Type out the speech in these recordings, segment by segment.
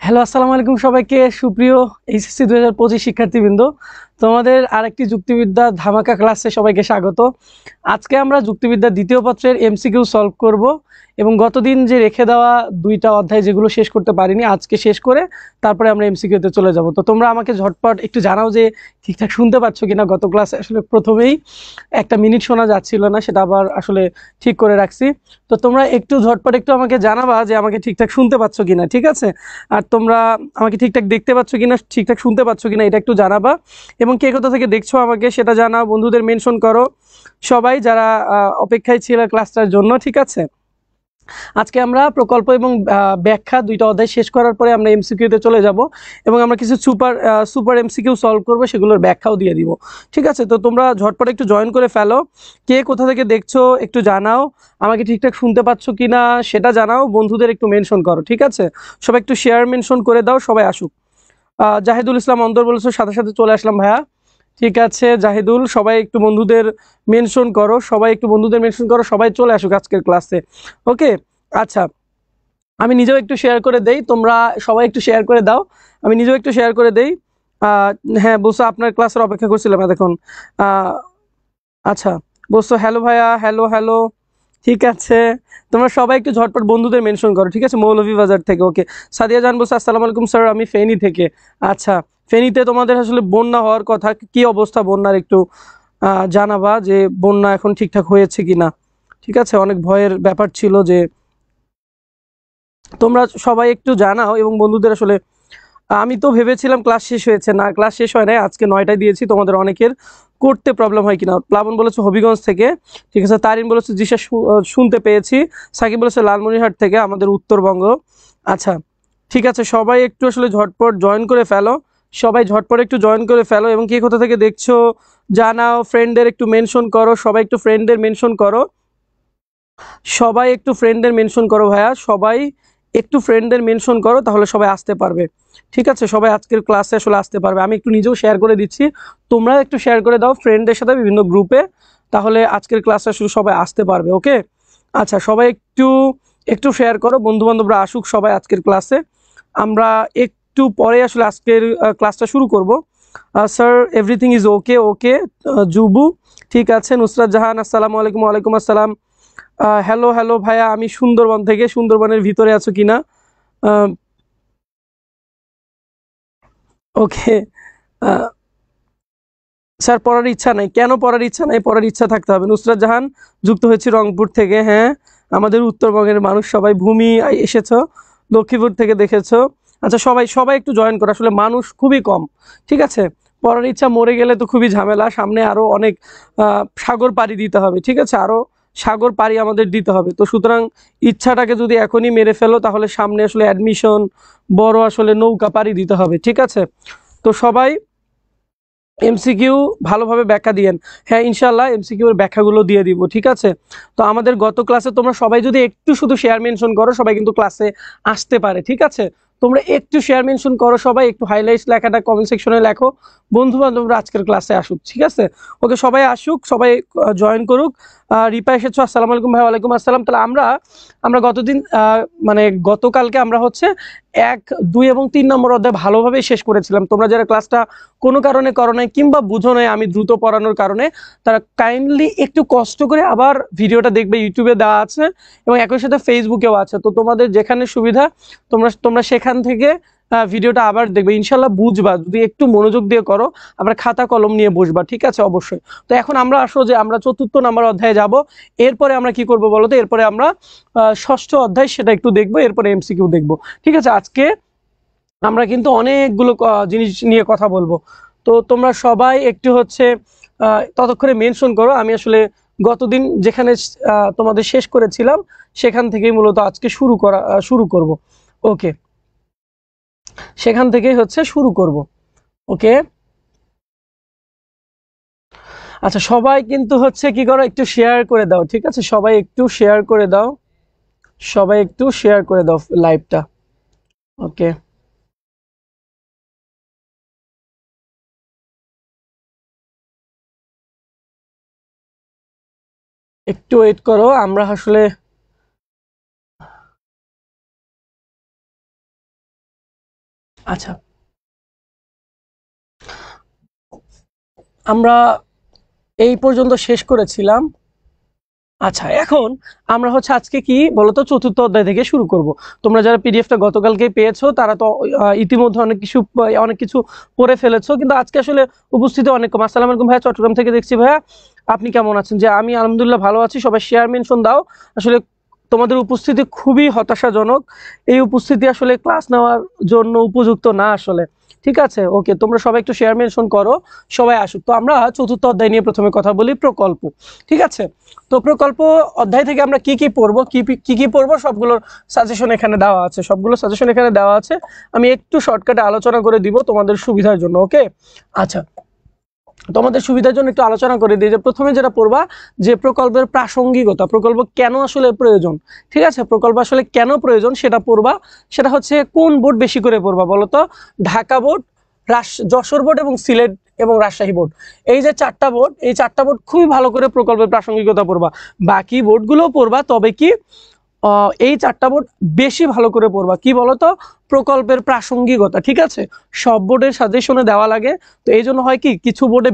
Hello, আসসালামু আলাইকুম সবাইকে। সুপ্রিয় এইচএসসি 2025 শিক্ষার্থীবৃন্দ, তোমাদের আরেকটি যুক্তিবিদ্যা ধামাকা ক্লাসে সবাইকে স্বাগত। আজকে আমরা যুক্তিবিদ্যার দ্বিতীয় পত্রের এমসিকিউ সলভ করব এবং গতদিন যে রেখে দেওয়া দুইটা অধ্যায় যেগুলো শেষ করতে পারিনি আজকে শেষ করে তারপরে আমরা এমসিকিউতে চলে যাব। তো তোমরা আমাকে ঝটপট একটু জানাও যে ঠিকঠাক শুনতে পাচ্ছ কিনা। গত ক্লাসে আসলে প্রথমেই একটা মিনিট শোনা যাচ্ছিল না, সেটা আবার আসলে ঠিক করে রাখছি। তো তোমরা একটু ঝটপট একটু আমাকে জানাবা যে আমাকে ঠিকঠাক শুনতে পাচ্ছ কিনা, ঠিক আছে? আর তোমরা আমাকে ঠিকঠাক দেখতে পাচ্ছ কিনা, ঠিকঠাক শুনতে পাচ্ছ কিনা, এটা একটু জানাবা। এবং কে কোথা থেকে দেখছো আমাকে সেটা জানাও, বন্ধুদের মেনশন করো, সবাই যারা অপেক্ষায় ছিল ক্লাসটার জন্য, ঠিক আছে? আজকে আমরা প্রকল্প এবং ব্যাখ্যা দুইটা অধ্যায় শেষ করার পরে আমরা এমসিকিউতে চলে যাব এবং আমরা কিছু সুপার এমসিকিউ সলভ করব, সেগুলোর ব্যাখ্যাও দিয়ে দিব, ঠিক আছে? তো তোমরা ঝটপট একটু জয়েন করে ফেলো। কে কোথা থেকে দেখছো একটু জানাও, আমাকে ঠিকঠাক শুনতে পাচ্ছ কিনা সেটা জানাও, বন্ধুদের একটু মেনশন করো, ঠিক আছে? সবাই একটু শেয়ার মেনশন করে দাও, সবাই আসুক। জাহিদুল ইসলাম অন্তর বলেছো, সাথে সাথে চলে আসলাম ভাইয়া। ঠিক আছে জাহিদুল, সবাই একটু বন্ধুদের মেনশন করো, সবাই একটু বন্ধুদের মেনশন করো, সবাই চলে আসুক আজকের ক্লাসে। ওকে, আচ্ছা, আমি নিজেও একটু শেয়ার করে দেই, তোমরা সবাই একটু শেয়ার করে দাও, আমি নিজেও একটু শেয়ার করে দেই। হ্যাঁ বলছো আপনার ক্লাসের অপেক্ষা করছিলাম এতক্ষণ। আচ্ছা, বলছো হ্যালো ভাইয়া, হ্যালো হ্যালো, ঠিক আছে। তোমরা সবাই একটু ঝটপট বন্ধুদের মেনশন করো, ঠিক আছে? মৌলভীবাজার থেকে, ওকে। সাদিয়া জান বলছো আসসালামু আলাইকুম স্যার, আমি ফেনী থেকে। আচ্ছা, ফেনীতে তোমাদের আসলে বন্যা হওয়ার কথা, কি অবস্থা বন্যার একটু জানাবা যে বন্যা এখন ঠিকঠাক হয়েছে কিনা, ঠিক আছে? অনেক ভয়ের ব্যাপার ছিল যে, তোমরা সবাই একটু জানাও এবং বন্ধুদের আসলে আমি তো ভেবেছিলাম ক্লাস শেষ হয়েছে, না ক্লাস শেষ হয় নাই, আজকে 9টায় দিয়েছি। তোমাদের অনেকের করতে প্রবলেম হয় কিনা। প্লাবন বলেছে হবিগঞ্জ থেকে, ঠিক আছে। তারিন বলেছে জিসা শুনতে পেয়েছি। সাকিব বলেছে লালমনিরহাট থেকে, আমাদের উত্তরবঙ্গ। আচ্ছা, ঠিক আছে, সবাই একটু আসলে ঝটপট জয়েন করে ফেলো, সবাই ঝটপট একটু জয়েন করে ফেলো এবং কে কোথা থেকে দেখছো জানাও, ফ্রেন্ডদের একটু মেনশন করো, সবাই একটু ফ্রেন্ডদের মেনশন করো, সবাই একটু ফ্রেন্ডদের মেনশন করো ভাইয়া, সবাই একটু ফ্রেন্ডদের মেনশন করো, তাহলে সবাই আসতে পারবে, ঠিক আছে? সবাই আজকের ক্লাসে আসলে আসতে পারবে। আমি একটু নিজেও শেয়ার করে দিচ্ছি, তোমরা একটু শেয়ার করে দাও ফ্রেন্ডদের সাথে বিভিন্ন গ্রুপে, তাহলে আজকের ক্লাসে আসলে সবাই আসতে পারবে। ওকে, আচ্ছা, সবাই একটু একটু শেয়ার করো, বন্ধু বান্ধবরা আসুক সবাই আজকের ক্লাসে। আমরা একটু পরে আসলে আজকের ক্লাসটা শুরু করব। স্যার এভরিথিং ইজ ওকে, ওকে জুবু, ঠিক আছে। নুসরাত জাহান আসসালামু আলাইকুম। ওয়ালাইকুম আসসালাম। হ্যালো হ্যালো ভাইয়া, আমি সুন্দরবন থেকে, সুন্দরবনের ভিতরে আছো কিনা? ওকে, স্যার পড়ার ইচ্ছা নাই, কেন পড়ার ইচ্ছা নাই? পড়ার ইচ্ছা থাকতে হবে। নুসরাত জাহান যুক্ত হয়েছে রংপুর থেকে, হ্যাঁ আমাদের উত্তরবঙ্গের মানুষ সবাই। ভূমি এসেছো লক্ষ্মীপুর থেকে, দেখেছো। আচ্ছা, সবাই সবাই একটু জয়েন করো, আসলে মানুষ খুবই কম, ঠিক আছে? পড়ার ইচ্ছা মরে গেলে তো খুবই ঝামেলা, সামনে আরো অনেক সাগর পাড়ি দিতে হবে, ঠিক আছে? আরো সাগর পাড়ি আমাদের দিতে হবে। তো সুতরাং ইচ্ছাটাকে যদি এখনই মেরে ফেলো তাহলে সামনে আসলে অ্যাডমিশন, বড় আসলে নৌকা পাড়ি দিতে হবে, ঠিক আছে? তো সবাই এমসিকিউ ভালোভাবে ব্যাখ্যা দিয়েন। হ্যাঁ ইনশাল্লাহ এমসিকিউ এর ব্যাখ্যাগুলো দিয়ে দিব, ঠিক আছে? তো আমাদের গত ক্লাসে তোমরা সবাই যদি একটু শুধু শেয়ার মেনশন করো, সবাই কিন্তু ক্লাসে আসতে পারে, ঠিক আছে? তোমরা একটু শেয়ার মেনশন করো, সবাই একটু হাইলাইটস লেখাটা কমেন্ট সেকশনে লেখো, বন্ধু বান্ধবরা আজকের ক্লাসে আসুক, ঠিক আছে? ওকে, সবাই আসুক, সবাই জয়েন করুক। রিপা এসেছো, আসসালামু আলাইকুম ভাই। ওয়ালাইকুম আসসালাম। তাহলে আমরা আমরা গতদিন মানে গতকালকে আমরা হচ্ছে 1, 2 এবং 3 নম্বর অধ্যায় ভালোভাবে শেষ করেছিলাম। তোমরা যারা ক্লাসটা কোনো কারণে করো নাই কিংবা বুঝো নাই আমি দ্রুত পড়ানোর কারণে, তারা কাইন্ডলি একটু কষ্ট করে আবার ভিডিওটা দেখবে, ইউটিউবে দেওয়া আছে এবং একই সাথে ফেসবুকেও আছে। তো তোমাদের যেখানে সুবিধা তোমরা তোমরা সেখান থেকে ভিডিওটা আবার দেখবে, ইনশাল্লাহ বুঝবা যদি একটু মনোযোগ দিয়ে করো, আবার খাতা কলম নিয়ে বসবা, ঠিক আছে? অবশ্যই। তো এখন আমরা আসো যে আমরা 4র্থ নম্বর অধ্যায়ে যাব। এরপরে আমরা কি করব বলো তো? এরপরে আমরা 6ষ্ঠ অধ্যায় সেটা একটু দেখবো, এরপরে এমসিকিউ দেখবো, ঠিক আছে? আজকে আমরা কিন্তু অনেকগুলো জিনিস নিয়ে কথা বলবো। তো তোমরা সবাই একটু হচ্ছে ততক্ষণে মেনশন করো। আমি আসলে গতদিন যেখানে তোমাদের শেষ করেছিলাম সেখান থেকেই মূলত আজকে শুরু করব। ওকে, সেখান থেকেই হচ্ছে শুরু করব। ওকে, আচ্ছা, সবাই কিন্তু হচ্ছে কি করো, একটু শেয়ার করে দাও, ঠিক আছে? সবাই একটু শেয়ার করে দাও, সবাই একটু শেয়ার করে দাও লাইভটা। ওকে, একটু ওয়েট করো, আমরা আসলে আচ্ছা, আমরা এই পর্যন্ত শেষ করেছিলাম। আচ্ছা, এখন আমরা হচ্ছে আজকে কি বলতো চতুর্থ অধ্যায় থেকে শুরু করব। তোমরা যারা পিডিএফটা গতকালকে পেয়েছো তারা তো ইতিমধ্যে অনেক কিছু পড়ে ফেলেছো, কিন্তু আজকে আসলে উপস্থিতি অনেক কম। আসসালামু আলাইকুম ভাইয়া, চট্টগ্রাম থেকে দেখছি। ভাইয়া আপনি কেমন আছেন? যে আমি আলহামদুলিল্লাহ ভালো আছি। সবাই শেয়ার মেনশন দাও। আসলে তোমাদের উপস্থিতি খুবই হতাশাজনক। এই উপস্থিতি আসলে ক্লাস নেওয়ার জন্য উপযুক্ত না আসলে। ঠিক আছে, ওকে, তোমরা সবাই একটু শেয়ার মেনশন করো, সবাই আসুক। তো আমরা চতুর্থ অধ্যায় নিয়ে প্রথমে কথা বলি, প্রকল্প। ঠিক আছে, তো প্রকল্প অধ্যায় থেকে আমরা কি কি পড়বো, কি কি পড়বো সবগুলোর সাজেশন এখানে দেওয়া আছে, সবগুলো সাজেশন এখানে দেওয়া আছে। আমি একটু শর্টকাটে আলোচনা করে দিব তোমাদের সুবিধার জন্য। ওকে, আচ্ছা, তোমাদের সুবিধার জন্য একটু আলোচনা করে দিই যে প্রথমে যেটা পড়বা যে প্রকল্পের প্রাসঙ্গিকতা, প্রকল্প কেন আসলে প্রয়োজন। ঠিক আছে, প্রকল্প আসলে কেন প্রয়োজন সেটা পড়বা। সেটা হচ্ছে কোন বোর্ড বেশি করে পড়বা বলো তো? ঢাকা বোর্ড, যশোর বোর্ড এবং সিলেট এবং রাজশাহী বোর্ড। এই যে চারটা বোর্ড, এই চারটা বোর্ড খুবই ভালো করে প্রকল্পের প্রাসঙ্গিকতা পড়বা। বাকি বোর্ডগুলোও পড়বা, তবে কি এই চারটা বোর্ড বেশি ভালো করে পড়বা। কি বলতো? প্রকল্পের প্রাসঙ্গিকতা। ঠিক আছে, সব বোর্ডের সাজেশনে দেওয়া লাগে, তো এই জন্য হয় কি কিছু বোর্ডে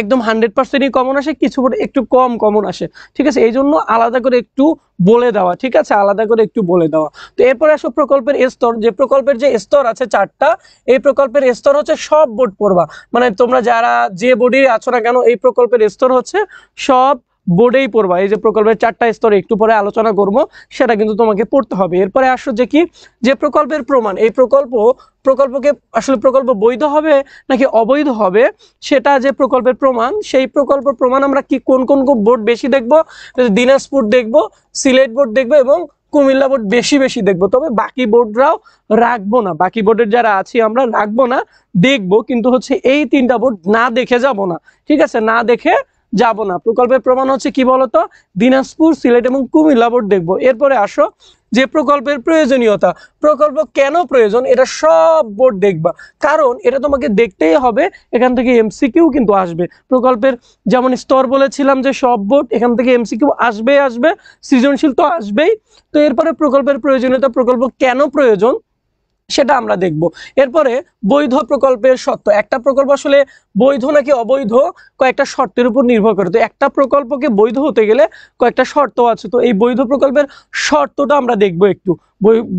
একদম 100%ই কমন আসে, কিছু বোর্ডে একটু কম কমন আসে। ঠিক আছে, এই জন্য আলাদা করে একটু বলে দেওয়া। ঠিক আছে, আলাদা করে একটু বলে দেওয়া। তো এরপরে আসো প্রকল্পের স্তর। যে প্রকল্পের যে স্তর আছে চারটা, এই প্রকল্পের স্তর হচ্ছে সব বোর্ড পড়বা। মানে তোমরা যারা যে বোর্ডে আছো না কেন, এই প্রকল্পের স্তর হচ্ছে সব বোর্ডেই পড়বা। এই যে প্রকল্পের চারটা স্তরে একটু পরে আলোচনা করব, সেটা কিন্তু তোমাকে পড়তে হবে। এরপরে আসো যে কি, যে প্রকল্পের প্রমাণ। এই প্রকল্পকে আসলে প্রকল্প বৈধ হবে নাকি অবৈধ হবে, সেটা যে প্রকল্পের প্রমাণ, সেই প্রকল্প প্রমাণ আমরা কি কোন কোন বোর্ড বেশি দেখবো? দিনাজপুর দেখবো, সিলেট বোর্ড দেখবো এবং কুমিল্লা বোর্ড বেশি বেশি দেখবো। তবে বাকি বোর্ডরাও রাখবো না, বাকি বোর্ডের যারা আছি আমরা রাখবো না, দেখবো, কিন্তু হচ্ছে এই তিনটা বোর্ড না দেখে যাব না। ঠিক আছে, না দেখে যাব না। প্রকল্পের প্রমাণ হচ্ছে কি বলতো? দিনাজপুর, সিলেট এবং কুমিল্লা বোর্ড দেখবো। এরপরে আসো যে প্রকল্পের প্রয়োজনীয়তা, প্রকল্প কেন প্রয়োজন, এটা সব বোর্ড দেখবা, কারণ এটা তোমাকে দেখতেই হবে। এখান থেকে এমসিকিউ কিন্তু আসবে। প্রকল্পের যেমন স্তর বলেছিলাম যে সব বোর্ড, এখান থেকে এমসিকিউ আসবে, সৃজনশীল তো আসবেই। তো এরপরে প্রকল্পের প্রয়োজনীয়তা, প্রকল্প কেন প্রয়োজন সেটা আমরা দেখব। এরপরে বৈধ প্রকল্পের শর্ত। একটা প্রকল্প আসলে বৈধ নাকি অবৈধ কয়েকটা শর্তের উপর নির্ভর করে। তো একটা প্রকল্পকে বৈধ হতে গেলে কয়েকটা শর্ত আছে। তো এই বৈধ প্রকল্পের শর্তটা আমরা দেখব একটু।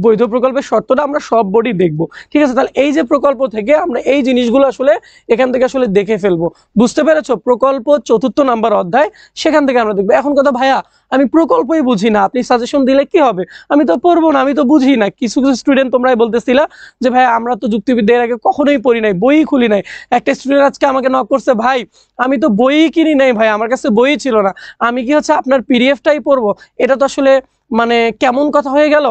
বৈধ প্রকল্পের শর্তটা আমরা সব বোর্ডই দেখব। ঠিক আছে, তাহলে এই যে প্রকল্প থেকে আমরা এই জিনিসগুলো আসলে এখান থেকে আসলে দেখে ফেলবো। বুঝতে পেরেছো? প্রকল্প চতুর্থ নাম্বার অধ্যায়, সেখান থেকে আমরা দেখবো। এখন কথা, ভাইয়া আমি প্রকল্পই বুঝি না, আপনি সাজেশন দিলে কি হবে? আমি তো পড়বো না, আমি তো বুঝি না। কিছু কিছু স্টুডেন্ট তোমরাই বলতেছিলা যে ভাই আমরা তো যুক্তিবিদ্যা এর আগে কখনোই পড়ি নাই, বই খুলি নাই। একটা স্টুডেন্ট আজকে আমাকে নক করছে, ভাই আমি তো বই কিনি নাই, ভাই আমার কাছে বই ছিল না, আমি কি হচ্ছে আপনার পিডিএফটাই পড়বো? এটা তো আসলে মানে কেমন কথা হয়ে গেল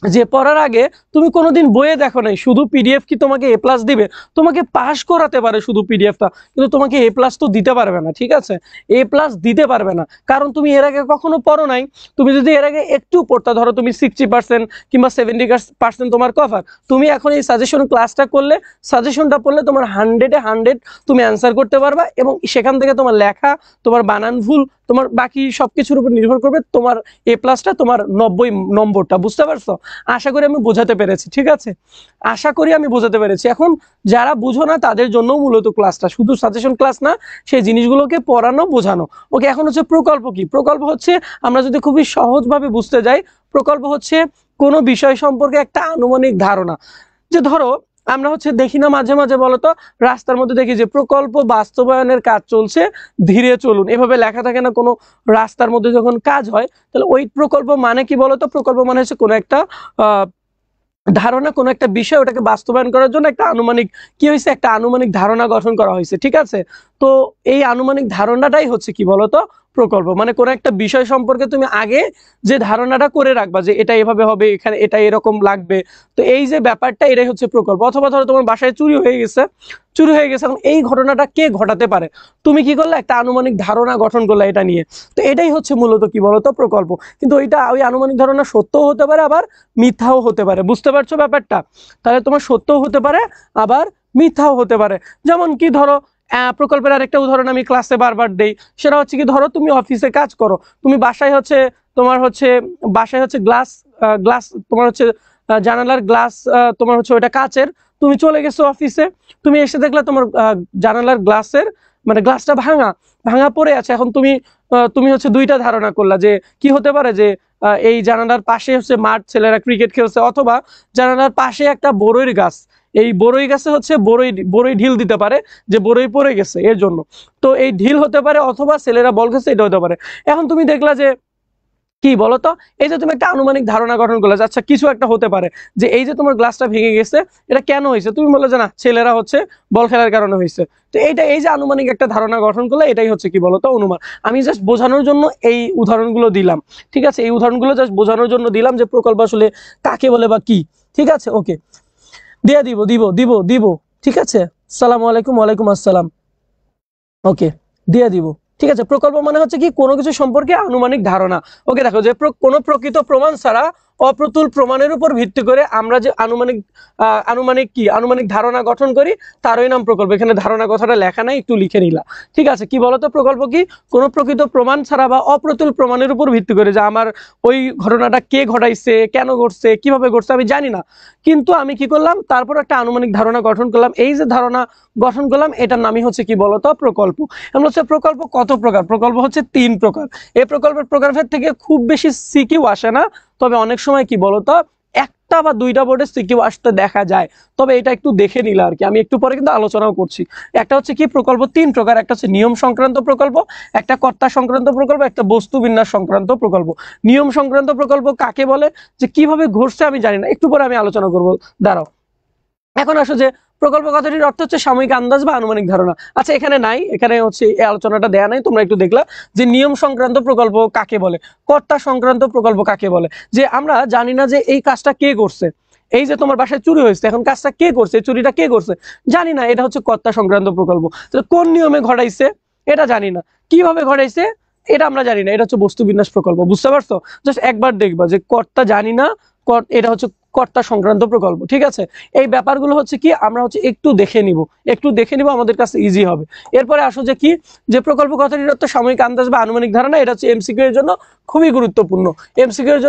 যে পড়ার আগে তুমি কোনোদিন বইয়ে দেখো নাই, শুধু পিডিএফ কি তোমাকে এ প্লাস দিবে? তোমাকে পাস করাতে পারে শুধু পিডিএফটা, কিন্তু তোমাকে এ প্লাস তো দিতে পারবে না। ঠিক আছে, এ প্লাস দিতে পারবে না, কারণ তুমি এর আগে কখনো পড়ো নাই। তুমি যদি এর আগে একটু পড়তা, ধরো তুমি 60% কিংবা 70% তোমার কভার, তুমি এখন এই সাজেশন ক্লাসটা করলে, সাজেশনটা পড়লে তোমার 100-এ 100 তুমি অ্যান্সার করতে পারবা, এবং সেখান থেকে তোমার লেখা, তোমার বানান ভুল, তোমার বাকি সবকিছুর উপর নির্ভর করবে তোমার এ প্লাসটা, তোমার 90 নম্বরটা। বুঝতে পারছো? আশা করি আমি বোঝাতে পেরেছি। ঠিক আছে, আশা করি আমি বোঝাতে পেরেছি। এখন যারা বুঝো না তাদের জন্য মূলত ক্লাসটা, শুধু সাজেশন ক্লাস না, সেই জিনিসগুলোকে পড়ানো বোঝানো। ওকে, এখন হচ্ছে প্রকল্প কি। প্রকল্প হচ্ছে, আমরা যদি খুবই সহজভাবে বুঝতে যাই, প্রকল্প হচ্ছে কোনো বিষয় সম্পর্কে একটা আনুমানিক ধারণা। যে ধরো আমরা হচ্ছে দেখি না মাঝে মাঝে বলতো রাস্তার মধ্যে দেখি যে প্রকল্প বাস্তবায়নের কাজ চলছে, ধীরে চলুন, এভাবে লেখা থাকে না কোনো রাস্তার মধ্যে যখন কাজ হয়? তাহলে ওই প্রকল্প মানে কি বলতো? প্রকল্প মানে হচ্ছে কোনো একটা ধারণা, কোনো একটা বিষয়, ওটাকে বাস্তবায়ন করার জন্য একটা আনুমানিক কি হয়েছে, একটা আনুমানিক ধারণা গঠন করা হয়েছে। ঠিক আছে, তো এই আনুমানিক ধারণাটাই হচ্ছে কি বলতো প্রকল্প। মানে কোনো একটা বিষয় সম্পর্কে তুমি আগে যে ধারণাটা করে রাখবা যে এটা এভাবে হবে, এখানে এটা এরকম লাগবে, তো এই যে ব্যাপারটা, এটাই হচ্ছে প্রকল্প। অথবা ধরো তোমার বাসায় চুরি হয়ে গেছে, এখন এই ঘটনাটা কে ঘটাতে পারে, তুমি কি করলে একটা আনুমানিক ধারণা গঠন করলে এটা নিয়ে। তো এটাই হচ্ছে মূলত কি বলতো প্রকল্প। কিন্তু ওই আনুমানিক ধারণা সত্যও হতে পারে, আবার মিথ্যাও হতে পারে। বুঝতে পারছো ব্যাপারটা? তাহলে তোমার সত্যও হতে পারে, আবার মিথ্যাও হতে পারে। যেমন কি ধরো প্রকল্পের আরেকটা উদাহরণ আমি ক্লাসে বারবার দেই, সেটা হচ্ছে কি ধরো তুমি অফিসে কাজ করো, তুমি বাসায় হচ্ছে তোমার হচ্ছে বাসায় হচ্ছে গ্লাস গ্লাস তোমার হচ্ছে জানালার গ্লাস তোমার হচ্ছে ওটা কাচের, তুমি চলে গেছো অফিসে, তুমি এসে দেখলা তোমার জানালার গ্লাসের মানে গ্লাসটা ভাঙা ভাঙা পড়ে আছে। এখন তুমি তুমি হচ্ছে দুইটা ধারণা করলা যে কি হতে পারে, যে এই জানালার পাশে হচ্ছে মাঠ, ছেলেরা ক্রিকেট খেলছে, অথবা জানালার পাশে একটা বড়ইর গাছ, এই বড়ই গাছে হচ্ছে বড়ই ঢিল দিতে পারে, যে বড়ই পড়ে গেছে এর জন্য। তো এই ঢিল হতে পারে, অথবা ছেলেরা বল খেলছে, এটা হতে পারে। এখন তুমি দেখলা যে কি বলতো, এই যে তুমি একটা আনুমানিক ধারণা গঠন করলে, আচ্ছা কিছু একটা হতে পারে, যে এই যে তোমার গ্লাসটা ভেঙে গেছে এটা কেন হয়েছে, তুমি বললে যে না ছেলেরা হচ্ছে বল খেলার কারণে হয়েছে। তো এইটা এই যে আনুমানিক একটা ধারণা গঠন করলে, এটাই হচ্ছে কি বলতো অনুমান। আমি জাস্ট বোঝানোর জন্য এই উদাহরণগুলো দিলাম, ঠিক আছে, এই উদাহরণগুলো জাস্ট বোঝানোর জন্য দিলাম যে প্রকল্প আসলে কাকে বলে বা কি। ঠিক আছে, ওকে, দিয়ে দিব দিব দিব দিব ঠিক আছে। আসসালামু আলাইকুম। ওয়ালাইকুম আসসালাম। ওকে, দিয়ে দিব। ঠিক আছে, প্রকল্প মানে হচ্ছে কি কোনো কিছু সম্পর্কে আনুমানিক ধারণা। ওকে, দেখো যে কোনো প্রকৃত প্রমাণ ছাড়া অপ্রতুল প্রমাণের উপর ভিত্তি করে আমরা যে আনুমানিক ধারণা গঠন করি, তারই নাম প্রকল্প। এখানে ধারণা কথাটা লেখা নাই, একটু লিখে নিলা। ঠিক আছে, কি বলতো প্রকল্প কি, কোনো প্রকৃত প্রমাণ ছাড়া বা অপ্রতুল প্রমাণের উপর ভিত্তি করে, যে আমার ওই ঘটনাটা কে ঘটাইছে, কেন ঘটছে, কিভাবে ঘটছে আমি জানি না, কিন্তু আমি কি করলাম, তারপর একটা আনুমানিক ধারণা গঠন করলাম। এই যে ধারণা গঠন করলাম, এটার নামই হচ্ছে কি বলতো প্রকল্প। এমন হচ্ছে প্রকল্প কত প্রকার, প্রকল্প হচ্ছে 3 প্রকার। এই প্রকল্পের প্রকারভেদ থেকে খুব বেশি সিকিউ আসে না, তবে অনেক সময় কি বলতো একটা বা দুইটা বোর্ডে সিকিউ আসতে দেখা যায়। তবে এটা একটু দেখে নিলে আর কি, আমি একটু পরে কিন্তু আলোচনাও করছি। একটা হচ্ছে কি প্রকল্প 3 প্রকার, একটা হচ্ছে নিয়ম সংক্রান্ত প্রকল্প, একটা কর্তা সংক্রান্ত প্রকল্প, একটা বস্তু বিন্যাস সংক্রান্ত প্রকল্প। নিয়ম সংক্রান্ত প্রকল্প কাকে বলে, যে কিভাবে ঘটছে আমি জানি না, একটু পরে আমি আলোচনা করব, দাঁড়াও। এখন আসো যে প্রকল্প কথাটির অর্থ হচ্ছে সাময়িক আন্দাজ বা আনুমানিক ধারণা। আচ্ছা এখানে নাই, এখানে হচ্ছে এই আলোচনাটা দেয়া নাই, তোমরা একটু দেখলা যে নিয়ম সংক্রান্ত প্রকল্প কাকে বলে, কর্তা সংক্রান্ত প্রকল্প কাকে বলে, যে আমরা জানি না যে এই কাজটা কে করছে। এই যে তোমার বাসায় চুরি হয়েছে, এখন কাজটা কে করছে, চুরিটা কে করছে জানি না, এটা হচ্ছে কর্তা সংক্রান্ত প্রকল্প। তো কোন নিয়মে ঘটাইছে এটা জানি না, কিভাবে ঘটাইছে এটা আমরা জানি না, এটা হচ্ছে বস্তু বিন্যাস প্রকল্প। বুঝতে পারছো? জাস্ট একবার দেখবা যে কর্তা জানি না, এটা হচ্ছে কর্তা সংক্রান্ত প্রকল্প। ঠিক আছে, এই ব্যাপারগুলো হচ্ছে কি আমরা হচ্ছে একটু দেখে নিব, আমাদের কাছে ইজি হবে। এরপরে আসো যে কি, যে প্রকল্প কথাটির অর্থ সাময়িক আন্দাজ বা আনুমানিক ধারণা, এটা হচ্ছে এমসিকিউ এর জন্য খুবই গুরুত্বপূর্ণ, এমসিকিউ এর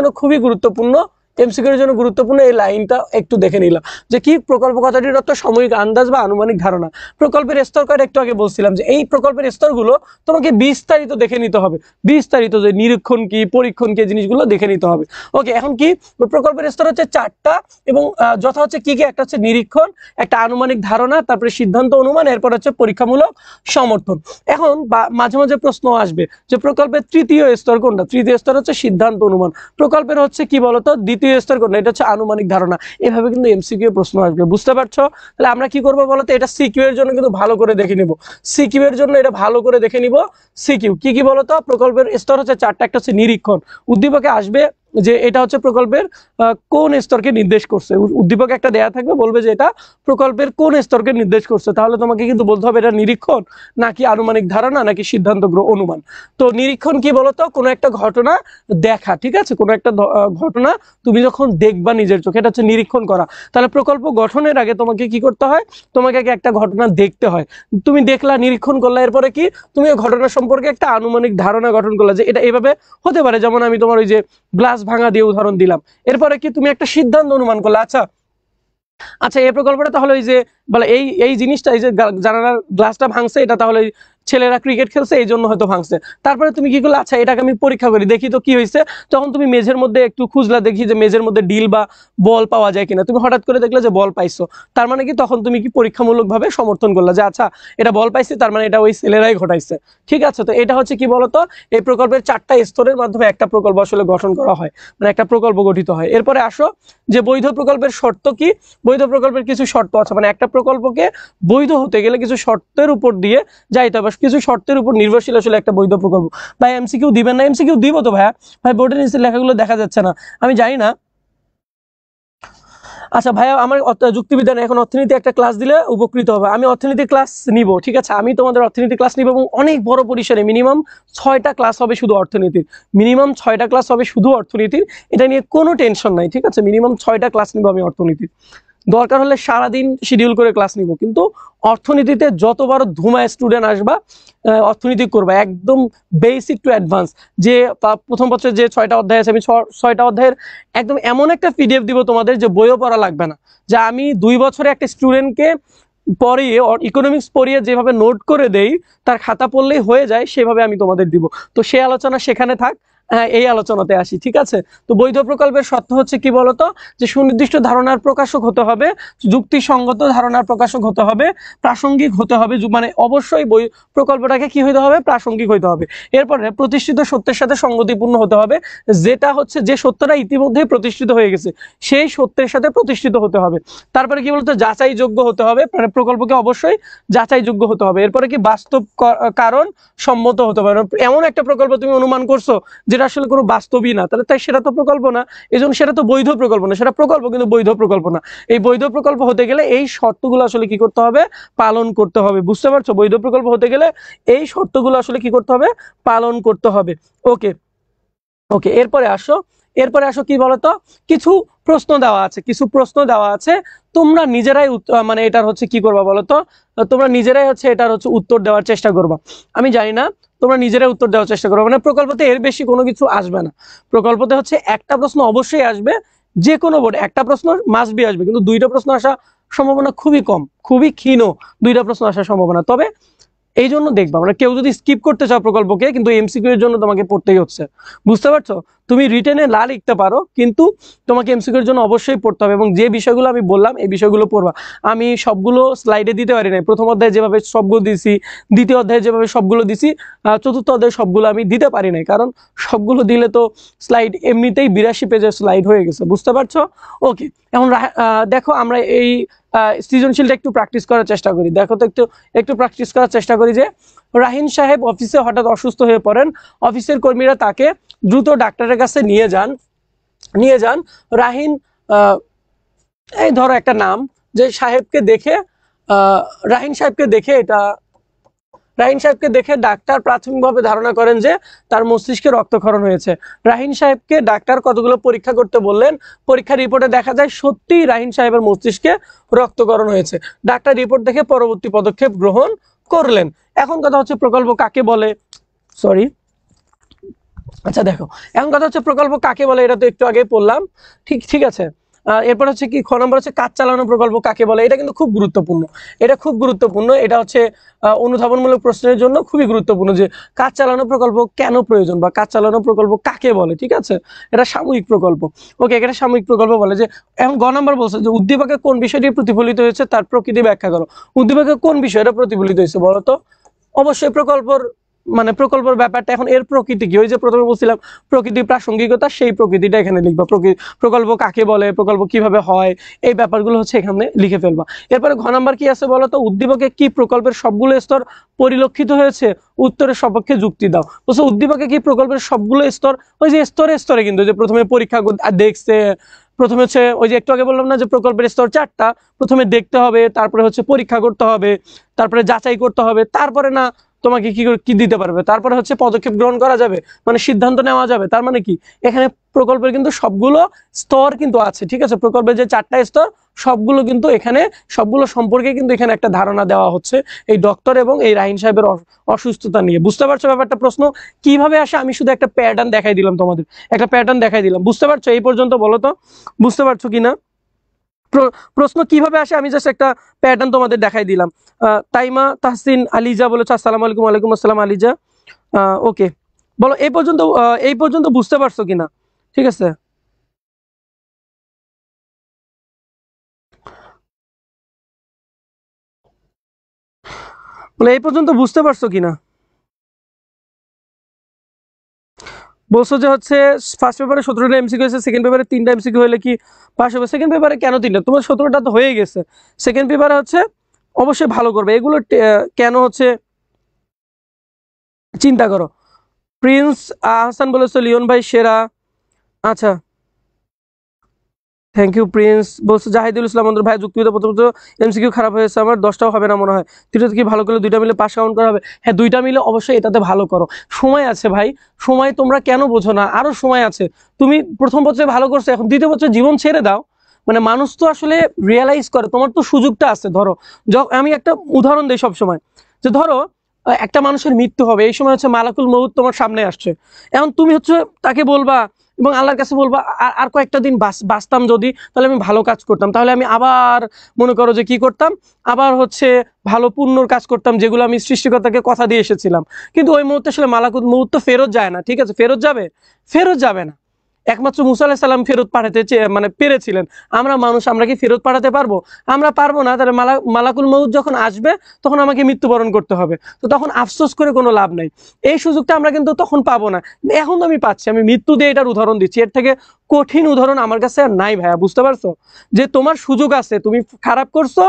জন্য গুরুত্বপূর্ণ এই লাইনটা একটু দেখে নিলাম, যে কি প্রকল্প কথাটির অর্থ সাময়িক আন্দাজ বা আনুমানিক ধারণা। প্রকল্পের স্তর কয়টা একটু আগে বলছিলাম, যে এই প্রকল্পের স্তরগুলো তোমাকে বিস্তারিত দেখে নিতে হবে, বিস্তারিত যে নিরীক্ষণ কি, পরীক্ষণ কি, জিনিসগুলো দেখে নিতে হবে। ওকে, এখন কি প্রকল্পের স্তর হচ্ছে 4টা, এবং যথা হচ্ছে কি কি, একটা হচ্ছে নিরীক্ষণ, একটা আনুমানিক ধারণা, তারপরে সিদ্ধান্ত অনুমান, এরপর হচ্ছে পরীক্ষামূলক সমর্থন। এখন মাঝে মাঝে প্রশ্ন আসবে যে প্রকল্পের তৃতীয় স্তর কোনটা, তৃতীয় স্তর হচ্ছে সিদ্ধান্ত অনুমান। প্রকল্পের হচ্ছে কি বলতো দ্বিতীয় স্তর কোনটা, এটা হচ্ছে আনুমানিক ধারণা। এভাবে কিন্তু এমসিকিউ প্রশ্ন আসবে, বুঝতে পারছো? তাহলে আমরা কি করবো বলতো, এটা সিকিউ এর জন্য কিন্তু ভালো করে দেখে নিব, সিকিউ এর জন্য এটা ভালো করে দেখে নিব। সিকিউ কি কি বলতো, প্রকল্পের স্তর হচ্ছে 4টা, একটা হচ্ছে নিরীক্ষণ, উদ্দীপকে আসবে যে এটা হচ্ছে প্রকল্পের কোন স্তরকে নির্দেশ করছে, উদ্দীপক একটা দেয়া থাকবে, বলবে যে এটা প্রকল্পের কোন স্তরকে নির্দেশ করছে, তাহলে তোমাকে কিন্তু বলতে হবে এটা নিরীক্ষণ নাকি আনুমানিক ধারণা নাকি সিদ্ধান্ত অনুমান। তো নিরীক্ষণ কি বলতো, কোনো একটা ঘটনা দেখা, ঠিক আছে, কোনো একটা ঘটনা তুমি যখন দেখবা নিজের চোখে, এটা হচ্ছে নিরীক্ষণ করা। তাহলে প্রকল্প গঠনের আগে তোমাকে কি করতে হয়, তোমাকে আগে একটা ঘটনা দেখতে হয়, তুমি দেখলা, নিরীক্ষণ করলা, এরপরে কি তুমি ওই ঘটনা সম্পর্কে একটা আনুমানিক ধারণা গঠন করলা, যে এটা এভাবে হতে পারে। যেমন আমি তোমার ওই যে গ্লাস ভাঙা দিয়ে উদাহরণ দিলাম, এরপরে কি তুমি একটা সিদ্ধান্ত অনুমান করলে, আচ্ছা আচ্ছা এই প্রকল্পটা তাহলে ওই যে বলে এই এই জিনিসটা, এই যে জানালার গ্লাসটা ভাঙছে, এটা তাহলে ছেলেরা ক্রিকেট খেলছে এই জন্য হয়তো ভাঙছে। তারপরে তুমি কি করলে, আচ্ছা এটাকে আমি পরীক্ষা করি, দেখি তো কি হয়েছে। তখন তুমি মেঝের মধ্যে একটু খুঁজলা, দেখি যে মেঝের মধ্যে ডিল বা বল পাওয়া যায় কিনা, তুমি হঠাৎ করে দেখলে যে বল পাইছো, তার মানে কি তখন তুমি কি পরীক্ষামূলকভাবে সমর্থন করলা, যে আচ্ছা এটা বল পাইছে, তার মানে এটা ওই ছেলেরাই ঘটাইছে। ঠিক আছে, তো এটা হচ্ছে কি বলতো, এই প্রকল্পের 4টা স্তরের মাধ্যমে একটা প্রকল্প আসলে গঠন করা হয়, মানে একটা প্রকল্প গঠিত হয়। এরপরে আসো যে বৈধ প্রকল্পের শর্ত কি, বৈধ প্রকল্পের কিছু শর্ত আছে, মানে একটা প্রকল্পকে বৈধ হতে গেলে কিছু শর্তের উপর দিয়ে যাইতে হবে, কিছু শর্তের উপর নির্ভরশীল আসলে একটা বৈধ প্রকল্প। ভাই এমসিকিউ দিবেন না? এমসিকিউ দিব তো ভাইয়া, ভাই বোর্ডের নিচে লেখাগুলো দেখা যাচ্ছে না, আমি জানি না। আচ্ছা ভাইয়া, আমার যুক্তিবিজ্ঞানে এখন অর্থনীতি একটা ক্লাস দিলে উপকৃত হবে, আমি অর্থনীতি ক্লাস নিব। ঠিক আছে, আমি তোমাদের অর্থনীতি ক্লাস নিব, এবং অনেক বড় পরিসরে মিনিমাম 6টা ক্লাস হবে শুধু অর্থনীতির, মিনিমাম 6টা ক্লাস হবে শুধু অর্থনীতির, এটা নিয়ে কোনো টেনশন নাই। ঠিক আছে, মিনিমাম 6টা ক্লাস নিব আমি অর্থনীতির। দরকার হলে সারাদিন শিডিউল করে ক্লাস নিব, কিন্তু অর্থনীতিতে যতবার ধুমায় স্টুডেন্ট আসবা অর্থনীতি করবা একদম বেসিক টু অ্যাডভান্স। যে প্রথম বছর যে 6টা অধ্যায় আছে, আমি 6টা অধ্যায়ের একদম এমন একটা পিডিএফ দিব তোমাদের যে বইও পড়া লাগবে না। যে আমি 2 বছরে একটা স্টুডেন্টকে পড়িয়ে ইকোনমিক্স পড়িয়ে যেভাবে নোট করে দেই, তার খাতা পড়লেই হয়ে যায়, সেভাবে আমি তোমাদের দিব। তো সেই আলোচনা সেখানে থাক, এই আলোচনাতে আসি, ঠিক আছে? তো বৈধ প্রকল্পের শর্ত হচ্ছে কি বলতো, যে সুনির্দিষ্ট ধারণার প্রকাশক হতে হবে, যুক্তিসঙ্গত ধারণার প্রকাশক হতে হবে, প্রাসঙ্গিক হতে হবে, মানে অবশ্যই প্রকল্পটাকে কি হইতে হবে, প্রাসঙ্গিক হইতে হবে। এরপরে প্রতিষ্ঠিত সত্যের সাথে সঙ্গতিপূর্ণ হতে হবে, যেটা হচ্ছে যে সত্যটা ইতিমধ্যেই প্রতিষ্ঠিত হয়ে গেছে সেই সত্যের সাথে প্রতিষ্ঠিত হতে হবে। তারপরে কি বলতো, যাচাইযোগ্য হতে হবে, মানে প্রকল্পকে অবশ্যই যাচাইযোগ্য হতে হবে। এরপরে কি বাস্তব কারণ সম্মত হতে হবে। এমন একটা প্রকল্প তুমি অনুমান করছো যেটা আসলে কোনো বাস্তবই না, তাহলে তাই সেটা তো প্রকল্প না, এই জন্য সেটা তো বৈধ প্রকল্প না, সেটা প্রকল্প কিন্তু বৈধ প্রকল্প না। এই বৈধ প্রকল্প হতে গেলে এই শর্তগুলো আসলে কি করতে হবে, পালন করতে হবে। বুঝতে পারছো? বৈধ প্রকল্প হতে গেলে এই শর্তগুলো আসলে কি করতে হবে, পালন করতে হবে। ওকে ওকে, এরপরে আসো কি বলতো, কিছু প্রশ্ন দেওয়া আছে, তোমরা নিজেরাই মানে এটার হচ্ছে কি করবা বলতো, তোমরা নিজেরাই হচ্ছে এটার হচ্ছে উত্তর দেওয়ার চেষ্টা করবা। আমি জানি না, তোমরা নিজেরাই উত্তর দেওয়ার চেষ্টা করবা। মানে প্রকল্পতে এর বেশি কোনো কিছু আসবে না। প্রকল্পতে হচ্ছে একটা প্রশ্ন অবশ্যই আসবে, যে কোনো বোর্ডে একটা প্রশ্ন মাস্ট বি আসবে, কিন্তু 2টা প্রশ্ন আসার সম্ভাবনা খুবই কম, খুবই ক্ষীণ 2টা প্রশ্ন আসার সম্ভাবনা। তবে এই জন্য দেখবা, মানে কেউ যদি স্কিপ করতে চাও প্রকল্পকে, কিন্তু এমসিকিউ এর জন্য তোমাকে পড়তেই হচ্ছে। বুঝতে পারছো? তুমি রিটেনে না লিখতে পারো, কিন্তু তোমাকে এমসিকিউ এর জন্য অবশ্যই পড়তে হবে। এবং যে বিষয়গুলো আমি বললাম এই বিষয়গুলো পড়বা। আমি সবগুলো স্লাইডে দিতে পারি নাই, প্রথম অধ্যায়ে যেভাবে সবগুলো দিছি, দ্বিতীয় অধ্যায়ে যেভাবে সবগুলো দিছি, চতুর্থ অধ্যায়ে সবগুলো আমি দিতে পারি নাই, কারণ সবগুলো দিলে তো স্লাইড এমনিতেই 82 পেজের স্লাইড হয়ে গেছে। বুঝতে পারছো? ওকে, এখন দেখো আমরা এই সৃজনশীলটা একটু প্র্যাকটিস করার চেষ্টা করি। দেখো তো একটু প্র্যাকটিস করার চেষ্টা করি। যে রাহিন সাহেব অফিসে হঠাৎ অসুস্থ হয়ে পড়েন, অফিসের কর্মীরা তাকে দ্রুত ডাক্তারের কাছে নিয়ে যান। রাহিন এই ধরো একটা নাম, যে সাহেবকে দেখে রাহিন সাহেবকে দেখে ডাক্তার প্রাথমিকভাবে ধারণা করেন যে তার মস্তিষ্কে রক্তক্ষরণ হয়েছে। রাহিন সাহেবকে ডাক্তার কতগুলো পরীক্ষা করতে বললেন, পরীক্ষার রিপোর্টে দেখা যায় সত্যিই রাহিন সাহেবের মস্তিষ্কে রক্তক্ষরণ হয়েছে। ডাক্তার রিপোর্ট দেখে পরবর্তী পদক্ষেপ গ্রহণ করলেন। এখন কথা হচ্ছে প্রকল্প কাকে বলে, আচ্ছা দেখো, এখন কথা হচ্ছে প্রকল্প কাকে বলে, এটা তো একটু আগে পড়লাম, ঠিক আছে। এরপর হচ্ছে কি, খ নম্বর হচ্ছে কাজ চালানো প্রকল্প কাকে বলে। এটা কিন্তু খুব গুরুত্বপূর্ণ, এটা হচ্ছে অনুধাবনমূলক প্রশ্নের জন্য খুবই গুরুত্বপূর্ণ, যে কাজ চালানো প্রকল্প কেন প্রয়োজন বা কাজ চালানো প্রকল্প কাকে বলে। ঠিক আছে, এটা সাময়িক প্রকল্প। ওকে, এটা সাময়িক প্রকল্প বলে। যে এখন গ নম্বর বলছে যে উদ্দীপকে কোন বিষয়টি প্রতিফলিত হয়েছে তার প্রকৃতি ব্যাখ্যা করো। উদ্দীপকে কোন বিষয়টা প্রতিফলিত হয়েছে বলো তো? অবশ্যই প্রকল্পের ব্যাপারটা। এখন এর প্রকৃতি কি, ওই যে প্রথমে বলছিলাম প্রকৃতি প্রাসঙ্গিকতা, সেই প্রকৃতিটা এখানে লিখবা। প্রকল্প কাকে বলে, প্রকল্প কিভাবে হয়, এই ব্যাপারগুলো হচ্ছে এখানে লিখে ফেলবা। এরপরে ঘ নাম্বার কি আছে বলো তো, উদ্দীপকে কি প্রকল্পের সবগুলো স্তর পরিলক্ষিত হয়েছে, উত্তরের সপক্ষে যুক্তি দাও। বলছে উদ্দীপকে কি প্রকল্পের সবগুলো স্তর, ওই যে স্তরে কিন্তু যে প্রথমে পরীক্ষা দেখছে, প্রথমে হচ্ছে ওই যে একটু আগে বললাম না যে প্রকল্পের স্তর 4টা, প্রথমে দেখতে হবে, তারপরে হচ্ছে পরীক্ষা করতে হবে, তারপরে যাচাই করতে হবে, তারপরে না তোমাকে কি দিতে পারবে, তারপরে হচ্ছে পদক্ষেপ গ্রহণ করা যাবে, মানে সিদ্ধান্ত নেওয়া যাবে। তার মানে কি, এখানে প্রকল্পের কিন্তু সবগুলো স্তর কিন্তু আছে। ঠিক আছে, প্রকল্পের যে 4টা স্তর সবগুলো কিন্তু এখানে, সবগুলো সম্পর্কে কিন্তু এখানে একটা ধারণা দেওয়া হচ্ছে এই ডক্টর এবং এই রাহিন সাহেবের অসুস্থতা নিয়ে। বুঝতে পারছো ব্যাপারটা? প্রশ্ন কিভাবে আসে আমি শুধু একটা প্যাটার্ন দেখাই দিলাম তোমাদের, বুঝতে পারছো এই পর্যন্ত? বলো তো বুঝতে পারছো কিনা? প্রশ্ন কিভাবে আসে আমি জাস্ট একটা প্যাটার্ন তোমাদের দেখাই দিলাম। তাইমা তাহসিন আলিজা বলেছে আসসালামু আলাইকুম। ওয়ালাইকুম আসসালাম আলিজা। ওকে, বলো এই পর্যন্ত বুঝতে পারছো কিনা? ঠিক আছে, বলে এই পর্যন্ত বুঝতে পারছো কিনা? বলছো যে হচ্ছে ফার্স্ট পেপারে 17টা এমসিকিউ হয়েছে, সেকেন্ড পেপারে 3টা এমসিকিউ হলে কি পাস হবে? সেকেন্ড পেপারে কেন 3টা? তোমার 17টা তো হয়ে গেছে, সেকেন্ড পেপারে হচ্ছে অবশ্যই ভালো করবে। এগুলো কেন হচ্ছে চিন্তা করো। প্রিন্স আহসান বলেছো লিওন ভাই সেরা। আচ্ছা, থ্যাংক ইউ প্রিন্স। বলছো জাহিদুল ইসলাম ভাই যুক্তিবিদ্যা প্রথমত এমসিকিউ খারাপ হয়েছে আমার, 10টাও হবে না মনে হয়, 3টা কি ভালো করলে 2টা মিলে পাস কাউন্ট করা হবে? হ্যাঁ, 2টা মিলে অবশ্যই এটাতে ভালো করো। সময় আছে ভাই, সময় তোমরা কেন বোঝো না? আরো সময় আছে। তুমি প্রথম বছরে ভালো করছো, এখন দ্বিতীয় বছর জীবন ছেড়ে দাও, মানে মানুষ তো আসলে রিয়েলাইজ করে তোমার তো সুযোগটা আছে। ধরো আমি একটা উদাহরণ দিই সব সময়, যে ধরো একটা মানুষের মৃত্যু হবে, এই সময় হচ্ছে মালাকুল মউত তোমার সামনে আসছে। এখন তুমি হচ্ছে তাকে বলবা এবং আল্লাহর কাছে বলবা আর কয়েকটা দিন বাঁচতাম যদি, তাহলে আমি ভালো কাজ করতাম, তাহলে আমি আবার মনে করো যে কি করতাম, আবার হচ্ছে ভালো পুণ্যর কাজ করতাম যেগুলো আমি সৃষ্টিকর্তাকে কথা দিয়ে এসেছিলাম। কিন্তু ওই মুহূর্তে আসলে মালাকুল মউত তো ফেরত যায় না, ঠিক আছে? ফেরত যাবে? ফেরত যাবে না। একমাত্র মুসা আলাইহিস সালাম ফেরত পাঠাতে মানে পেরেছিলেন। আমরা মানুষ, আমরা কি ফেরত পাঠাতে পারবো? আমরা পারবো না। তাহলে মালাকুল মউত যখন আসবে তখন আমাকে মৃত্যুবরণ করতে হবে। তো তখন আফসোস করে কোনো লাভ নাই। এই সুযোগটা আমরা কিন্তু তখন পাবো না। এখন তো আমি পাচ্ছি, আমি মৃত্যু দিয়ে এটার উদাহরণ দিচ্ছি। এর থেকে কঠিন উদাহরণ আমার কাছে আর নাই ভাইয়া, বুঝতে পারছো? যে তোমার সুযোগ আছে, তুমি খারাপ করছো,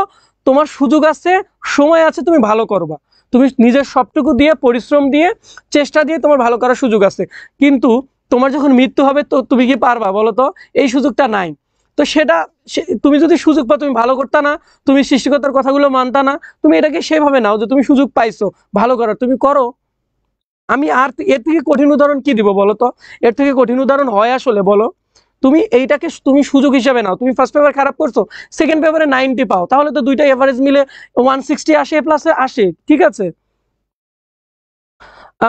তোমার সুযোগ আছে, সময় আছে, তুমি ভালো করবা। তুমি নিজের সবটুকু দিয়ে, পরিশ্রম দিয়ে, চেষ্টা দিয়ে তোমার ভালো করার সুযোগ আছে। কিন্তু তোমার যখন মৃত্যু হবে তো তুমি কি পারবা বলো তো? এই সুযোগটা নাই। তো সেটা তুমি যদি সুযোগ পাও, তুমি ভালো করতা না? তুমি সৃষ্টিকর্তার কথাগুলো মানতা না? তুমি এটাকে সেভাবে নাও যে তুমি সুযোগ পাইছো ভালো করার, তুমি করো। আমি আর এর থেকে কঠিন উদাহরণ কি দিব বলো তো? এর থেকে কঠিন উদাহরণ হয় আসলে বলো? তুমি এইটাকে তুমি সুযোগ হিসেবে নাও। তুমি ফার্স্ট পেপার খারাপ করছো, সেকেন্ড পেপারে 90 পাও, তাহলে তো দুইটা এভারেজ মিলে 160 আসে, প্লাসে আসে, ঠিক আছে?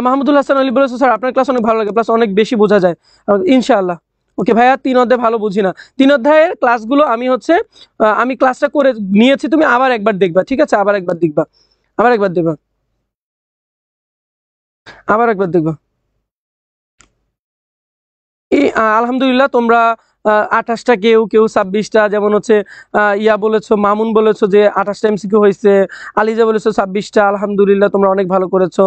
মাহমুদুল হাসান আলী বলেছে, স্যার আপনার ক্লাস অনেক ভালো লাগে, প্লাস অনেক বেশি বোঝা যায় ইনশাআল্লাহ। ওকে ভাইয়া, 3 অধ্যায় ভালো বুঝি না। 3 অধ্যায়ের ক্লাসগুলো আমি হচ্ছে আমি ক্লাসটা করে নিয়েছি, তুমি আবার একবার দেখবা, ঠিক আছে? আবার একবার দেখবা, আবার একবার দেখবা, আবার একবার দেখবা। এই আলহামদুলিল্লাহ তোমরা 28টা, কেউ কেউ 26টা, যেমন হচ্ছে ইয়া বলেছো, মামুন বলেছো যে 28টা এমসিকিউ হয়েছে, আলিজা বলেছো 26টা। আলহামদুলিল্লাহ তোমরা অনেক ভালো করেছো।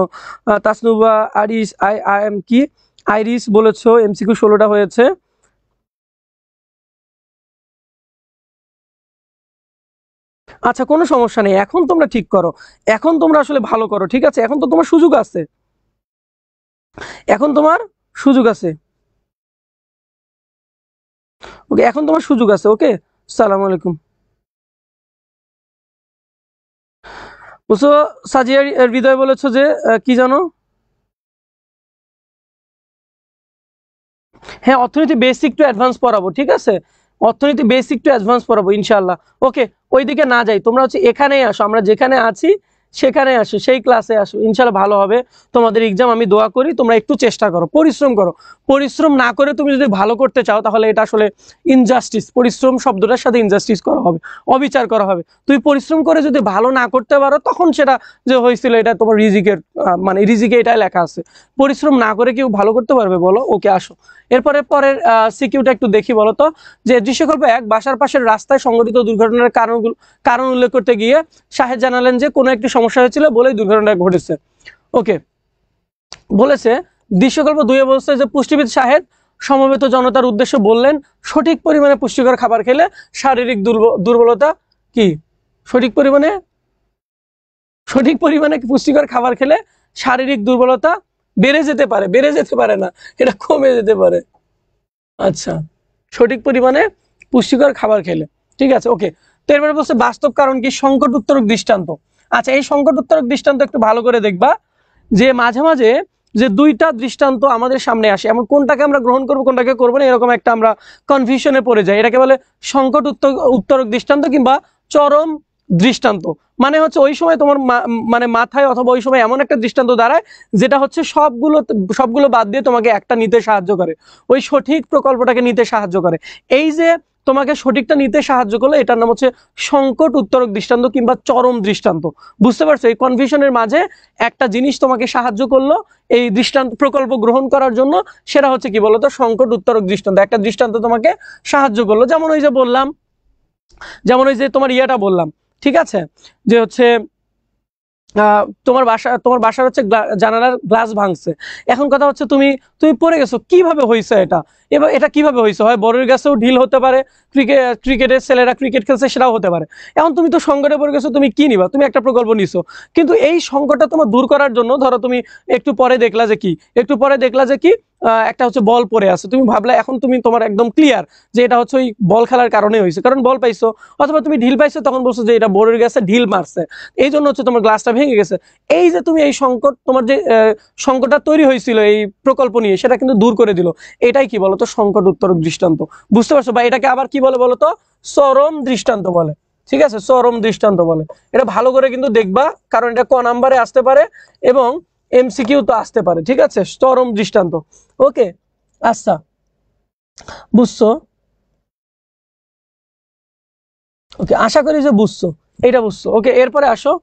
তাসনুবা আরিস আই এম কি আইরিস বলেছো এমসিকিউ 16টা হয়েছে। আচ্ছা, কোনো সমস্যা নেই, এখন তোমরা ঠিক করো, এখন তোমরা আসলে ভালো করো, ঠিক আছে? এখন তো তোমার সুযোগ আছে, এখন তোমার সুযোগ আছে। ওকে, এখন তোমার সুযোগ আছে। ওকে, আসসালামু আলাইকুম। বুঝছো? সাজিয়ার হৃদয় বলেছো যে কি জানো? হ্যাঁ, অর্থনীতি বেসিক টু অ্যাডভান্স পড়াবো, ঠিক আছে? অর্থনীতি বেসিক টু অ্যাডভান্স পড়াবো ইনশাআল্লাহ। ওকে, ওইদিকে না যাই, তোমরা হচ্ছে এখানেই আসো, আমরা যেখানে আছি সেখানে আসো, সেই ক্লাসে আসো, ইনশাআল্লাহ ভালো হবে তোমাদের এক্সাম। আমি দোয়া করি, তোমরা একটু চেষ্টা করো, পরিশ্রম করো। পরিশ্রম না করে তুমি যদি ভালো করতে চাও তাহলে এটা আসলে ইনজাস্টিস। পরিশ্রম শব্দটার সাথে ইনজাস্টিস করা হবে, অবিচার করা হবে। তুমি পরিশ্রম করে যদি ভালো না করতে পারো, তখন সেটা যে হয়েছিল এটা তোমার রিজিকের মানে রিজিকে এটাই লেখা আছে। পরিশ্রম না করে কেউ ভালো করতে পারবে বলো? ওকে, আসো এরপরে পরের সিকিউটা একটু দেখি। বলো তো যে দৃশ্যকল্প 1, বাসার পাশের রাস্তায় সংঘটিত দুর্ঘটনার কারণ উল্লেখ করতে গিয়ে শাহেদ জানালেন যে কোনো একটি সমস্যা হয়েছিল বলেই দুর্ঘটনা ঘটেছে। ওকে, বলেছে দৃশ্যকল্প 2 বলছে যে পুষ্টিবিদ শাহেদ সমবেত জনতার উদ্দেশ্যে বললেন, সঠিক পরিমাণে পুষ্টিকর খাবার খেলে শারীরিক দুর্বলতা কি? সঠিক পরিমাণে পুষ্টিকর খাবার খেলে শারীরিক দুর্বলতা বেড়ে যেতে পারে, বেড়ে যেতে পারে না, এটা কমে যেতে পারে। আচ্ছা, সঠিক পরিমাণে পুষ্টিকর খাবার খেলে, ঠিক আছে? ওকে, তো এরপরে বলছে বাস্তব কারণ কি? সংকট উত্তরক দৃষ্টান্ত। আচ্ছা, এই সংকট উত্তরক দৃষ্টান্ত একটু ভালো করে দেখবা, যে মাঝে মাঝে যে দুইটা দৃষ্টান্ত আমাদের সামনে আসে, এমন কোনটাকে আমরা গ্রহণ করবো কোনটাকে করবো না, এরকম একটা আমরা কনফিউশনে পড়ে যাই। এটাকে বলে সংকট উত্তরক দৃষ্টান্ত কিংবা চরম দৃষ্টান্ত। মানে হচ্ছে ওই সময় তোমার মানে মাথায় অথবা ওই সময় এমন একটা দৃষ্টান্ত দাঁড়ায় যেটা হচ্ছে সবগুলো বাদ দিয়ে তোমাকে একটা নিতে সাহায্য করে, ওই সঠিক প্রকল্পটাকে নিতে সাহায্য করে। এই যে তোমাকে সঠিকটা নিতে সাহায্য করলো, এটার নাম হচ্ছে সংকট উত্তরক দৃষ্টান্ত কিংবা চরম দৃষ্টান্ত। বুঝতে পারছো? এই কনফিউশনের মাঝে একটা জিনিস তোমাকে সাহায্য করলো এই দৃষ্টান্ত প্রকল্প গ্রহণ করার জন্য, সেটা হচ্ছে কি বলতো? সংকট উত্তরক দৃষ্টান্ত। একটা দৃষ্টান্ত তোমাকে সাহায্য করলো, যেমন ওই যে বললাম, যেমন ওই যে তোমার ইয়েটা বললাম, ঠিক আছে? যে হচ্ছে তোমার বাসার হচ্ছে জানালার গ্লাস ভাঙছে। এখন কথা হচ্ছে তুমি তুমি পড়ে গেছো, কিভাবে হয়েছে এটা? এবার এটা কিভাবে হয়েছে? হয় বড়ের গাছেও ঢিল হতে পারে, ক্রিকেটের ছেলেরা ক্রিকেট খেলছে সেটাও হতে পারে। এখন তুমি তো সংকটে পড়ে গেছো, তুমি কি নিবা? তুমি একটা প্রকল্প নিছো, কিন্তু এই সংকটটা তোমার দূর করার জন্য ধরো তুমি একটু পরে দেখলা যে কি একটা হচ্ছে বল পড়ে আছে, তুমি ভাবলে এখন তুমি তোমার একদম ক্লিয়ার যে এটা হচ্ছে ওই বল খেলার কারণে হয়েছে, কারণ বল পাইছো, অথবা তুমি ঢিল পাইছো তখন বলছো যে এটা বোর্ডের গেছে ঢিল মারছে, এই জন্য হচ্ছে তোমার গ্লাসটা ভেঙে গেছে। এই যে তুমি এই সংকট, তোমার যে সংকটটা তৈরি হয়েছিল এই প্রকল্প নিয়ে, সেটা কিন্তু দূর করে দিল। এটাই কি বলতো সংকট উত্তরক দৃষ্টান্ত, বুঝতে পারছো? বা এটাকে আবার কি বলে বলতো, চরম দৃষ্টান্ত বলে। ঠিক আছে, চরম দৃষ্টান্ত বলে। এটা ভালো করে কিন্তু দেখবা, কারণ এটা ক নাম্বারে আসতে পারে এবং এমসিকিউ তো আসতে পারে। ঠিক আছে, চরম দৃষ্টান্ত। ওকে, আচ্ছা বুঝছো? ওকে, আশা করি যে বুঝছো, এটা বুঝছো। ওকে, এরপরে আসো।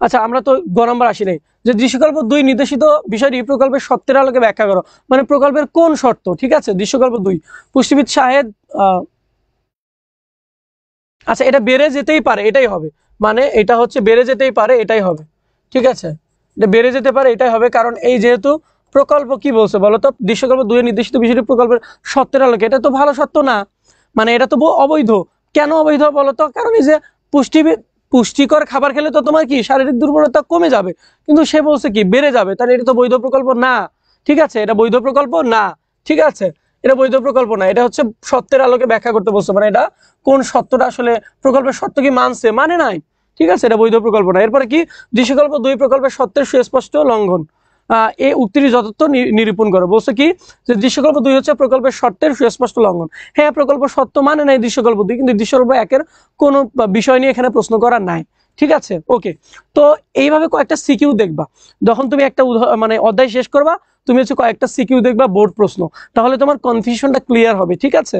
আচ্ছা, আমরা তো গ নম্বর আসি নাই, যে দৃশ্যকল্প 2 নির্দেশিত বিষয়টি প্রকল্পের শর্তের আলোকে ব্যাখ্যা করো, মানে প্রকল্পের কোন শর্ত? ঠিক আছে, দৃশ্যকল্প 2 পুষ্টিবিদ শাহেদ আচ্ছা, এটা বেড়ে যেতেই পারে, এটাই হবে, মানে এটা হচ্ছে বেড়ে যেতেই পারে, এটাই হবে। ঠিক আছে, এটা বেড়ে যেতে পারে, এটাই হবে, কারণ এই যেহেতু প্রকল্প কি বলছে বলো তো, দৃশ্যকল্প 2 নির্দেশিত বিষয়টি প্রকল্পের শর্তের আলোকে, এটা তো ভালো শর্ত না, মানে এটা তো অবৈধ। কেন অবৈধ বলো তো? কারণ এই যে পুষ্টিকর খাবার খেলে তো তোমার কি শারীরিক দুর্বলতা কমে যাবে, কিন্তু সে বলছে কি বেড়ে যাবে, তাহলে এটা তো বৈধ প্রকল্প না। ঠিক আছে, এটা বৈধ প্রকল্প না। ঠিক আছে, এটা বৈধ প্রকল্প না, এটা হচ্ছে সত্যের আলোকে ব্যাখ্যা করতে বলছে, মানে এটা কোন সত্যটা আসলে প্রকল্পের সত্য কি মানছে, মানে নাই। ঠিক আছে, এটা বৈধ প্রকল্প না। এরপরে কি, দৃশ্যকল্প 2 প্রকল্পের সত্যের সুস্পষ্ট লঙ্ঘন, এই উক্তিটি যথার্থ নিরূপণ করে। বলছে কি, যে দৃশ্যকল্প 2 হচ্ছে প্রকল্পের শর্তের সুস্পষ্ট লঙ্ঘন। হ্যাঁ, প্রকল্প সত্য মানে নাই দৃশ্যকল্প 2, কিন্তু দৃশ্যকল্প 1-এর কোনো বিষয় নিয়ে এখানে প্রশ্ন করা নাই। ঠিক আছে, ওকে। তো এইভাবে কয়েকটা সিকিউ দেখবা, যখন তুমি একটা মানে অধ্যায় শেষ করবা, তুমি হচ্ছে কয়েকটা সিকিউ দেখবা বোর্ড প্রশ্ন, তাহলে তোমার কনফিউশনটা ক্লিয়ার হবে। ঠিক আছে,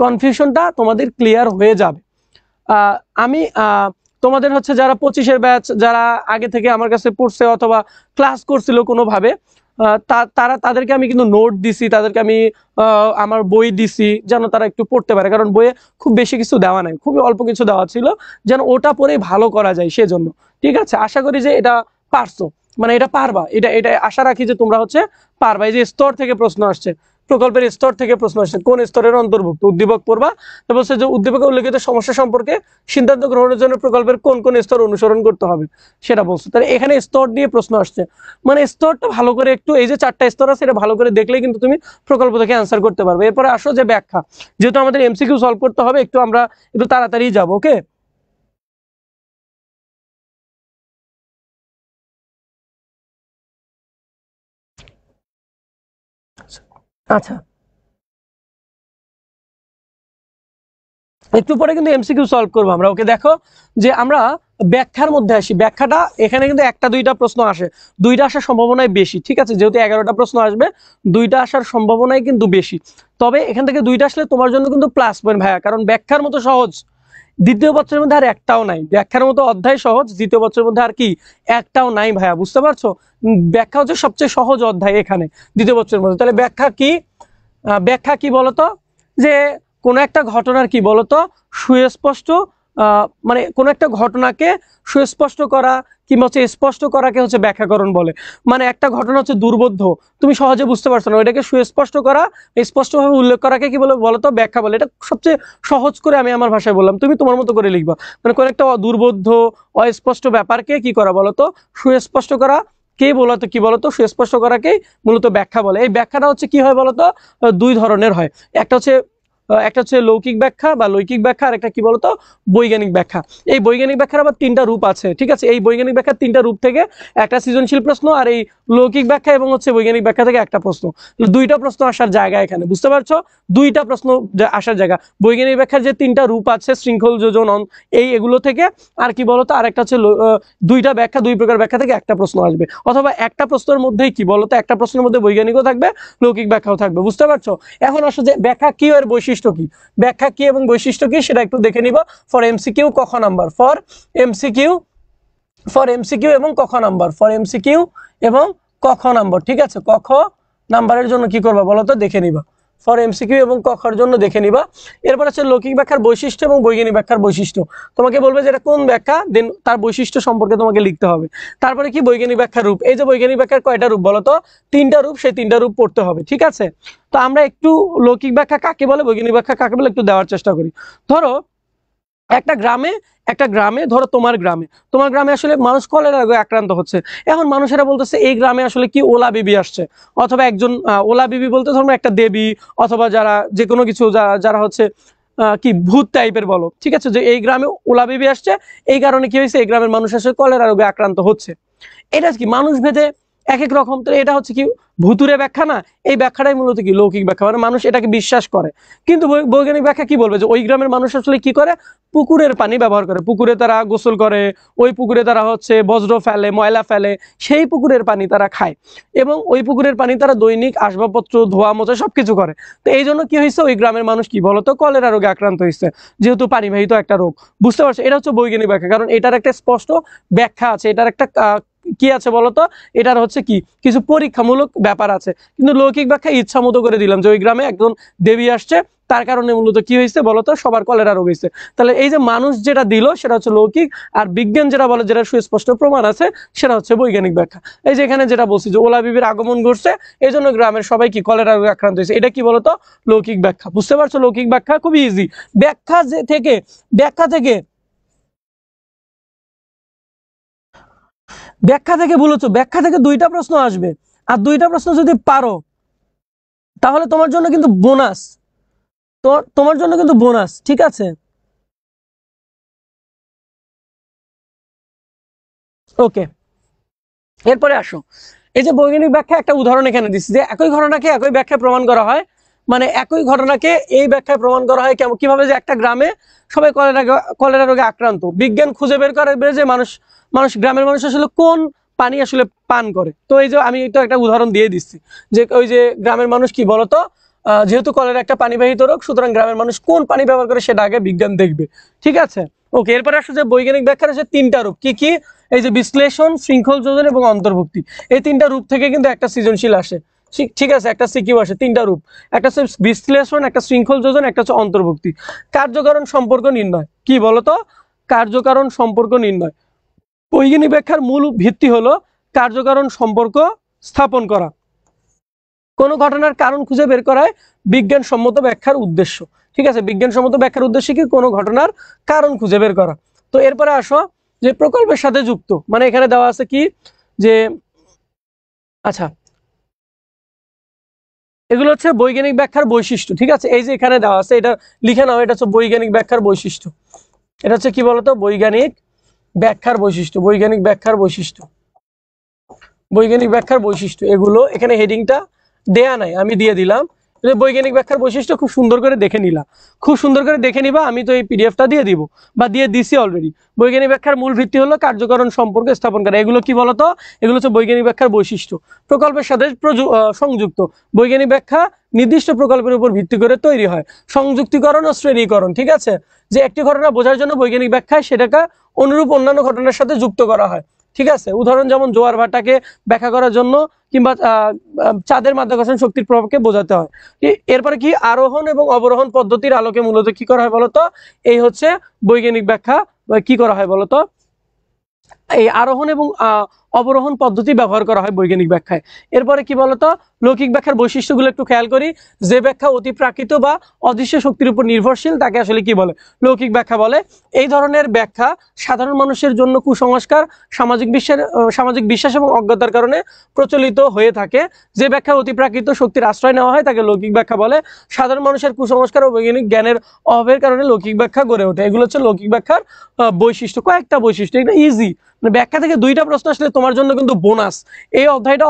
কনফিউশনটা তোমাদের ক্লিয়ার হয়ে যাবে। আমি তোমাদের হচ্ছে যারা 25-এর ব্যাচ, যারা আগে থেকে আমার কাছে পড়ছে অথবা ক্লাস করছিল কোনোভাবে, তাদেরকে আমি কিন্তু নোট দিছি, তাদেরকে আমি আমার বই দিছি, যেন তারা একটু পড়তে পারে, কারণ বইয়ে খুব বেশি কিছু দেওয়া নাই, খুবই অল্প কিছু দেওয়া ছিল, যেন ওটা পড়েই ভালো করা যায় সেজন্য। ঠিক আছে, আশা করি যে এটা পারছো, মানে এটা পারবা, এটা আশা রাখি যে তোমরা হচ্ছে পারবা। এই যে স্তর থেকে প্রশ্ন আসছে, প্রকল্পের স্তর থেকে প্রশ্ন আসছে, কোন স্তরের অন্তর্ভুক্ত? উদ্দীপক পড়বা, তারপর হচ্ছে যে উদ্দীপকে উল্লেখিত সমস্যা সম্পর্কে সিদ্ধান্ত গ্রহণের জন্য প্রকল্পের কোন কোন স্তর অনুসরণ করতে হবে সেটা বলছে। তাহলে এখানে স্তর দিয়ে প্রশ্ন আসছে, মানে স্তরটা ভালো করে একটু, এই যে 4টা স্তর আছে, এটা ভালো করে দেখলেই কিন্তু তুমি প্রকল্প থেকে অ্যান্সার করতে পারবে। এরপরে আসো যে ব্যাখ্যা, যেহেতু আমাদের এমসিকিউ সলভ করতে হবে, একটু আমরা একটু তাড়াতাড়ি যাবো। ওকে, আচ্ছা, একটু পরে কিন্তু এমসিকিউ সলভ করবো আমরা। ওকে, দেখো যে আমরা ব্যাখ্যার মধ্যে আসি। ব্যাখ্যাটা এখানে কিন্তু 1টা 2টা প্রশ্ন আসে, 2টা আসার সম্ভাবনাই বেশি। ঠিক আছে, যেহেতু 11টা প্রশ্ন আসবে, 2টা আসার সম্ভাবনাই কিন্তু বেশি। তবে এখান থেকে 2টা আসলে তোমার জন্য কিন্তু প্লাস পয়েন্ট ভাইয়া, কারণ ব্যাখ্যার মতো সহজ দ্বিতীয় বছরের মধ্যে আর একটাও নাই। ব্যাখ্যার মতো অধ্যায় সহজ দ্বিতীয় বছরের মধ্যে আর কি একটাও নাই ভাইয়া, বুঝতে পারছো? ব্যাখ্যা হচ্ছে সবচেয়ে সহজ অধ্যায় এখানে দ্বিতীয় বছরের মধ্যে। তাহলে ব্যাখ্যা কি? ব্যাখ্যা কি বলতো, যে কোনো একটা ঘটনার কি বলতো সুস্পষ্ট, মানে কোনো একটা ঘটনাকে সুস্পষ্ট করা কিংবা হচ্ছে স্পষ্ট করাকে হচ্ছে ব্যাখ্যাকরণ বলে। মানে একটা ঘটনা হচ্ছে দুর্বোধ্য, তুমি সহজে বুঝতে পারছো না, ওইটাকে সুস্পষ্ট করা, স্পষ্টভাবে উল্লেখ করাকে কি বলে বলতো ব্যাখ্যা বলে। এটা সবচেয়ে সহজ করে আমি আমার ভাষায় বললাম, তুমি তোমার মতো করে লিখবা। মানে কোনো একটা দুর্বোধ্য অস্পষ্ট ব্যাপারকে কি করা বলতো সুস্পষ্ট করা, কে বলতো কি বলতো সুস্পষ্ট করাকেই মূলত ব্যাখ্যা বলে। এই ব্যাখ্যাটা হচ্ছে কি হয় বলতো, 2 ধরনের হয়। একটা হচ্ছে লৌকিক ব্যাখ্যা বা লৈকিক ব্যাখ্যা, আর একটা কি বলতো বৈজ্ঞানিক ব্যাখ্যা। এই বৈজ্ঞানিক ব্যাখ্যার আবার 3টা রূপ আছে। ঠিক আছে, এই বৈজ্ঞানিক ব্যাখ্যার 3টা রূপ থেকে একটা সৃজনশীল প্রশ্ন, আর এই লৌকিক ব্যাখ্যা এবং হচ্ছে বৈজ্ঞানিক ব্যাখ্যা থেকে একটা প্রশ্ন, 2টা প্রশ্ন আসার জায়গা এখানে, বুঝতে পারছো? 2টা প্রশ্ন আসার জায়গা, বৈজ্ঞানিক ব্যাখ্যার যে 3টা রূপ আছে, শৃঙ্খল, যোজন, এগুলো থেকে, আর কি বলতো আর একটা হচ্ছে 2টা ব্যাখ্যা, 2 প্রকার ব্যাখ্যা থেকে একটা প্রশ্ন আসবে, অথবা একটা প্রশ্নের মধ্যেই কি বলতো একটা প্রশ্নের মধ্যে বৈজ্ঞানিকও থাকবে, লৌকিক ব্যাখ্যাও থাকবে, বুঝতে পারছো? এখন আসো যে ব্যাখ্যা কি এর বৈশিষ্ট্য কি, ব্যাখ্যা কি এবং বৈশিষ্ট্য কি সেটা একটু দেখে নিব। ফর এমসিকিউ কখ নাম্বার, ফর এমসিকিউ এবং কখ নাম্বার, ফর এমসিকিউ এবং কখ নাম্বার। ঠিক আছে, কখ নাম্বারের জন্য কি করবা বলো তো, দেখে নিবা। ফর এমসিকিউ এবং কখর জন্য দেখে নিবা। এরপর আছে লৌকিক ব্যাখ্যার বৈশিষ্ট্য এবং বৈজ্ঞানিক ব্যাখ্যার বৈশিষ্ট্য। তোমাকে বলবে যে এটা কোন ব্যাখ্যা, দেন তার বৈশিষ্ট্য সম্পর্কে তোমাকে লিখতে হবে। তারপরে কি বৈজ্ঞানিক ব্যাখ্যার রূপ, এই যে বৈজ্ঞানিক ব্যাখ্যার কয়টা রূপ বলো তো, 3টা রূপ, সেই 3টা রূপ পড়তে হবে। ঠিক আছে, তো আমরা একটু লৌকিক ব্যাখ্যা কাকে বলে, বৈজ্ঞানিক ব্যাখ্যা কাকে বলে একটু দেওয়ার চেষ্টা করি। ধরো একটা গ্রামে ধরো তোমার গ্রামে আসলে মানুষ কলেরা রোগে আক্রান্ত হচ্ছে। এখন মানুষেরা বলতেছে এই গ্রামে আসলে কি ওলা বিবি আসছে, অথবা একজন ওলা বিবি বলতে ধরো একটা দেবী, অথবা যারা যে কোনো কিছু যারা হচ্ছে কি ভূত টাইপের বলো, ঠিক আছে, যে এই গ্রামে ওলা বিবি আসছে, এই কারণে কি হয়েছে এই গ্রামের মানুষ আসলে কলেরা রোগে আক্রান্ত হচ্ছে। এটা কি মানুষ ভেদে এক এক রকম, তো এটা হচ্ছে কি ভুতুরে ব্যাখ্যা না, এই ব্যাখ্যাটাই মূলত কি লৌকিক ব্যাখ্যা, মানে মানুষ এটাকে বিশ্বাস করে। কিন্তু বৈজ্ঞানিক ব্যাখ্যা কি বলবে যে ওই গ্রামের মানুষ আসলে কি করে, পুকুরের পানি ব্যবহার করে, পুকুরে তারা গোসল করে, ওই পুকুরে তারা হচ্ছে বজ্র ফেলে, ময়লা ফেলে, সেই পুকুরের পানি তারা খায়, এবং ওই পুকুরের পানি তারা দৈনিক আসবাবপত্র ধোয়া মোছা সবকিছু করে। তো এই জন্য কি হয়েছে ওই গ্রামের মানুষ কি বলতো কলেরা রোগে আক্রান্ত হয়েছে, যেহেতু পানিবাহিত একটা রোগ। বুঝতে পারছো, এটা হচ্ছে বৈজ্ঞানিক ব্যাখ্যা, কারণ এটার একটা স্পষ্ট ব্যাখ্যা আছে, এটার একটা কি আছে বলতো, এটার হচ্ছে কি কিছু পরীক্ষামূলক ব্যাপার আছে। কিন্তু লৌকিক ব্যাখ্যা ইচ্ছা মতো করে দিলাম যে ওই গ্রামে একজন দেবী আসছে, তার কারণে মূলত কি হয়েছে বলতো সবার কলেরা রোগ হয়েছে। তাহলে এই যে মানুষ যেটা দিল সেটা হচ্ছে লৌকিক, আর বিজ্ঞান যেটা বলে, যেটা সুস্পষ্ট প্রমাণ আছে, সেটা হচ্ছে বৈজ্ঞানিক ব্যাখ্যা। এই যে এখানে যেটা বলছি যে ওলা বিবির আগমন ঘটছে, এই জন্য গ্রামের সবাই কি কলেরা রোগে আক্রান্ত হয়েছে, এটা কি বলতো লৌকিক ব্যাখ্যা। বুঝতে পারছো, লৌকিক ব্যাখ্যা খুবই ইজি। ব্যাখ্যা থেকে বলেছো, ব্যাখ্যা থেকে দুইটা প্রশ্ন আসবে, আর দুইটা প্রশ্ন যদি পারো তাহলে তোমার জন্য কিন্তু বোনাস, তোমার জন্য কিন্তু বোনাস, ঠিক আছে। ওকে, এরপরে আসো, এই যে বৈজ্ঞানিক ব্যাখ্যা একটা উদাহরণ এখানে দিচ্ছি, যে একই ঘটনাকে একই ব্যাখ্যায় প্রমাণ করা হয়, মানে একই ঘটনাকে এই ব্যাখ্যায় প্রমাণ করা হয় কেমন, কিভাবে, যে একটা গ্রামে সবাই কলেরা রোগে আক্রান্ত, বিজ্ঞান খুঁজে বের করে যে মানুষ মানুষ গ্রামের মানুষ আসলে কোন পানি আসলে পান করে। তো এই যে আমি তো একটা উদাহরণ দিয়ে দিচ্ছি, যে ওই যে গ্রামের মানুষ কি বলতো যেহেতু কলেরা একটা পানিবাহিত রোগ, সুতরাং গ্রামের মানুষ কোন পানি ব্যবহার করে সেটা আগে বিজ্ঞান দেখবে, ঠিক আছে। ওকে, এরপরে আসলে যে বৈজ্ঞানিক ব্যাখ্যার আছে তিনটা রূপ, কি কি, এই যে বিশ্লেষণ, শৃঙ্খল যোজন এবং অন্তর্ভুক্তি, এই তিনটা রূপ থেকে কিন্তু একটা সৃজনশীল আসে, ঠিক আছে, একটা সিকিউ আসে, তিনটা রূপ, একটা হচ্ছে বিশ্লেষণ, একটা শৃঙ্খল যোজন, একটা হচ্ছে অন্তর্ভুক্তি। কার্যকারণ সম্পর্ক নির্ণয়, কি বলতো কার্যকারণ সম্পর্ক নির্ণয়, বৈজ্ঞানিক ব্যাখ্যার মূল ভিত্তি হলো কার্যকারণ সম্পর্ক স্থাপন করা, কোন ঘটনার কারণ খুঁজে বের করায় বিজ্ঞানসম্মত ব্যাখ্যার উদ্দেশ্য, ঠিক আছে, বিজ্ঞানসম্মত ব্যাখ্যার উদ্দেশ্য কি কোনো ঘটনার কারণ খুঁজে বের করা। তো এরপরে আসো যে প্রকল্পের সাথে যুক্ত, মানে এখানে দেওয়া আছে কি যে আচ্ছা এগুলো হচ্ছে বৈজ্ঞানিক ব্যাখ্যার বৈশিষ্ট্য, ঠিক আছে, এই যে এখানে দেওয়া আছে এটা লিখে নাও, এটা হচ্ছে বৈজ্ঞানিক ব্যাখ্যার বৈশিষ্ট্য, এটা হচ্ছে কি বলতো বৈজ্ঞানিক ব্যাখ্যার বৈশিষ্ট্য, বৈজ্ঞানিক ব্যাখ্যার বৈশিষ্ট্য, বৈজ্ঞানিক ব্যাখ্যার বৈশিষ্ট্য, এগুলো এখানে হেডিংটা দেয়া নাই, আমি দিয়ে দিলাম। বৈজ্ঞানিক ব্যাখ্যার বৈশিষ্ট্য খুব সুন্দর করে দেখে নিলা, খুব সুন্দর করে দেখে নিবা, আমি তো এই পিডিএফটা দিয়ে দিব বা দিয়ে দিছি অলরেডি। বৈজ্ঞানিক ব্যাখ্যার মূল ভিত্তি হলো কার্যকরণ সম্পর্ক স্থাপন করা, এগুলো কি বলতো, এগুলো হচ্ছে বৈজ্ঞানিক ব্যাখ্যার বৈশিষ্ট্য। প্রকল্পের সাথে সংযুক্ত, বৈজ্ঞানিক ব্যাখ্যা নির্দিষ্ট প্রকল্পের উপর ভিত্তি করে তৈরি হয়, সংযুক্তিকরণ ও শ্রেণীকরণ, ঠিক আছে, যে একটি ঘটনা বোঝার জন্য বৈজ্ঞানিক ব্যাখ্যায় সেটাকে অনুরূপ অন্যান্য ঘটনার সাথে যুক্ত করা হয়, ঠিক আছে। উদাহরণ যেমন জোয়ার ভাটাকে ব্যাখ্যা করার জন্য, কিংবা চাঁদের মাধ্যাকর্ষণ শক্তির প্রভাবকে বোঝাতে হয়। এরপরে কি আরোহণ এবং অবরোহণ পদ্ধতির আলোকে মূলত কি করা হয় বলতো, এই হচ্ছে বৈজ্ঞানিক ব্যাখ্যা কি করা হয় বলতো, এই আরোহণ এবং অবরোহণ পদ্ধতি ব্যবহার করা হয় বৈজ্ঞানিক ব্যাখ্যায়। এরপরে কি বলতো লৌকিক ব্যাখ্যার বৈশিষ্ট্যগুলো একটু খেয়াল করি, যে ব্যাখ্যা অতি প্রাকৃত বা অদৃশ্য শক্তির উপর নির্ভরশীল তাকে আসলে কি বলে, লৌকিক ব্যাখ্যা বলে। এই ধরনের ব্যাখ্যা সাধারণ মানুষের জন্য কুসংস্কার, সামাজিক বিশ্বাস এবং অজ্ঞতার কারণে প্রচলিত হয়ে থাকে। যে ব্যাখ্যা অতি প্রাকৃত শক্তির আশ্রয় নেওয়া হয় তাকে লৌকিক ব্যাখ্যা বলে। সাধারণ মানুষের কুসংস্কার ও বৈজ্ঞানিক জ্ঞানের অভাবের কারণে লৌকিক ব্যাখ্যা গড়ে ওঠে। এগুলো হচ্ছে লৌকিক ব্যাখ্যার বৈশিষ্ট্য, কয়েকটা বৈশিষ্ট্য, এটা ইজি, মানে ব্যাখ্যা থেকে দুইটা প্রশ্ন আসলে তোমার জন্য কিন্তু বোনাস, এই অধ্যায়টা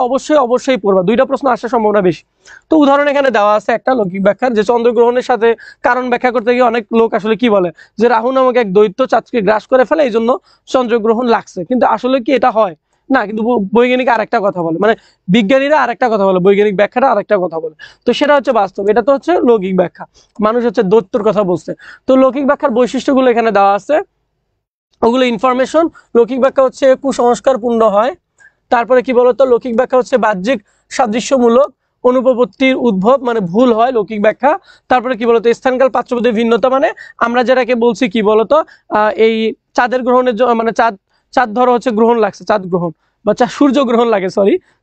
অবশ্যই পড়বা, দুইটা প্রশ্ন আসার সম্ভাবনা বেশি। তো উদাহরণ এখানে দেওয়া আছে একটা লৌকিক ব্যাখ্যার, যে চন্দ্রগ্রহণের সাথে কারণ ব্যাখ্যা করতে গিয়ে অনেক লোক আসলে কি বলে যে রাহু নামক এক দৈত্য চাঁদকে গ্রাস করে ফেলে, এই জন্য চন্দ্রগ্রহণ লাগছে, কিন্তু আসলে কি এটা হয় না, কিন্তু বৈজ্ঞানিক আরেকটা কথা বলে, মানে বিজ্ঞানীরা আরেকটা কথা বলে, বৈজ্ঞানিক ব্যাখ্যাটা আরেকটা কথা বলে। তো সেটা হচ্ছে বাস্তব, এটা তো হচ্ছে লৌকিক ব্যাখ্যা, মানুষ হচ্ছে দৈত্যর কথা বলছে। তো লৌকিক ব্যাখ্যার বৈশিষ্ট্যগুলো এখানে দেওয়া আছে, ওগুলো ইনফরমেশন। লৌকিক ব্যাখ্যা হচ্ছে কুসংস্কারপূর্ণ হয়। তারপরে কি বলতো লৌকিক ব্যাখ্যা হচ্ছে বাহ্যিক সাদৃশ্যমূলক, অনুপপত্তির উদ্ভব, মানে ভুল হয় লৌকিক ব্যাখ্যা। তারপরে কি বলতো স্থানকাল পার্শ্ববর্তী ভিন্নতা, মানে আমরা যেটাকে বলছি কি বলতো এই চাঁদের গ্রহণের মানে চাঁদ ধরো হচ্ছে গ্রহণ লাগছে, চাঁদ গ্রহণ বা সূর্যগ্রহণ লাগে,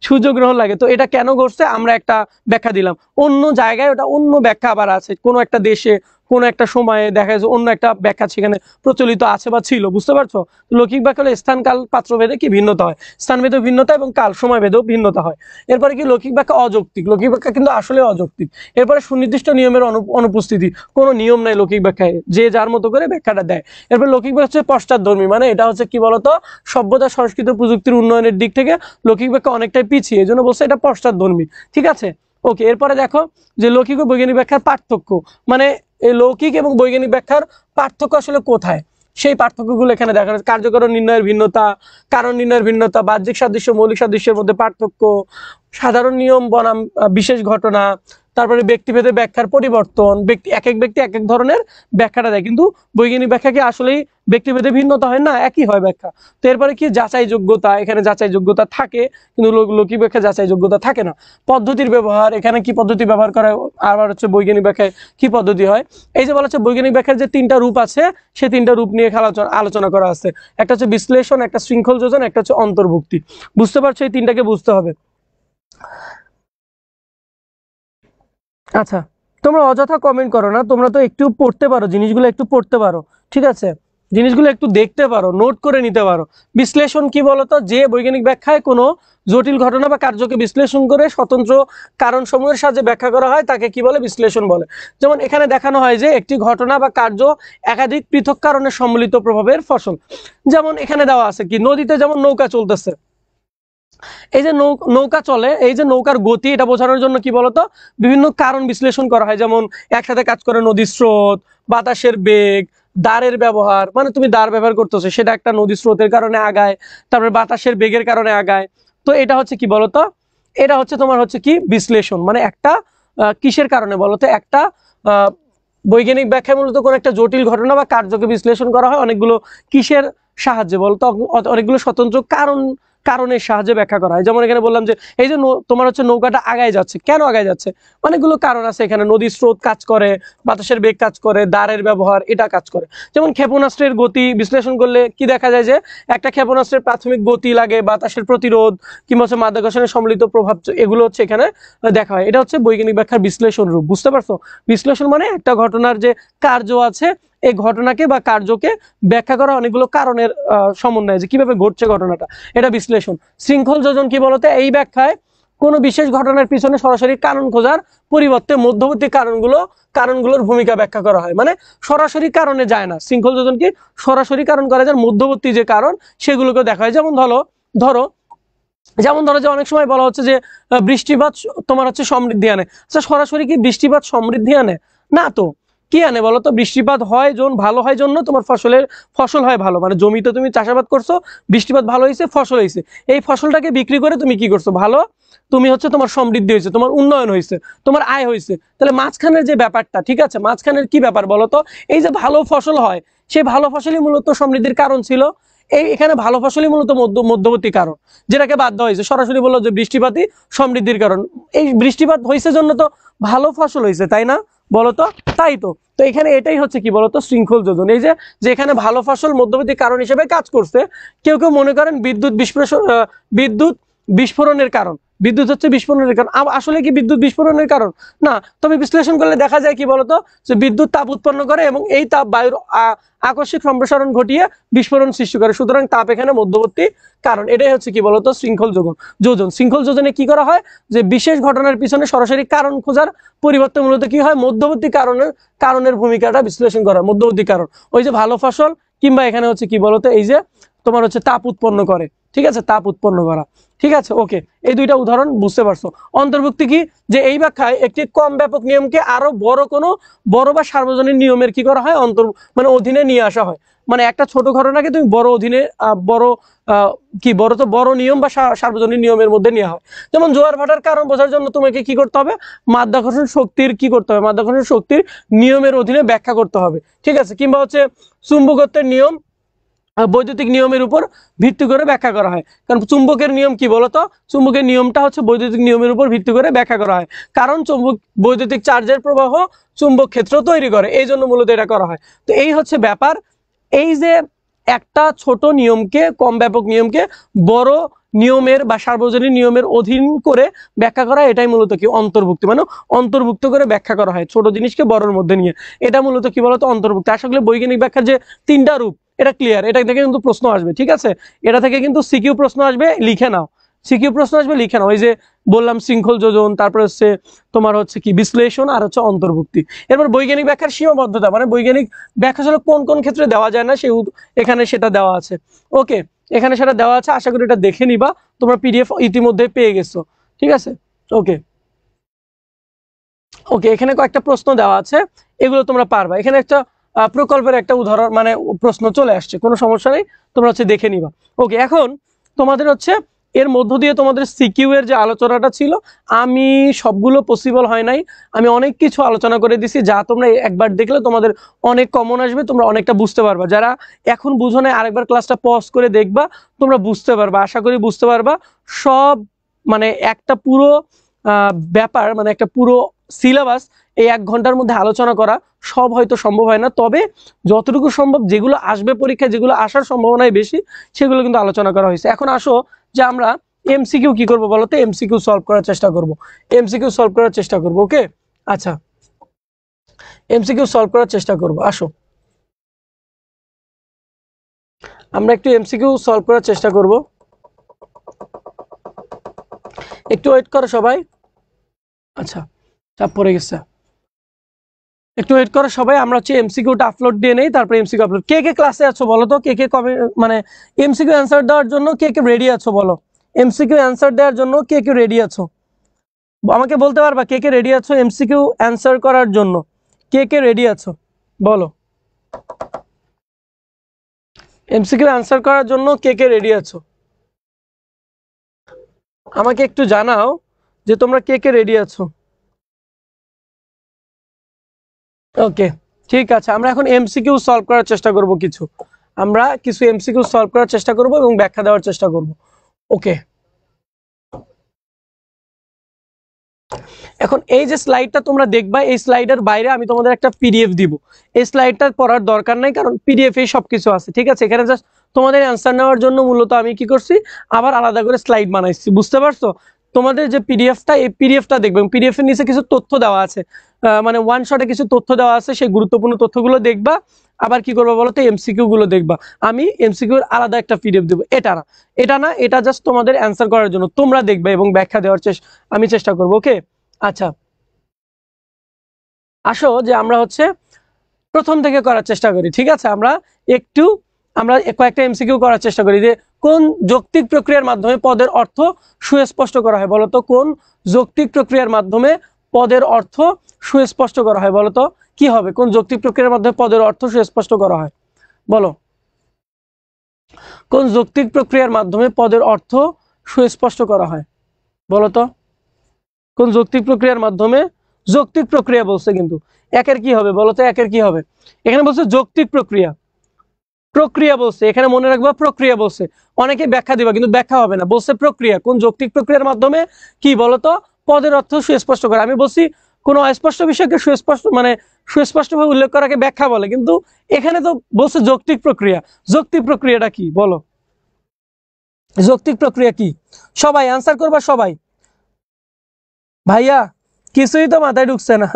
সূর্যগ্রহণ লাগে, তো এটা কেন ঘটছে আমরা একটা ব্যাখ্যা দিলাম, অন্য জায়গায় ওটা অন্য ব্যাখ্যা আবার আছে, কোনো একটা দেশে কোনো একটা সময়ে দেখা যাচ্ছে অন্য একটা ব্যাখ্যা সেখানে প্রচলিত আছে বা ছিল, বুঝতে পারছো? লৌকিক ব্যাখ্যা হলে স্থান কাল পাত্রভেদে কি ভিন্নতা হয়, স্থানভেদেও ভিন্নতা এবং কাল সময় ভেদেও ভিন্নতা হয়। এরপরে কি লৌকিক ব্যাখ্যা অযৌক্তিক, লৌকিক ব্যাখ্যা কিন্তু আসলে অযৌক্তিক। এরপরে সুনির্দিষ্ট নিয়মের অনুপস্থিতি, কোনো নিয়ম নাই লৌকিক ব্যাখ্যায়, যে যার মতো করে ব্যাখ্যাটা দেয়। এরপর লৌকিক ব্যাখ্যা হচ্ছে পশ্চাৎধর্মী, মানে এটা হচ্ছে কি বলতো সভ্যতা সংস্কৃত প্রযুক্তির উন্নয়নের দিক থেকে লৌকিক ব্যাখ্যা অনেকটাই পিছিয়ে, এই জন্য বলছে এটা পশ্চাৎধর্মী। ঠিক আছে, ওকে। এরপরে দেখো যে লৌকিক ও বৈজ্ঞানিক ব্যাখ্যার পার্থক্য, মানে এই লৌকিক এবং বৈজ্ঞানিক ব্যাখ্যার পার্থক্য আসলে কোথায়, সেই পার্থক্যগুলো এখানে দেখা যাচ্ছে। কার্যকরণ নির্ণয়ের ভিন্নতা, কারণ নির্ণয়ের ভিন্নতা, বাহ্যিক সাদৃশ্য মৌলিক সাদৃশ্যের মধ্যে পার্থক্য, সাধারণ নিয়ম বনাম বিশেষ ঘটনা, তারপরে ব্যক্তিভেদে ব্যাখ্যার পরিবর্তন, এক এক ব্যক্তি এক এক ধরনের ব্যাখ্যাটা দেয়, কিন্তু বৈজ্ঞানিক ব্যাখ্যা কি আসলেই ব্যক্তিভেদে ভিন্নতা হয় না, একই হয় ব্যাখ্যা। তো এরপরে কি যাচাই যোগ্যতা, এখানে যাচাই যোগ্যতা থাকে কিন্তু লৌকিক ব্যাখ্যা যাচাই যোগ্যতা থাকে না। পদ্ধতির ব্যবহার, এখানে কি পদ্ধতি ব্যবহার করা, আবার হচ্ছে বৈজ্ঞানিক ব্যাখ্যায় কি পদ্ধতি হয়। এই যে বলা হচ্ছে বৈজ্ঞানিক ব্যাখ্যার যে তিনটা রূপ আছে, সেই তিনটা রূপ নিয়ে আলোচনা করা আছে। একটা হচ্ছে বিশ্লেষণ, একটা শৃঙ্খল যোজন, একটা হচ্ছে অন্তর্ভুক্তি। বুঝতে পারছো, এই তিনটাকে বুঝতে হবে। আচ্ছা, তোমরা অযথা কমেন্ট করো না, তোমরা তো একটু পড়তে পারো, জিনিসগুলো একটু পড়তে পারো, ঠিক আছে, জিনিসগুলো একটু দেখতে পারো, নোট করে নিতে পারো। বিশ্লেষণ কি বলতো, যে বৈজ্ঞানিক ব্যাখ্যায় কোনো জটিল ঘটনা বা কার্যকে বিশ্লেষণ করে স্বতন্ত্র কারণসমূহের সাহায্যে ব্যাখ্যা করা হয় তাকে কি বলে, বিশ্লেষণ বলে। যেমন এখানে দেখানো হয় যে একটি ঘটনা বা কার্য একাধিক পৃথক কারণে সম্মিলিত প্রভাবের ফসল। যেমন এখানে দেওয়া আছে কি, নদীতে যেমন নৌকা চলতেছে, এই যে নৌকা চলে, এই যে নৌকার গতি, এটা বোঝানোর জন্য কি বলতো বিভিন্ন কারণ বিশ্লেষণ করা হয়। যেমন একসাথে কাজ করে নদীর স্রোত, বাতাসের বেগ, দাঁড়ের ব্যবহার, মানে তুমি দাঁড় ব্যবহার করতেছো সেটা একটা নদী স্রোতের কারণে আগায়, তারপরে বাতাসের বেগের কারণে আগায়। তো এটা হচ্ছে কি বলতো, এটা হচ্ছে তোমার হচ্ছে কি বিশ্লেষণ, মানে একটা কিসের কারণে বলতো, একটা বৈজ্ঞানিক ব্যাখ্যা মূলত কোনো একটা জটিল ঘটনা বা কার্যকে বিশ্লেষণ করা হয় অনেকগুলো কিসের সাহায্যে বলতো, অনেকগুলো স্বতন্ত্র কারণের সাহায্যে ব্যাখ্যা করা হয়। যেমন এখানে বললাম যে এই যে তোমার হচ্ছে নৌকাটা আগায় যাচ্ছে, কেন আগায় যাচ্ছে, অনেকগুলো কারণ আছে এখানে, নদীর স্রোত কাজ করে, বাতাসের বেগ কাজ করে, দাঁড়ের ব্যবহার এটা কাজ করে। যেমন ক্ষেপণাস্ত্রের গতি বিশ্লেষণ করলে কি দেখা যায় যে একটা ক্ষেপণাস্ত্রের প্রাথমিক গতি লাগে, বাতাসের প্রতিরোধ কিংবা হচ্ছে মাধ্যাকর্ষণের সম্মিলিত প্রভাব, এগুলো হচ্ছে এখানে দেখা হয়। এটা হচ্ছে বৈজ্ঞানিক ব্যাখ্যার বিশ্লেষণ রূপ, বুঝতে পারছো? বিশ্লেষণ মানে একটা ঘটনার যে কার্য আছে, এই ঘটনাকে বা কার্যকে ব্যাখ্যা করা অনেকগুলো কারণের সমন্বয়, যে কিভাবে ঘটছে ঘটনাটা, এটা বিশ্লেষণ। শৃঙ্খল যোজন কি বলতে, এই ব্যাখ্যায় কোনো বিশেষ ঘটনার পিছনে সরাসরি কারণ খোঁজার পরিবর্তে মধ্যবর্তী কারণগুলোর ভূমিকা ব্যাখ্যা করা হয়, মানে সরাসরি কারণে যায় না। শৃঙ্খল যোজন কি সরাসরি কারণ করা যায়, মধ্যবর্তী যে কারণ সেগুলোকে দেখা হয়। যেমন ধরো যে অনেক সময় বলা হচ্ছে যে বৃষ্টিপাত তোমার হচ্ছে সমৃদ্ধি আনে, আচ্ছা সরাসরি কি বৃষ্টিপাত সমৃদ্ধি আনে না, তো কি আনে বলতো, বৃষ্টিপাত হয় যখন ভালো হয় জন্য তোমার ফসল হয় ভালো, মানে জমিতে তুমি চাষাবাদ করছো, বৃষ্টিপাত ভালো হয়েছে, ফসল হয়েছে, এই ফসলটাকে বিক্রি করে তুমি কি করছো, ভালো তুমি হচ্ছে তোমার সমৃদ্ধি হয়েছে, তোমার উন্নয়ন হয়েছে, তোমার আয় হয়েছে। তাহলে মাঝখানের যে ব্যাপারটা, ঠিক আছে, মাঝখানের কি ব্যাপার বলতো, এই যে ভালো ফসল হয়, সেই ভালো ফসলই মূলত সমৃদ্ধির কারণ ছিল। এখানে ভালো ফসলই মূলত মধ্যবর্তী কারণ, যেটাকে বাদ দেওয়া হয়েছে। সরাসরি বললো যে বৃষ্টিপাতই সমৃদ্ধির কারণ, এই বৃষ্টিপাত হয়েছে জন্য তো ভালো ফসল হয়েছে, তাই না বলতো? তাই তো। তো এখানে এটাই হচ্ছে কি বলতো শৃঙ্খল যোজন, এই যে এখানে ভালো ফসল মধ্যবর্তী কারণ হিসেবে কাজ করছে। কেউ কেউ মনে করেন বিদ্যুৎ বিস্ফোরণের কারণ, বিদ্যুৎ হচ্ছে বিস্ফোরণের কারণ, আসলে কি বিদ্যুৎ বিস্ফোরণের কারণ না। তবে বিশ্লেষণ করলে দেখা যায় কি বলতো, যে বিদ্যুৎ তাপ উৎপন্ন করে এবং এই তাপ বায়ুর আকস্মিক সম্প্রসারণ ঘটিয়ে বিস্ফোরণ সৃষ্টি করে, সুতরাং তাপ এখানে মধ্যবর্তী কারণ। এটাই হচ্ছে কি বলতো শৃঙ্খল যোজন। শৃঙ্খল যোজনে কি করা হয়, যে বিশেষ ঘটনার পিছনে সরাসরি কারণ খোঁজার পরিবর্তে মূলত কি হয়, মধ্যবর্তী কারণের ভূমিকাটা বিশ্লেষণ করা, মধ্যবর্তী কারণ, ওই যে ভালো ফসল কিংবা এখানে হচ্ছে কি বলতো এই যে তোমার হচ্ছে তাপ উৎপন্ন করে, ঠিক আছে, তাপ উৎপন্ন করা, ঠিক আছে, ওকে। এই দুইটা উদাহরণ বুঝতে পারছো। অন্তর্ভুক্তি কি, যে এই ব্যাখ্যায় একটি কম ব্যাপক নিয়মকে আরো বড় বা সার্বজনীন নিয়মের কি করা হয়, মানে অধীনে নিয়ে আসা হয়। মানে একটা ছোট ঘটনাকে তুমি বড় অধীনে বড় নিয়ম বা সার্বজনীন নিয়মের মধ্যে নেওয়া হয়। যেমন জোয়ার ভাটার কারণ বোঝার জন্য তোমাকে কি করতে হবে, মাধ্যাকর্ষণ শক্তির কি করতে হবে, মাধ্যাকর্ষণ শক্তির নিয়মের অধীনে ব্যাখ্যা করতে হবে, ঠিক আছে। কিংবা হচ্ছে চুম্বকত্বের নিয়ম বৈদ্যুতিক নিয়মের উপর ভিত্তি করে ব্যাখ্যা করা হয়, কারণ চুম্বকের নিয়ম কি বলতো, চুম্বকের নিয়মটা হচ্ছে বৈদ্যুতিক নিয়মের উপর ভিত্তি করে ব্যাখ্যা করা হয়, কারণ বৈদ্যুতিক চার্জের প্রবাহ চুম্বক ক্ষেত্র তৈরি করে, এই জন্য মূলত এটা করা হয়। তো এই হচ্ছে ব্যাপার, এই যে একটা ছোট নিয়মকে, কম ব্যাপক নিয়মকে বড় নিয়মের বা সার্বজনীন নিয়মের অধীন করে ব্যাখ্যা করা, এটাই মূলত কি অন্তর্ভুক্তি, মানে অন্তর্ভুক্ত করে ব্যাখ্যা করা হয় ছোট জিনিসকে বড়র মধ্যে নিয়ে, এটা মূলত কি বলতো অন্তর্ভুক্তি। আশা করি বৈজ্ঞানিক ব্যাখ্যার যে 3টা রূপ এটা ক্লিয়ার, এটা থেকে কিন্তু প্রশ্ন আসবে, ঠিক আছে, এটা থেকে কিন্তু সিকিউ প্রশ্ন আসবে, লিখে নাও, সিকিউ প্রশ্ন আসবে লিখে নাও। ওই যে বললাম শৃঙ্খল যোজন, তারপর হচ্ছে তোমার হচ্ছে কি বিশ্লেষণ, আর হচ্ছে অন্তর্ভুক্তি। এরপর বৈজ্ঞানিক ব্যাখ্যার সীমাবদ্ধতা, মানে বৈজ্ঞানিক ব্যাখ্যা আসলে কোন কোন ক্ষেত্রে দেওয়া যায় না, সেই এখানে সেটা দেওয়া আছে। ওকে, এখানে সেটা দেওয়া আছে, আশা করি এটা দেখে নিবা, তোমরা পিডিএফ ইতিমধ্যে পেয়ে গেছো, ঠিক আছে। ওকে ওকে, এখানে কয়েকটা প্রশ্ন দেওয়া আছে, এগুলো তোমরা পারবা। এখানে একটা প্রকল্পের একটা উদাহরণ মানে প্রশ্ন চলে আসছে, কোনো সমস্যা নেই, তোমরা হচ্ছে দেখে নিবা। ওকে, এখন তোমাদের হচ্ছে এর মধ্য দিয়ে তোমাদের সিকিউ এর যে আলোচনাটা ছিল, আমি সবগুলো পসিবল হয় নাই, আমি অনেক কিছু আলোচনা করে দিছি, যা তোমরা একবার দেখলে তোমাদের অনেক কমন আসবে, তোমরা অনেকটা বুঝতে পারবা। যারা এখন বুঝো না, আরেকবার ক্লাসটা পজ করে দেখবা, তোমরা বুঝতে পারবা, আশা করি বুঝতে পারবা। সব মানে একটা পুরো ব্যাপার, মানে একটা পুরো সিলেবাস এই 1 ঘন্টার মধ্যে আলোচনা করা সব হয়তো সম্ভব হয় না, তবে যতটুকু সম্ভব, যেগুলো আসবে পরীক্ষায়, যেগুলো আসার সম্ভাবনাই বেশি, সেগুলো কিন্তু আলোচনা করা হয়েছে। এখন আসো যে আমরা এমসিকিউ কি করব বলো তো, এমসিকিউ সলভ করার চেষ্টা করব, এমসিকিউ সলভ করার চেষ্টা করব। ওকে, আচ্ছা, এমসিকিউ সলভ করার চেষ্টা করব। আসো আমরা একটু এমসিকিউ সলভ করার চেষ্টা করব, একটু ওয়েট করো সবাই। আচ্ছা, চাপ পড়ে গেছে, একটু ওয়েট করো সবাই, আমরা হচ্ছে এমসিকিউটা আপলোড দিয়ে নেই, তারপরে এমসিকিউ আপলোড। কে কে ক্লাসে আছো বলো তো, কে কে কবে মানে এমসিকিউ অ্যান্সার দেওয়ার জন্য কে কে রেডি আছো বলো, এমসিকিউ অ্যান্সার দেওয়ার জন্য কে কে রেডি আছো, আমাকে বলতে পারবা কে কে রেডি আছো এমসিকিউ অ্যান্সার করার জন্য, কে কে রেডি আছো বলো, এমসিকিউ অ্যান্সার করার জন্য কে কে রেডি আছো, আমাকে একটু জানাও যে তোমরা কে কে রেডি আছো। ওকে, ঠিক আছে, আমরা এখন এমসিকিউ সলভ করার চেষ্টা করব, আমরা কিছু এমসিকিউ সলভ করার চেষ্টা করব এবং ব্যাখ্যা দেওয়ার চেষ্টা করব। ওকে, এখন এই যে স্লাইডটা তোমরা দেখবা, এই স্লাইডের বাইরে আমি তোমাদের একটা পিডিএফ দিব, এই স্লাইডটা পড়ার দরকার নাই, কারণ পিডিএফ এই সবকিছু আছে, ঠিক আছে। এখানে জাস্ট তোমাদের অ্যান্সার নেওয়ার জন্য মূলত আমি কি করছি, আবার আলাদা করে স্লাইড বানাইছি, বুঝতে পারছো। তোমাদের যে পিডিএফটা, এই পিডিএফটা দেখবে, পিডিএফ এর নিচে কিছু তথ্য দেওয়া আছে, মানে ওয়ান শটে কিছু তথ্য দেওয়া আছে, সেই গুরুত্বপূর্ণ তথ্যগুলো দেখবা। আবার কি করবা বলো তো, এমসিকিউ গুলো দেখবা। আমি এমসিকিউ এর আলাদা একটা পিডিএফ দেবো, এটা জাস্ট তোমাদের অ্যান্সার করার জন্য, তোমরা দেখবে এবং ব্যাখ্যা দেওয়ার আমি চেষ্টা করবো। ওকে, আচ্ছা, আসো যে আমরা হচ্ছে প্রথম থেকে করার চেষ্টা করি, ঠিক আছে। আমরা কয়েকটা এমসিকিউ করার চেষ্টা করি, যে কোন যৌক্তিক প্রক্রিয়ার মাধ্যমে পদের অর্থ সুস্পষ্ট করা হয় বলতো, কোন যৌক্তিক প্রক্রিয়ার মাধ্যমে পদের অর্থ সুস্পষ্ট করা হয় বলতো, কি হবে, কোন যৌক্তিক প্রক্রিয়ার মাধ্যমে পদের অর্থ সুস্পষ্ট করা হয় বলো, কোন যৌক্তিক প্রক্রিয়ার মাধ্যমে পদের অর্থ সুস্পষ্ট করা হয় বলতো, কোন যৌক্তিক প্রক্রিয়ার মাধ্যমে, যৌক্তিক প্রক্রিয়া বলছে কিন্তু, একের কি হবে বলতো, একের কি হবে, এখানে বলছে যৌক্তিক প্রক্রিয়া, প্রক্রিয়া বলছে, এখানে মনে রাখবা প্রক্রিয়া বলছে, অনেকে ব্যাখ্যা দিবা কিন্তু ব্যাখ্যা হবে না, বলছে প্রক্রিয়া, কোন যৌক্তিক প্রক্রিয়ার মাধ্যমে কি বলতো পদের অর্থ সুস্পষ্ট করে। আমি বলছি কোন অস্পষ্ট বিষয়কে সুস্পষ্ট মানে সুস্পষ্টভাবে উল্লেখ করাকে ব্যাখ্যা বলে, কিন্তু এখানে তো বলছে যৌক্তিক প্রক্রিয়া, যৌক্তিক প্রক্রিয়াটা কি বলো, যৌক্তিক প্রক্রিয়া কি, সবাই অ্যান্সার করবা সবাই। ভাইয়া কিছুই তো মাথায় ঢুকছে না,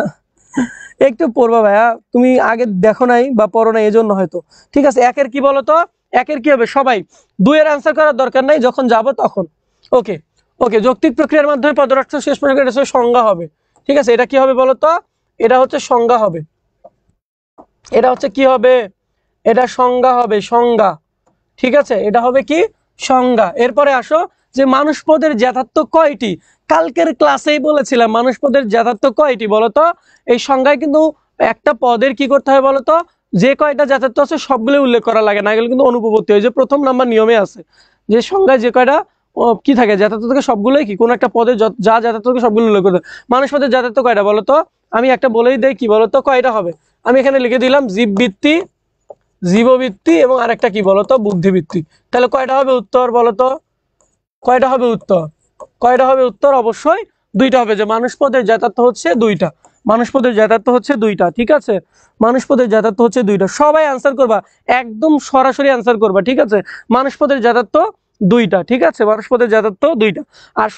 একটু পড়বা ভাইয়া, তুমি আগে দেখো নাই বা পড়ো নাই এজন্য হয়তো। ঠিক আছে, একের কি বলো তো, একের কি হবে সবাই, দুইয়ের অ্যান্সার করার দরকার নাই, যখন যাব তখন। ওকে ওকে, যৌক্তিক প্রক্রিয়ার মাধ্যমে পদার্থ শেষ পর্যন্ত এটা সংজ্ঞা হবে, ঠিক আছে। এটা কি হবে বলো তো, এটা হচ্ছে সংজ্ঞা হবে, এটা হচ্ছে কি হবে, এটা সংজ্ঞা হবে, সংজ্ঞা, ঠিক আছে, এটা হবে কি সংজ্ঞা। এরপরে আসো যে মানুষ পদের যথার্থ কয়টি, কালকের ক্লাসেই বলেছিলাম মানুষ পদের যথার্থ কয়টি বলতো, এই সংজ্ঞায় কিন্তু একটা পদের কি করতে হয় বলতো, যে কয়টা যথার্থ আছে সবগুলো উল্লেখ করা লাগে না, এগুলো কিন্তু অনুপপত্তি হয়, যে প্রথম নাম্বার নিয়মে আছে যে সংজ্ঞায় যে কয়টা কি থাকে যথার্থ থেকে সবগুলোই কি, কোন একটা পদের যা যথার্থ থেকে সবগুলো উল্লেখ করতে, মানুষ পদের যথার্থ কয়টা বলতো, আমি একটা বলেই দেই কি বলতো কয়টা হবে, আমি এখানে লিখে দিলাম জীববৃত্তি, জীববৃত্তি এবং আরেকটা কি বলতো বুদ্ধিবৃত্তি। তাহলে কয়টা হবে উত্তর বলতো, কয়টা হবে উত্তর, কয়টা হবে উত্তর, অবশ্যই দুইটা হবে, যে মানুষ পদের যথার্থ হচ্ছে দুইটা, মানুষ পদের যথার্থ হচ্ছে দুইটা, ঠিক আছে, মানুষ পদের যথার্থ হচ্ছে দুইটা। সবাই অ্যান্সার করবা, একদম সরাসরি অ্যান্সার করবা, ঠিক আছে। মানুষ পদের যথার্থ দুইটা, ঠিক আছে, মানুষপদের যথার্থ দুইটা। আর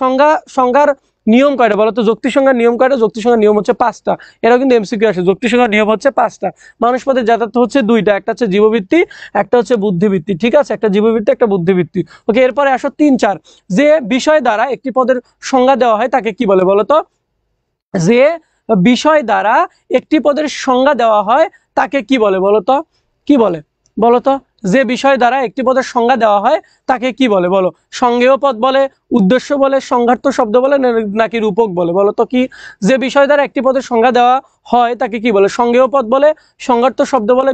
সংজ্ঞার নিয়ম কয়টা বলো তো? যুক্তি সংজ্ঞার নিয়ম কয়টা? যুক্তি সংজ্ঞার নিয়ম হচ্ছে 5টা। এরাও কিন্তু এমসিকিউ আসে। যুক্তি সংজ্ঞার নিয়ম হচ্ছে 5টা। মানুষপদের যথার্থ হচ্ছে দুইটা, একটা হচ্ছে জীববৃত্তি, একটা হচ্ছে বুদ্ধিবৃত্তি, ঠিক আছে, একটা জীববৃত্তি একটা বুদ্ধিবৃত্তি। ওকে, এরপরে আসো 3, 4। যে বিষয় দ্বারা একটি পদের সংজ্ঞা দেওয়া হয় তাকে কি বলে বলো তো? যে বিষয় দ্বারা একটি পদের সংজ্ঞা দেওয়া হয় তাকে কি বলে বলো তো? কি বলে বলো তো? যে বিষয় দ্বারা একটি পদের সংজ্ঞা দেওয়া হয় তাকে কি বলে বলো? সংজ্ঞেয় পদ বলে, উদ্দেশ্য বলে, সংঘার্থ শব্দ বলে, নাকি রূপক বলে বলো তো? কি, যে বিষয় দ্বারা একটি পদের সংজ্ঞা দেওয়া হয় তাকে কি বলে? সংজ্ঞেয় পদ বলে, সংঘার্থ শব্দ বলে,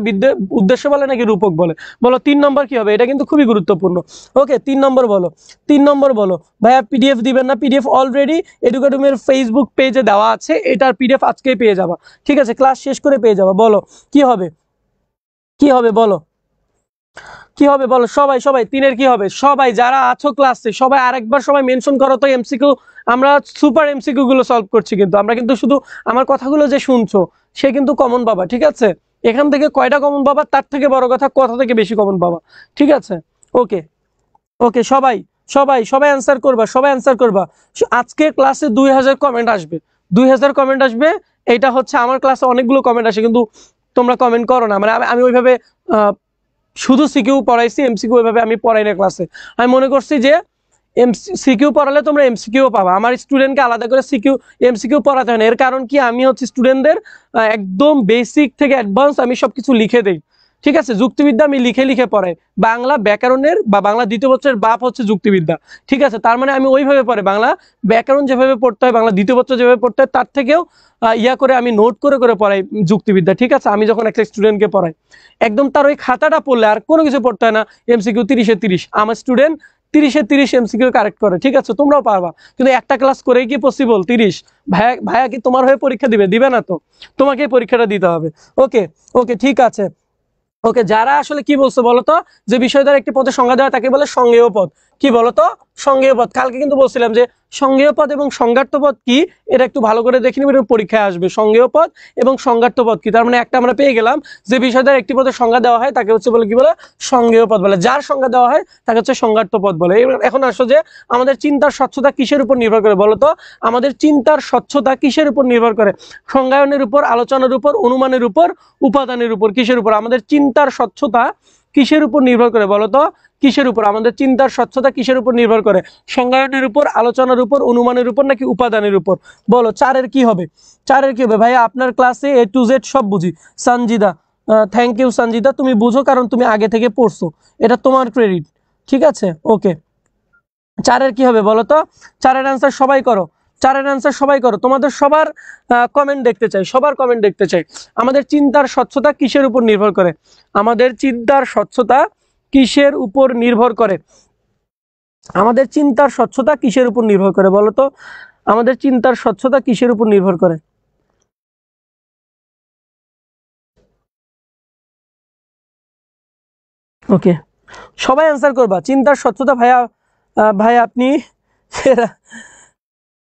উদ্দেশ্য বলে, নাকি রূপক বলে বলো? 3 নম্বর কি হবে? এটা কিন্তু খুবই গুরুত্বপূর্ণ। ওকে, 3 নম্বর বলো, 3 নম্বর বলো। ভাইয়া পিডিএফ দিবেন না? পিডিএফ অলরেডি এডুকেটুমের ফেসবুক পেজে দেওয়া আছে, এটার পিডিএফ আজকেই পেয়ে যাবা, ঠিক আছে, ক্লাস শেষ করে পেয়ে যাবা। বলো কি হবে? কি হবে বলো? কি হবে বলো? সবাই সবাই 3-এর কি হবে? সবাই যারা আছো ক্লাসে সবাই আরেকবার সবাই মেনশন করো তো এমসিকিউ। আমরা সুপার এমসিকিউ গুলো সলভ করছি, কিন্তু আমরা কিন্তু শুধু আমার কথাগুলো যে শুনছো সে কিন্তু কমন পাবা, ঠিক আছে? এখান থেকে কয়টা কমন পাবা তার থেকে বড় কথা কথা থেকে বেশি কমন পাবা, ঠিক আছে? ওকে ওকে, সবাই সবাই সবাই অ্যান্সার করবা, সবাই অ্যান্সার করবা। আজকে ক্লাসে 2000 কমেন্ট আসবে, 2000 কমেন্ট আসবে। এটা হচ্ছে আমার ক্লাসে অনেকগুলো কমেন্ট আসে, কিন্তু তোমরা কমেন্ট করো না। মানে আমি ওইভাবে শুধু সিকিউ পড়াইছি, এমসিকিউ ওইভাবে আমি পড়াই না ক্লাসে। আমি মনে করছি যে সিকিউ পড়ালে তোমরা এমসিকিউ পাবা, আমার স্টুডেন্টকে আলাদা করে এমসিকিউ পড়াতে হয় না। এর কারণ কি, আমি হচ্ছে স্টুডেন্টদের একদম বেসিক থেকে অ্যাডভান্স আমি সবকিছু লিখে দেই, ঠিক আছে? যুক্তিবিদ্যা আমি লিখে লিখে পড়াই। বাংলা ব্যাকরণের বা বাংলা দ্বিতীয় বছরের বাপ হচ্ছে যুক্তিবিদ্যা, ঠিক আছে? তার মানে আমি ওইভাবে পড়ে বাংলা ব্যাকরণ যেভাবে পড়তে হয়, বাংলা দ্বিতীয় বছর যেভাবে পড়তে হয় তার থেকেও ইয়া করে আমি নোট করে করে পড়াই যুক্তিবিদ্যা, ঠিক আছে? আমি যখন একটা স্টুডেন্টকে পড়াই একদম তার ওই খাতাটা পড়লে আর কোনো কিছু পড়তে হয় না। এমসিকিউ 30-এ 30, আমার স্টুডেন্ট 30-এ 30 এমসিকিউ কারেক্ট করে, ঠিক আছে? তোমরাও পারবা, কিন্তু একটা ক্লাস করেই কি পসিবল 30? ভাইয়া ভাইয়া কি তোমার হয়ে পরীক্ষা দিবে না তো? তোমাকে পরীক্ষাটা দিতে হবে। ওকে ওকে, ঠিক আছে। ওকে, যারা আসলে কি বলছো বলতো? যে বিষয় দ্বারা একটি পদের সংজ্ঞা দেওয়া তাকে বলে সংজ্ঞেয় পদ। কি বলতো? সংজ্ঞেয় পদ। কালকে কিন্তু বলছিলাম যে সংজ্ঞেয় পদ এবং সংজ্ঞার্থ পদ কি, এটা একটু ভালো করে দেখে নিবে, পরীক্ষায় আসবে। সংজ্ঞেয় পদ এবং সংজ্ঞার্থ পদ কি, তার মানে একটা আমরা পেয়ে গেলাম। যে বিষয় দ্বারা একটি পদের সংজ্ঞা দেওয়া হয় তাকে হচ্ছে বলে কি বলে? সংজ্ঞেয় পদ বলে। যার সংজ্ঞা দেওয়া হয় তাকে হচ্ছে সংজ্ঞার্থ পদ বলে। এখন আসো যে আমাদের চিন্তার স্বচ্ছতা কিসের উপর নির্ভর করে বলতো? আমাদের চিন্তার স্বচ্ছতা কিসের উপর নির্ভর করে? সংজ্ঞায়নের উপর, আলোচনার উপর, অনুমানের উপর, উপাদানের উপর। কিসের উপর? আমাদের চিন্তার স্বচ্ছতা কিসের উপর নির্ভর করে বলতো? কিসের উপর আমাদের চিন্তার স্বচ্ছতা কিসের উপর নির্ভর করে? সংজ্ঞায়নের উপর, আলোচনার উপর, অনুমানের উপর, নাকি উপাদানের উপর? বলো 4-এর কি হবে? 4-এর কি হবে? ভাইয়া আপনার ক্লাসে A to Z সব বুঝি। সঞ্জিদা, থ্যাংক ইউ সঞ্জিদা, তুমি বুঝো কারণ তুমি আগে থেকে পড়ছো, এটা তোমার ক্রেডিট, ঠিক আছে? ওকে, 4-এর কি হবে বলো তো? 4-এর অ্যান্সার সবাই করো, 4-এর অ্যান্সার সবাই করো। তোমাদের সবার কমেন্ট দেখতে চাই, সবার কমেন্ট দেখতে চাই। আমাদের চিন্তার স্বচ্ছতা কিসের উপর নির্ভর করে? আমাদের চিন্তার স্বচ্ছতা কিসের উপর নির্ভর করে? আমাদের চিন্তার স্বচ্ছতা কিসের উপর নির্ভর করে বলো তো? আমাদের চিন্তার স্বচ্ছতা কিসের উপর নির্ভর করে? ওকে, সবাই অ্যান্সার করবা। চিন্তার স্বচ্ছতা ভাইয়া, ভাই আপনি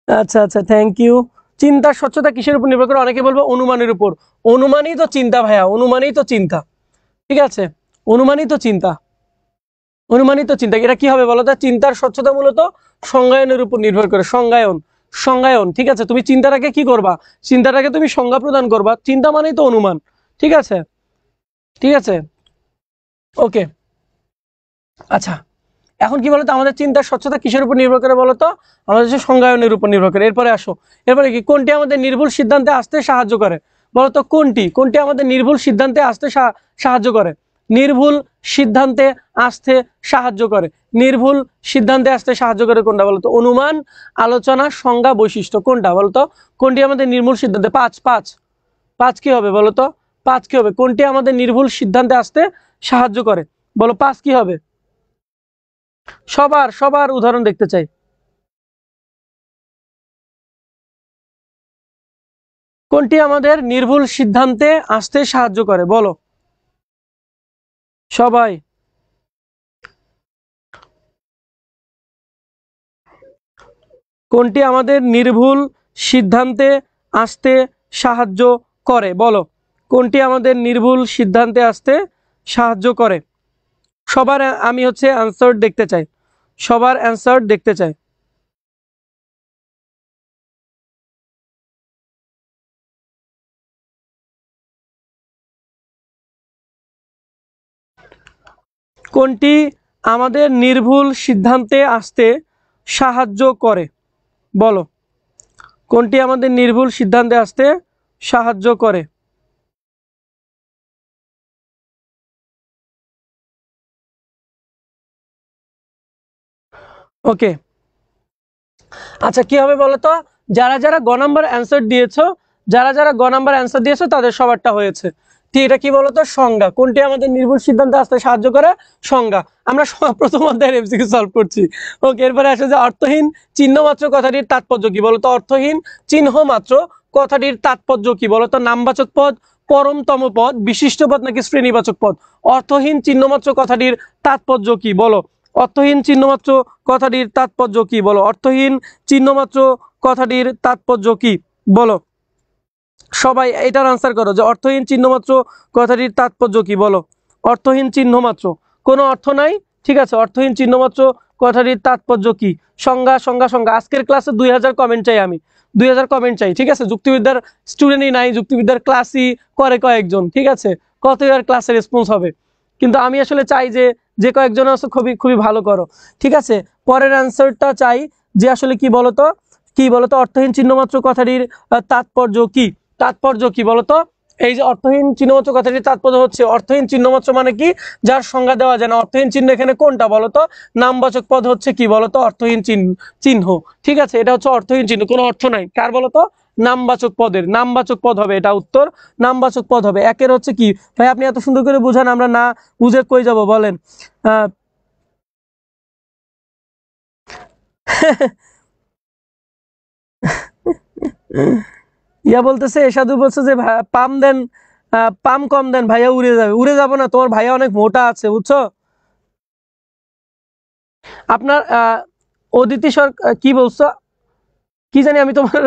আচ্ছা আচ্ছা, থ্যাংক ইউ। চিন্তার স্বচ্ছতা কিসের উপর নির্ভর করে? অনেকে বলবো অনুমানের উপর। অনুমানই তো চিন্তা ভাইয়া, অনুমানই তো চিন্তা, ঠিক আছে? অনুমানই তো চিন্তা, অনুমানই তো চিন্তা। এটা কি হবে বলো তো? চিন্তার স্বচ্ছতা মূলত সংজ্ঞায়নের উপর নির্ভর করে। সংজ্ঞায়ন, সংজ্ঞায়ন, ঠিক আছে? তুমি চিন্তাটাকে কি করবা? চিন্তাটাকে তুমি সংজ্ঞা প্রদান করবা। চিন্তা মানেই তো অনুমান, ঠিক আছে? ঠিক আছে, ওকে। আচ্ছা, এখন কি বলতো? আমাদের চিন্তার স্বচ্ছতা কিসের উপর নির্ভর করে বলতো? আমাদের হচ্ছে সংজ্ঞায়নের উপর নির্ভর করে। এরপরে আসো, এরপরে কি, কোনটি আমাদের নির্ভুল সিদ্ধান্তে আসতে সাহায্য করে বলতো? কোনটি কোনটি আমাদের নির্ভুল সিদ্ধান্তে আসতে সাহায্য করে? নির্ভুল সিদ্ধান্তে আসতে সাহায্য করে। নির্ভুল সিদ্ধান্তে আসতে সাহায্য করে কোনটা বলতো? অনুমান, আলোচনা, সংজ্ঞা, বৈশিষ্ট্য। কোনটা বলতো? কোনটি আমাদের নির্ভুল সিদ্ধান্তে? 5 5 5 কি হবে বলতো? 5 কি হবে? কোনটি আমাদের নির্ভুল সিদ্ধান্তে আসতে সাহায্য করে বলো? 5 কি হবে? সবার সবার উদাহরণ দেখতে চাই। কোনটি আমাদের নির্ভুল সিদ্ধান্তে আসতে সাহায্য করে বলো? সবাই কোনটি আমাদের নির্ভুল সিদ্ধান্তে আসতে সাহায্য করে বলো? কোনটি আমাদের নির্ভুল সিদ্ধান্তে আসতে সাহায্য করে? সবার আমি হচ্ছে আনসার দেখতে চাই, সবার অ্যান্সার দেখতে চাই। কোনটি আমাদের নির্ভুল সিদ্ধান্তে আসতে সাহায্য করে? বলো, কোনটি আমাদের নির্ভুল সিদ্ধান্তে আসতে সাহায্য করে? ওকে, আচ্ছা কি হবে বলো তো, যারা যারা গ নাম্বার অ্যান্সার দিয়েছো, যারা যারা গ নাম্বার অ্যান্সার দিয়েছো তাদের সবারটা হয়েছে। ঠিক, এটা কি বলতো? সংজ্ঞা। কোনটি আমাদের নির্ভুল সিদ্ধান্তে আসতে সাহায্য করে? সংজ্ঞা। আমরা প্রথম অধ্যায়ের এমসিকিউ সলভ করছি। ওকে, এরপরে আসে যে অর্থহীন চিহ্ন মাত্র কথাটির তাৎপর্য কি? বলতো অর্থহীন চিহ্ন মাত্র কথাটির তাৎপর্য কি? বলতো নামবাচক পদ, পরমতম পদ, বিশিষ্ট পদ নাকি শ্রেণীবাচক পদ? অর্থহীন চিহ্ন মাত্র কথাটির তাৎপর্য কি? বলো, অর্থহীন চিহ্নমাত্র কথাটির তাৎপর্য কি? বলো, অর্থহীন চিহ্নমাত্র কথাটির তাৎপর্য কি? বলো, সবাই এটার আনসার করো যে অর্থহীন চিহ্নমাত্র কথাটির তাৎপর্য কি? বলো, অর্থহীন চিহ্নমাত্র, কোনো অর্থ নাই, ঠিক আছে, অর্থহীন চিহ্নমাত্র কথাটির তাৎপর্য কি? সংজ্ঞা সংজ্ঞা সংজ্ঞা। আজকের ক্লাসে 2000 কমেন্ট চাই, আমি 2000 কমেন্ট চাই, ঠিক আছে? যুক্তিবিদ্যার স্টুডেন্টই নাই, যুক্তিবিদ্যার ক্লাসই করে কয়েকজন, ঠিক আছে? কত আর ক্লাসে রেসপন্স হবে? কিন্তু আমি আসলে চাই যে যে কয়েকজন আছে খুবই খুবই ভালো করো, ঠিক আছে? পরের অ্যান্সারটা চাই যে আসলে কি বলতো, কি বলতো অর্থহীন চিহ্নমাত্র কথাটির তাৎপর্য কি? তাৎপর্য কি বলতো? এই যে অর্থহীন চিহ্নমাত্র কথাটির তাৎপর্য হচ্ছে, অর্থহীন চিহ্নমাত্র মানে কি? যার সংজ্ঞা দেওয়া যায় না। অর্থহীন চিহ্ন এখানে কোনটা বলতো? নামবাচক পদ হচ্ছে কি বলতো? অর্থহীন চিহ্ন, ঠিক আছে? এটা হচ্ছে অর্থহীন চিহ্ন, কোনো অর্থ নাই। কার বলতো? নামবাচক পদের, নামবাচক পদ হবে এটা উত্তর, নামবাচক পদ হবে। একের হচ্ছে কি ভাই, আপনি এত সুন্দর করে বুঝান, আমরা না বুঝে কই যাব বলেন? ইয়া বলতেছে, এসাদু বলছে যে পাম দেন, পাম কম দেন, ভাইয়া উড়ে যাবে। উড়ে যাবো না, তোমার ভাইয়া অনেক মোটা আছে, বুঝছো? আপনার অদিতি সরকার কি বলছো? কি জানি আমি তোমার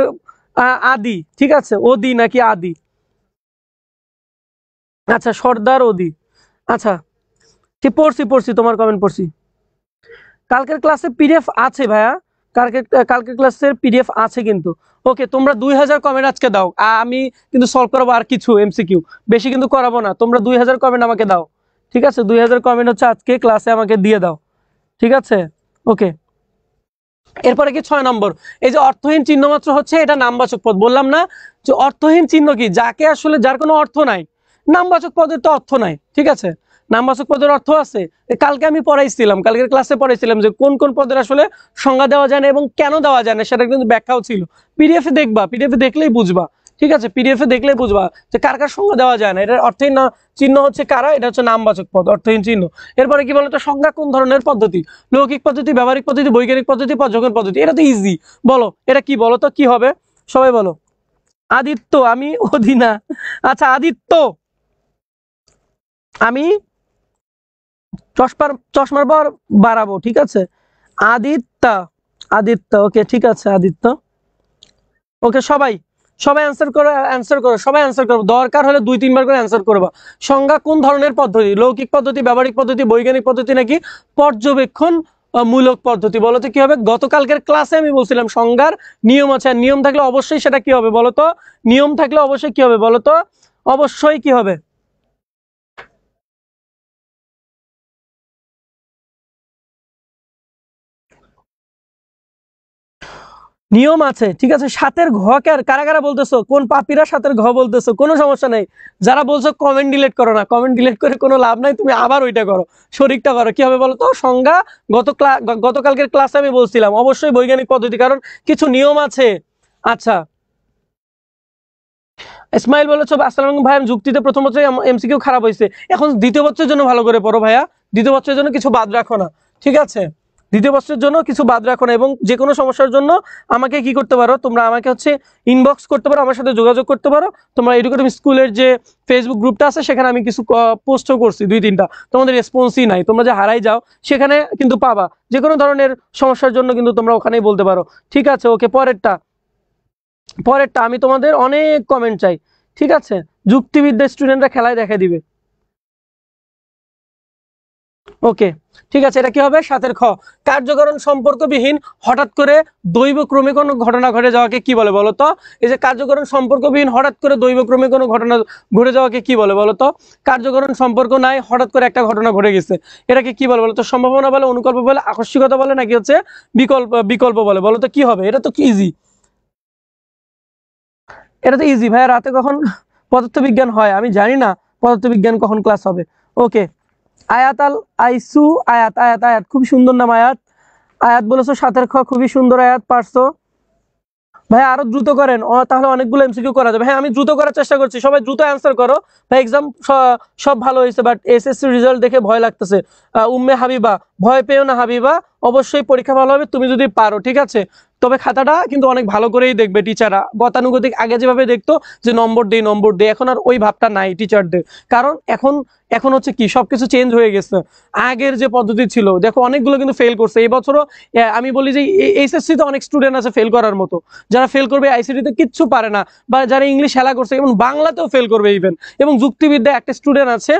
আদি, ঠিক আছে, ওদি নাকি আদি? আচ্ছা, সর্দার ওদি। আচ্ছা, ঠিক, পড়ছি পড়ছি, তোমার কমেন্ট পড়ছি। কালকের ক্লাসে পিডিএফ আছে ভাইয়া, কালকের কালকের ক্লাসের পিডিএফ আছে কিন্তু। ওকে, তোমরা 2000 কমেন্ট আজকে দাও, আমি কিন্তু সলভ করাবো আর কিছু এমসিকিউ, বেশি কিন্তু করাবো না। তোমরা 2000 কমেন্ট আমাকে দাও, ঠিক আছে? 2000 কমেন্ট হচ্ছে আজকে ক্লাসে আমাকে দিয়ে দাও, ঠিক আছে? ওকে, এরপরে কি 6 নম্বর, এই যে অর্থহীন চিহ্ন মাত্র হচ্ছে এটা নামবাচক পদ। বললাম না যে অর্থহীন চিহ্ন কি? যাকে আসলে যার কোনো অর্থ নাই। নামবাচক পদের তো অর্থ নাই, ঠিক আছে? নামবাচক পদের অর্থ আছে। কালকে আমি পড়াইছিলাম, কালকের ক্লাসে পড়াইছিলাম যে কোন কোন পদের আসলে সংজ্ঞা দেওয়া যায় না এবং কেন দেওয়া যায় না, সেটা কিন্তু ব্যাখ্যাও ছিল। পিডিএফ এ দেখবা, পিডিএফ এ দেখলেই বুঝবা, ঠিক আছে? পিডিএফ এ দেখলেই বুঝবা যে কার কার সংজ্ঞা দেওয়া যায় না। এটার অর্থহীন চিহ্ন হচ্ছে কারা? এটা হচ্ছে নামবাচক পদ, অর্থহীন চিহ্ন। এরপরে কি বলতো, সংজ্ঞা কোন ধরনের পদ্ধতি? লৌকিক পদ্ধতি, ব্যবহারিক পদ্ধতি, বৈজ্ঞানিক পদ্ধতি, পর্যবেক্ষণ পদ্ধতি। এটা তো ইজি, বলো এটা কি? বলো তো কি হবে, সবাই বলো। আদিত্য, আমি অধীনা। আচ্ছা আদিত্য, আমি চশমার পর বাড়াবো, ঠিক আছে? আদিত্য, আদিত্য, ওকে ঠিক আছে আদিত্য। ওকে, সবাই সবাই অ্যান্সার করো, অ্যান্সার করো, সবাই অ্যান্সার করো, দরকার হলে 2-3 বার করে অ্যান্সার করবা। সংজ্ঞা কোন ধরনের পদ্ধতি? লৌকিক পদ্ধতি, ব্যবহারিক পদ্ধতি, বৈজ্ঞানিক পদ্ধতি নাকি পর্যবেক্ষণ মূলক পদ্ধতি? বলতো কি হবে? গতকালকের ক্লাসে আমি বলছিলাম সংজ্ঞার নিয়ম আছে, আর নিয়ম থাকলে অবশ্যই সেটা কি হবে বলতো? নিয়ম থাকলে অবশ্যই কি হবে বলতো? অবশ্যই কি হবে? নিয়ম আছে, ঠিক আছে? সাতের ঘ কারা কারা বলতেছো? কোন পাপীরা সাতের ঘ বলতেছো? কোনো সমস্যা নেই। যারা বলছো কমেন্ট ডিলিট করো না, কমেন্ট ডিলিট করে কোনো লাভ নাই, তুমি আবার ওইটা করো, শরীরটা করো। কি হবে বলো তো? সংজ্ঞা গতকালকের ক্লাসে আমি বলছিলাম অবশ্যই বৈজ্ঞানিক পদ্ধতি, কারণ কিছু নিয়ম আছে। আচ্ছা, ইসমাইল বলেছো আসসালামু আলাইকুম ভাই, যুক্তিতে প্রথম বছর এমসিকিউ খারাপ হয়েছে, এখন দ্বিতীয় বছরের জন্য ভালো করে পড়ো ভাইয়া। দ্বিতীয় বছরের জন্য কিছু বাদ রাখো না, ঠিক আছে? দ্বিতীয় বছরের জন্য কিছু বাদ রাখো না, এবং যে কোনো সমস্যার জন্য আমাকে কি করতে পারো তোমরা? আমাকে হচ্ছে ইনবক্স করতে পারো, আমার সাথে যোগাযোগ করতে পারো। তোমরা এডুকেটিভ স্কুলের যে ফেসবুক গ্রুপটা আছে সেখানে আমি কিছু পোস্টও করছি 2-3টা, তোমাদের রেসপন্সই নাই, তোমরা যে হারাই যাও সেখানে কিন্তু পাবা। যে কোনো ধরনের সমস্যার জন্য কিন্তু তোমরা ওখানেই বলতে পারো, ঠিক আছে? ওকে, পরেরটা, পরেরটা আমি তোমাদের অনেক কমেন্ট চাই, ঠিক আছে? যুক্তিবিদ্যা স্টুডেন্টরা খেলায় দেখা দিবে। ওকে ঠিক আছে, এটা কি হবে 7 খ। কার্যকরণ সম্পর্কবিহীন হঠাৎ করে দৈবক্রমে কোনো ঘটনা ঘটে যাওয়াকে কি বলে বলো তো? এই যে কার্যকরণ সম্পর্কবিহীন হঠাৎ করে দৈবক্রমে কোনো ঘটনা ঘটে যাওয়াকে কি বলে বলো তো? কার্যকরণ সম্পর্ক নাই, হঠাৎ করে একটা ঘটনা ঘটে গেছে, এটাকে কি বলে বলো তো? সম্ভাবনা বলে, অনুকল্প বলে, আকস্মিকতা বলে, নাকি হচ্ছে বিকল্প বলে বলো তো? কি হবে? এটা তো ইজি, এটা তো ইজি ভাইয়া। রাতে কখন পদার্থবিজ্ঞান হয়? আমি জানি না পদার্থবিজ্ঞান কখন ক্লাস হবে। ওকে, আয়াত আল আইসু, আয়াত আয়াত আয়াত, খুব সুন্দর নাম আয়াত। আয়াত বলেছো 7 খ, খুবই সুন্দর আয়াত, পারছো ভাই। আরো দ্রুত করেন, তাহলে অনেকগুলো এমসিকিউ করা যাবে। হ্যাঁ আমি দ্রুত করার চেষ্টা করছি, সবাই দ্রুত অ্যান্সার করো ভাই। এক্সাম সব ভালো হয়েছে, বাট এসএসসি রেজাল্ট দেখে ভয় লাগতেছে। উম্মে হাবিবা, ভয় পেও না হাবিবা, অবশ্যই পরীক্ষা ভালো হবে তুমি যদি পারো, ঠিক আছে? তবে খাতাটা কিন্তু অনেক ভালো করেই দেখবে টিচাররা। গতানুগতিক আগে যেভাবে দেখতো যে নম্বর দেই নম্বর দেই, এখন আর ওই ভাবটা নাই টিচারদের। কারণ এখন এখন হচ্ছে কি, সবকিছু চেঞ্জ হয়ে গেছে। আগের যে পদ্ধতি ছিল, দেখো অনেকগুলো কিন্তু ফেল করছে এই বছরও। আমি বলি যে এইচএসসি তে অনেক স্টুডেন্ট আছে ফেল করার মতো, যারা ফেল করবে আইসিটিতে কিচ্ছু পারে না, বা যারা ইংলিশ হেলা করছে, এবং বাংলাতেও ফেল করবে ইভেন। এবং যুক্তিবিদ্যা একটা স্টুডেন্ট আছে,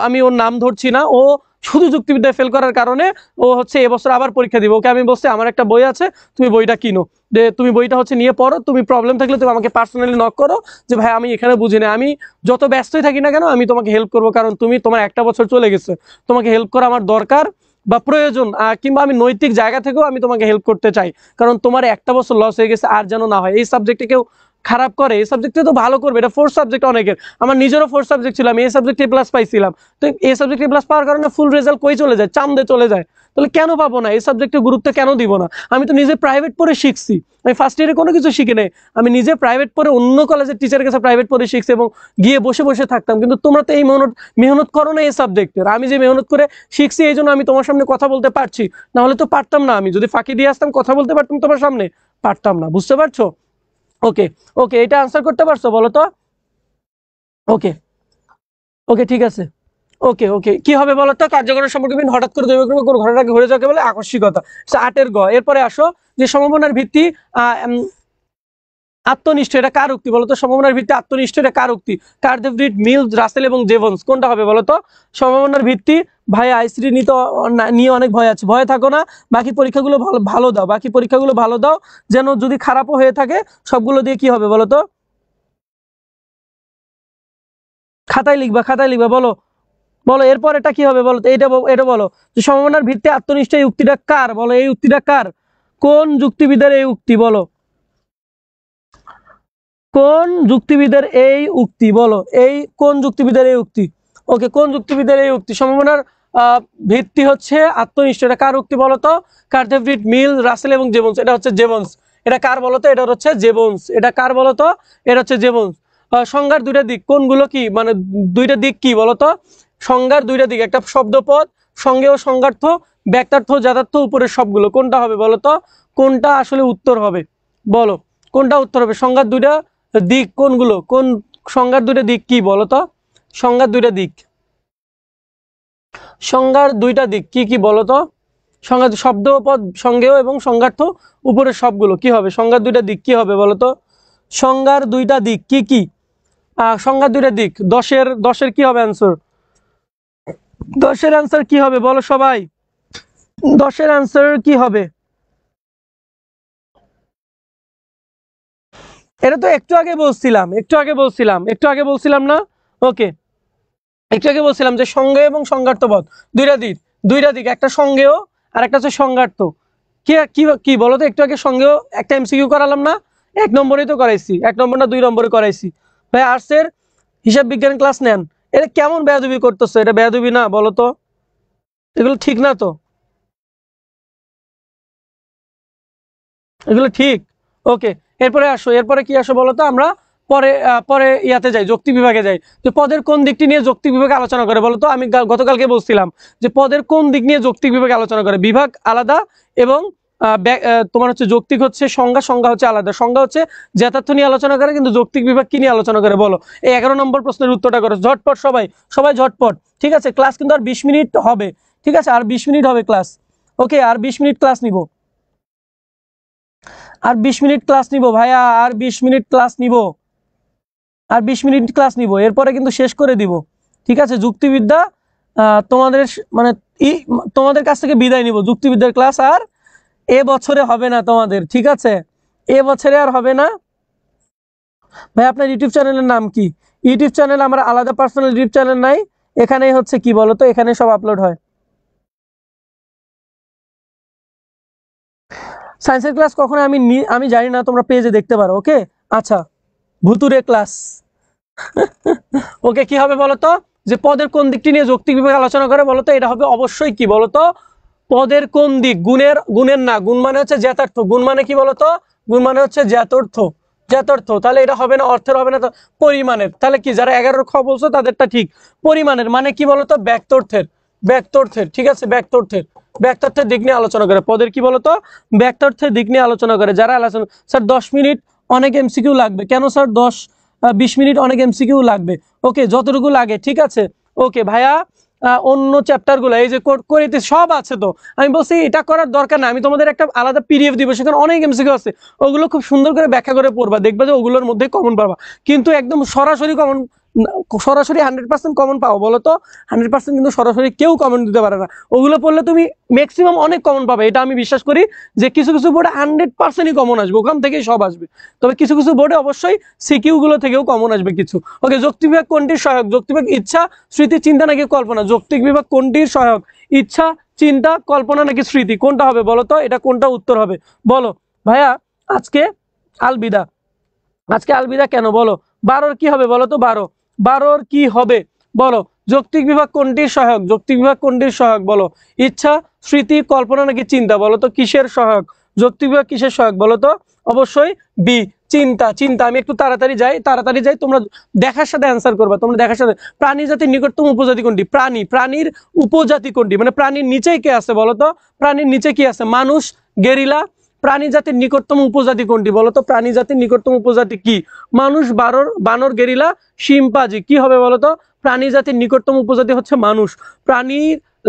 আমি ওর নাম ধরছি না, ও শুধু যুক্তিবিদ্যায় ফেল করার কারণে ও হচ্ছে এবছর আবার পরীক্ষা দিবে। ওকে আমি বলছি আমার একটা বই আছে, তুমি বইটা কিনো, যে তুমি বইটা হচ্ছে নিয়ে পড়ো, তুমি প্রবলেম থাকলে তুমি আমাকে পার্সোনালি নক করো, যে ভাই আমি এখানে বুঝি না, আমি যত ব্যস্তই থাকি না কেন আমি তোমাকে হেল্প করবো, কারণ তোমার একটা বছর চলে গেছে, তোমাকে হেল্প করা আমার দরকার বা প্রয়োজন, কিংবা আমি নৈতিক জায়গা থেকেও আমি তোমাকে হেল্প করতে চাই, কারণ তোমার একটা বছর লস হয়ে গেছে, আর যেন না হয়। এই সাবজেক্টে কেউ খারাপ করে, এই সাবজেক্টে তো ভালো করবে, এটা 4 সাবজেক্ট অনেকের, আমার নিজেরও 4 সাবজেক্ট ছিল, আমি এই সাবজেক্টে প্লাস পাইছিলাম। তো এই সাবজেক্টে প্লাস পাওয়ার কারণে ফুল রেজাল্ট কই চলে যায়, চান্দে চলে যায়। তাহলে কেন পাবো না? এই সাবজেক্টে গুরুত্ব কেন দিব না? আমি তো নিজে প্রাইভেট পড়ে শিখছি, আমি ফার্স্ট ইয়ারে কোনো কিছু শিখি নাই, আমি নিজে প্রাইভেট পড়ে অন্য কলেজের টিচারের কাছে প্রাইভেট পড়ে শিখছি, এবং গিয়ে বসে বসে থাকতাম। কিন্তু তোমরা তো এই মেহনত করো না এই সাবজেক্টের। আমি যে মেহনত করে শিখছি এই জন্য আমি তোমার সামনে কথা বলতে পারছি, না হলে তো পারতাম না। আমি যদি ফাঁকি দিয়ে আসতাম, কথা বলতে পারতাম তোমার সামনে? পারতাম না, বুঝতে পারছো? ওকে ওকে, এটা আনসার করতে পারছো বলো তো? ওকে ওকে ঠিক আছে। ওকে ওকে, কি হবে বলো তো? কার্যকরণ সম্পর্কবিহীন হঠাৎ করে দৈবক্রমে কোনো ঘটনাকে ঘুরে যাকে বলে আকস্মিকতা। 8 গ। এরপরে আসো, যে সম্ভাবনার ভিত্তি আত্মনিষ্ঠ, এটা কার উক্তি বলতো? সম্ভাবনার ভিত্তি আত্মনিষ্ঠ, এটা কার উক্তি? কার্ডেভরিড, মিলস, রাসেল এবং জেভন্স, কোনটা হবে বলতো? সম্ভাবনার ভিত্তি। ভাই আইসিটি নিয়ে অনেক ভয় আছে, ভয় থাকো না, বাকি পরীক্ষাগুলো ভালো ভালো দাও, বাকি পরীক্ষাগুলো ভালো দাও, যেন যদি খারাপও হয়ে থাকে সবগুলো দিয়ে কি হবে বলতো? খাতায় লিখবা, খাতায় লিখবা, বলো বলো। এরপর এটা কি হবে বলো? এটা এটা বলো, যে সম্ভাবনার ভিত্তি আত্মনিষ্ঠ, এই উক্তিটা কার বলো? এই উক্তিটা কার? কোন যুক্তিবিদের এই উক্তি বলো? কোন যুক্তিবিদের এই উক্তি বলো? এই কোন যুক্তিবিদের এই উক্তি? ওকে, কোন যুক্তিবিদের এই উক্তি? সম্ভাবনার ভিত্তি হচ্ছে আত্মনিষ্ঠ, এটা কার উক্তি বলো তো? কার্টেভরিড, মিল, রাসেল এবং জেবন্স, এটা হচ্ছে জেবন্স। এটা কার বলো তো? এটা হচ্ছে জেবন্স। এটা কার বলো তো? এটা হচ্ছে জেবন্স। সংজ্ঞার দুইটা দিক কোনগুলো? কি মানে দুইটা দিক কি বলো তো? সংজ্ঞার দুইটা দিক, একটা শব্দপদ, সঙ্গে ও সংজ্ঞার্থ, ব্যক্তার্থ, যাতার্থ, উপরের সবগুলো, কোনটা হবে বলো তো? কোনটা আসলে উত্তর হবে বলো? কোনটা উত্তর হবে? সংজ্ঞার দুইটা দিক কোনগুলো? কোন সংজ্ঞার দুইটা দিক কি বলো তো? সংজ্ঞার দুইটা দিক, সংজ্ঞার দুইটা দিক কি কি বলো তো? সংজ্ঞা, শব্দপদ, সঙ্গেয় এবং সংজ্ঞার্থ, উপরের সবগুলো, কি হবে? সংজ্ঞার দুইটা দিক কি হবে বলো তো? সংজ্ঞার দুইটা দিক কি কি? সংজ্ঞার দুইটা দিক, 10-এর কি হবে অ্যান্সার? 10-এর অ্যান্সার কি হবে বলো সবাই? 10-এর অ্যান্সার কি হবে? এটা তো একটু আগে বলছিলাম, একটু আগে বলছিলাম না? ওকে, একটু আগে বলছিলাম যে সঙ্গেয় এবং সংজ্ঞার্থপদ দুইটা দিক, দুইটা দিক, একটা সঙ্গেয় আর একটা হচ্ছে সংজ্ঞার্থ। কি কি কি বলো তো? একটু আগে সঙ্গেও একটা এমসিকিউ করালাম না? 1 নম্বরেই তো করাইছি, 1 নম্বর না 2 নম্বরে করাইছি। ভাই আর্টসের হিসাব বিজ্ঞান ক্লাস নেন, এটা কেমন বেয়াদবি করতেছো? এটা বেয়াদবি না বলো তো? এগুলো ঠিক না তো? এগুলো ঠিক? ওকে, এরপরে আসো, এরপরে কি আসো বলো তো? আমরা পরে পরে ইয়াতে যাই, যৌক্তিক বিভাগে যাই। যে পদের কোন দিকটি নিয়ে যৌক্তিক বিভাগে আলোচনা করে বলো তো? আমি গতকালকে বলছিলাম যে পদের কোন দিক নিয়ে যৌক্তিক বিভাগে আলোচনা করে। বিভাগ আলাদা, এবং তোমার হচ্ছে যৌক্তিক হচ্ছে সংজ্ঞা, সংজ্ঞা হচ্ছে আলাদা। সংজ্ঞা হচ্ছে যথার্থ নিয়ে আলোচনা করে, কিন্তু যৌক্তিক বিভাগ কি নিয়ে আলোচনা করে বলো? এই 11 নম্বর প্রশ্নের উত্তরটা করো ঝটপট, সবাই সবাই ঝটপট। ঠিক আছে, ক্লাস কিন্তু আর 20 মিনিট হবে, ঠিক আছে? আর 20 মিনিট হবে ক্লাস। ওকে, আর 20 মিনিট ক্লাস নিব, আর 20 মিনিট ক্লাস নিব ভাইয়া, আর 20 মিনিট ক্লাস নিব, আর 20 মিনিট ক্লাস নিব, এরপরে কিন্তু শেষ করে দিব। ঠিক আছে, যুক্তিবিদ্যা তোমাদের মানে তোমাদের কাছ থেকে বিদায় নিব, যুক্তিবিদ্যার ক্লাস আর এ বছরে হবে না তোমাদের, ঠিক আছে? এ বছরে আর হবে না। ভাই আপনার ইউটিউব চ্যানেলের নাম কি? ইউটিউব চ্যানেল আমার আলাদা পার্সোনাল ইউটিউব চ্যানেল নাই, এখানেই হচ্ছে কি বলতো, এখানে সব আপলোড হয়। সায়েন্সের ক্লাস কখনো আমি জানি না, তোমরা পেজে দেখতে পারো। ওকে আচ্ছা, ভুতুরে ক্লাস। ওকে কি হবে বলতো, যে পদের কোন দিকটি নিয়ে যৌক্তিক বিভাগ আলোচনা করে বলতো, এটা হবে অবশ্যই কি বলতো, পদের কোন দিক, গুণের না, গুণ মানে হচ্ছে জ্ঞাতার্থ, গুণ মানে কি বলতো, গুণ মানে হচ্ছে জ্ঞাতার্থ, জ্ঞাতার্থ, তাহলে এটা হবে না, অর্থের হবে না, তো পরিমাণের, তাহলে কি যারা 11 খ বলছো তাদেরটা ঠিক। পরিমাণের মানে কি বলতো, ব্যক্তার্থের, ব্যক্তার্থের, ঠিক আছে, ব্যক্তার্থের, ব্যক্তার্থের দিক নিয়ে আলোচনা করে। পদের কি বলতো, ব্যক্তার্থের দিক নিয়ে আলোচনা করে। যারা আলোচনা, স্যার 10 মিনিট অনেক এমসিকিউ লাগবে, কেন স্যার 20 মিনিট অনেক এমসিকিউ লাগবে? ওকে যতটুকু লাগে, ঠিক আছে। ওকে ভাইয়া, অন্য চ্যাপ্টার গুলো এই যে করিতে সব আছে, তো আমি বলছি এটা করার দরকার না, আমি তোমাদের একটা আলাদা পিডিএফ দিব, সেখানে অনেক এমসিকিউ আছে, ওগুলো খুব সুন্দর করে ব্যাখ্যা করে পড়বা, দেখবা যে ওগুলোর মধ্যে কমন পাবা। কিন্তু একদম সরাসরি কমন, সরাসরি 100% কমন পাও বলো তো? 100% কিন্তু সরাসরি কেউ কমন দিতে পারে না। ওগুলো পড়লে তুমি ম্যাক্সিমাম অনেক কমন পাবে, এটা আমি বিশ্বাস করি, যে কিছু কিছু বোর্ডে 100%ই কমন আসবে, ওখান থেকেই সব আসবে। তবে কিছু কিছু বোর্ডে অবশ্যই সিকিউ গুলো থেকেও কমন আসবে কিছু। ওকে, যৌক্তিক বিভাগ কোনটির সহায়ক? যৌক্তিক বিভাগ ইচ্ছা, স্মৃতি, চিন্তা নাকি কল্পনা? যৌক্তিক বিভাগ কোনটির সহায়ক? ইচ্ছা, চিন্তা, কল্পনা নাকি স্মৃতি? কোনটা হবে বলো তো? এটা কোনটা উত্তর হবে বলো ভাইয়া? আজকে আলবিদা, আজকে আলবিদা কেন বলো? 12 কি হবে বলো তো? 12 কি হবে বলো? যৌক্তিক বিভাগ কোনটির সহায়ক? যৌক্তিক বিভাগ কোনটির সহায়ক বলো? ইচ্ছা, স্মৃতি, কল্পনা নাকি চিন্তা? বলো তো কিসের সহায়ক? যৌক্তিক বিভাগ কিসের সহায়ক বলো তো? অবশ্যই বি, চিন্তা। চিন্তা। আমি একটু তাড়াতাড়ি যাই, তোমরা দেখার সাথে অ্যান্সার করবা, তোমরা দেখার সাথে। প্রাণী জাতির নিকটতম উপজাতি কোনটি? প্রাণীর উপজাতি কোনটি? মানে প্রাণীর নিচেই কে আছে বলো তো? প্রাণীর নিচে কি আছে? মানুষ, গেরিলা। প্রাণী জাতির নিকটতম উপজাতি কোনটি বলতো? প্রাণী জাতির নিকটতম উপজাতি কি? মানুষ, বানর, গেরিলা, শিম্পাজি। কি হবে বলতো? প্রাণী জাতির নিকটতম উপজাতি হচ্ছে মানুষ। প্রাণী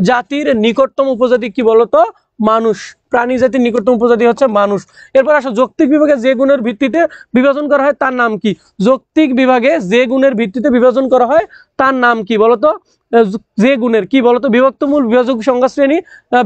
জাতির নিকটতম উপজাতি কি বলতো? মানুষ। প্রাণী জাতির নিকটতম উপজাতি হচ্ছে মানুষ। এরপর আসো, যৌক্তিক বিভাগে যে গুণের ভিত্তিতে বিভাজন করা হয় তার নাম কি? যৌক্তিক বিভাগে যে গুণের ভিত্তিতে বিভাজন করা হয় তার নাম কি বলতো? যে গুণের কি বলতো? বিভক্ত মূল, বিভাজক সংজ্ঞা শ্রেণী,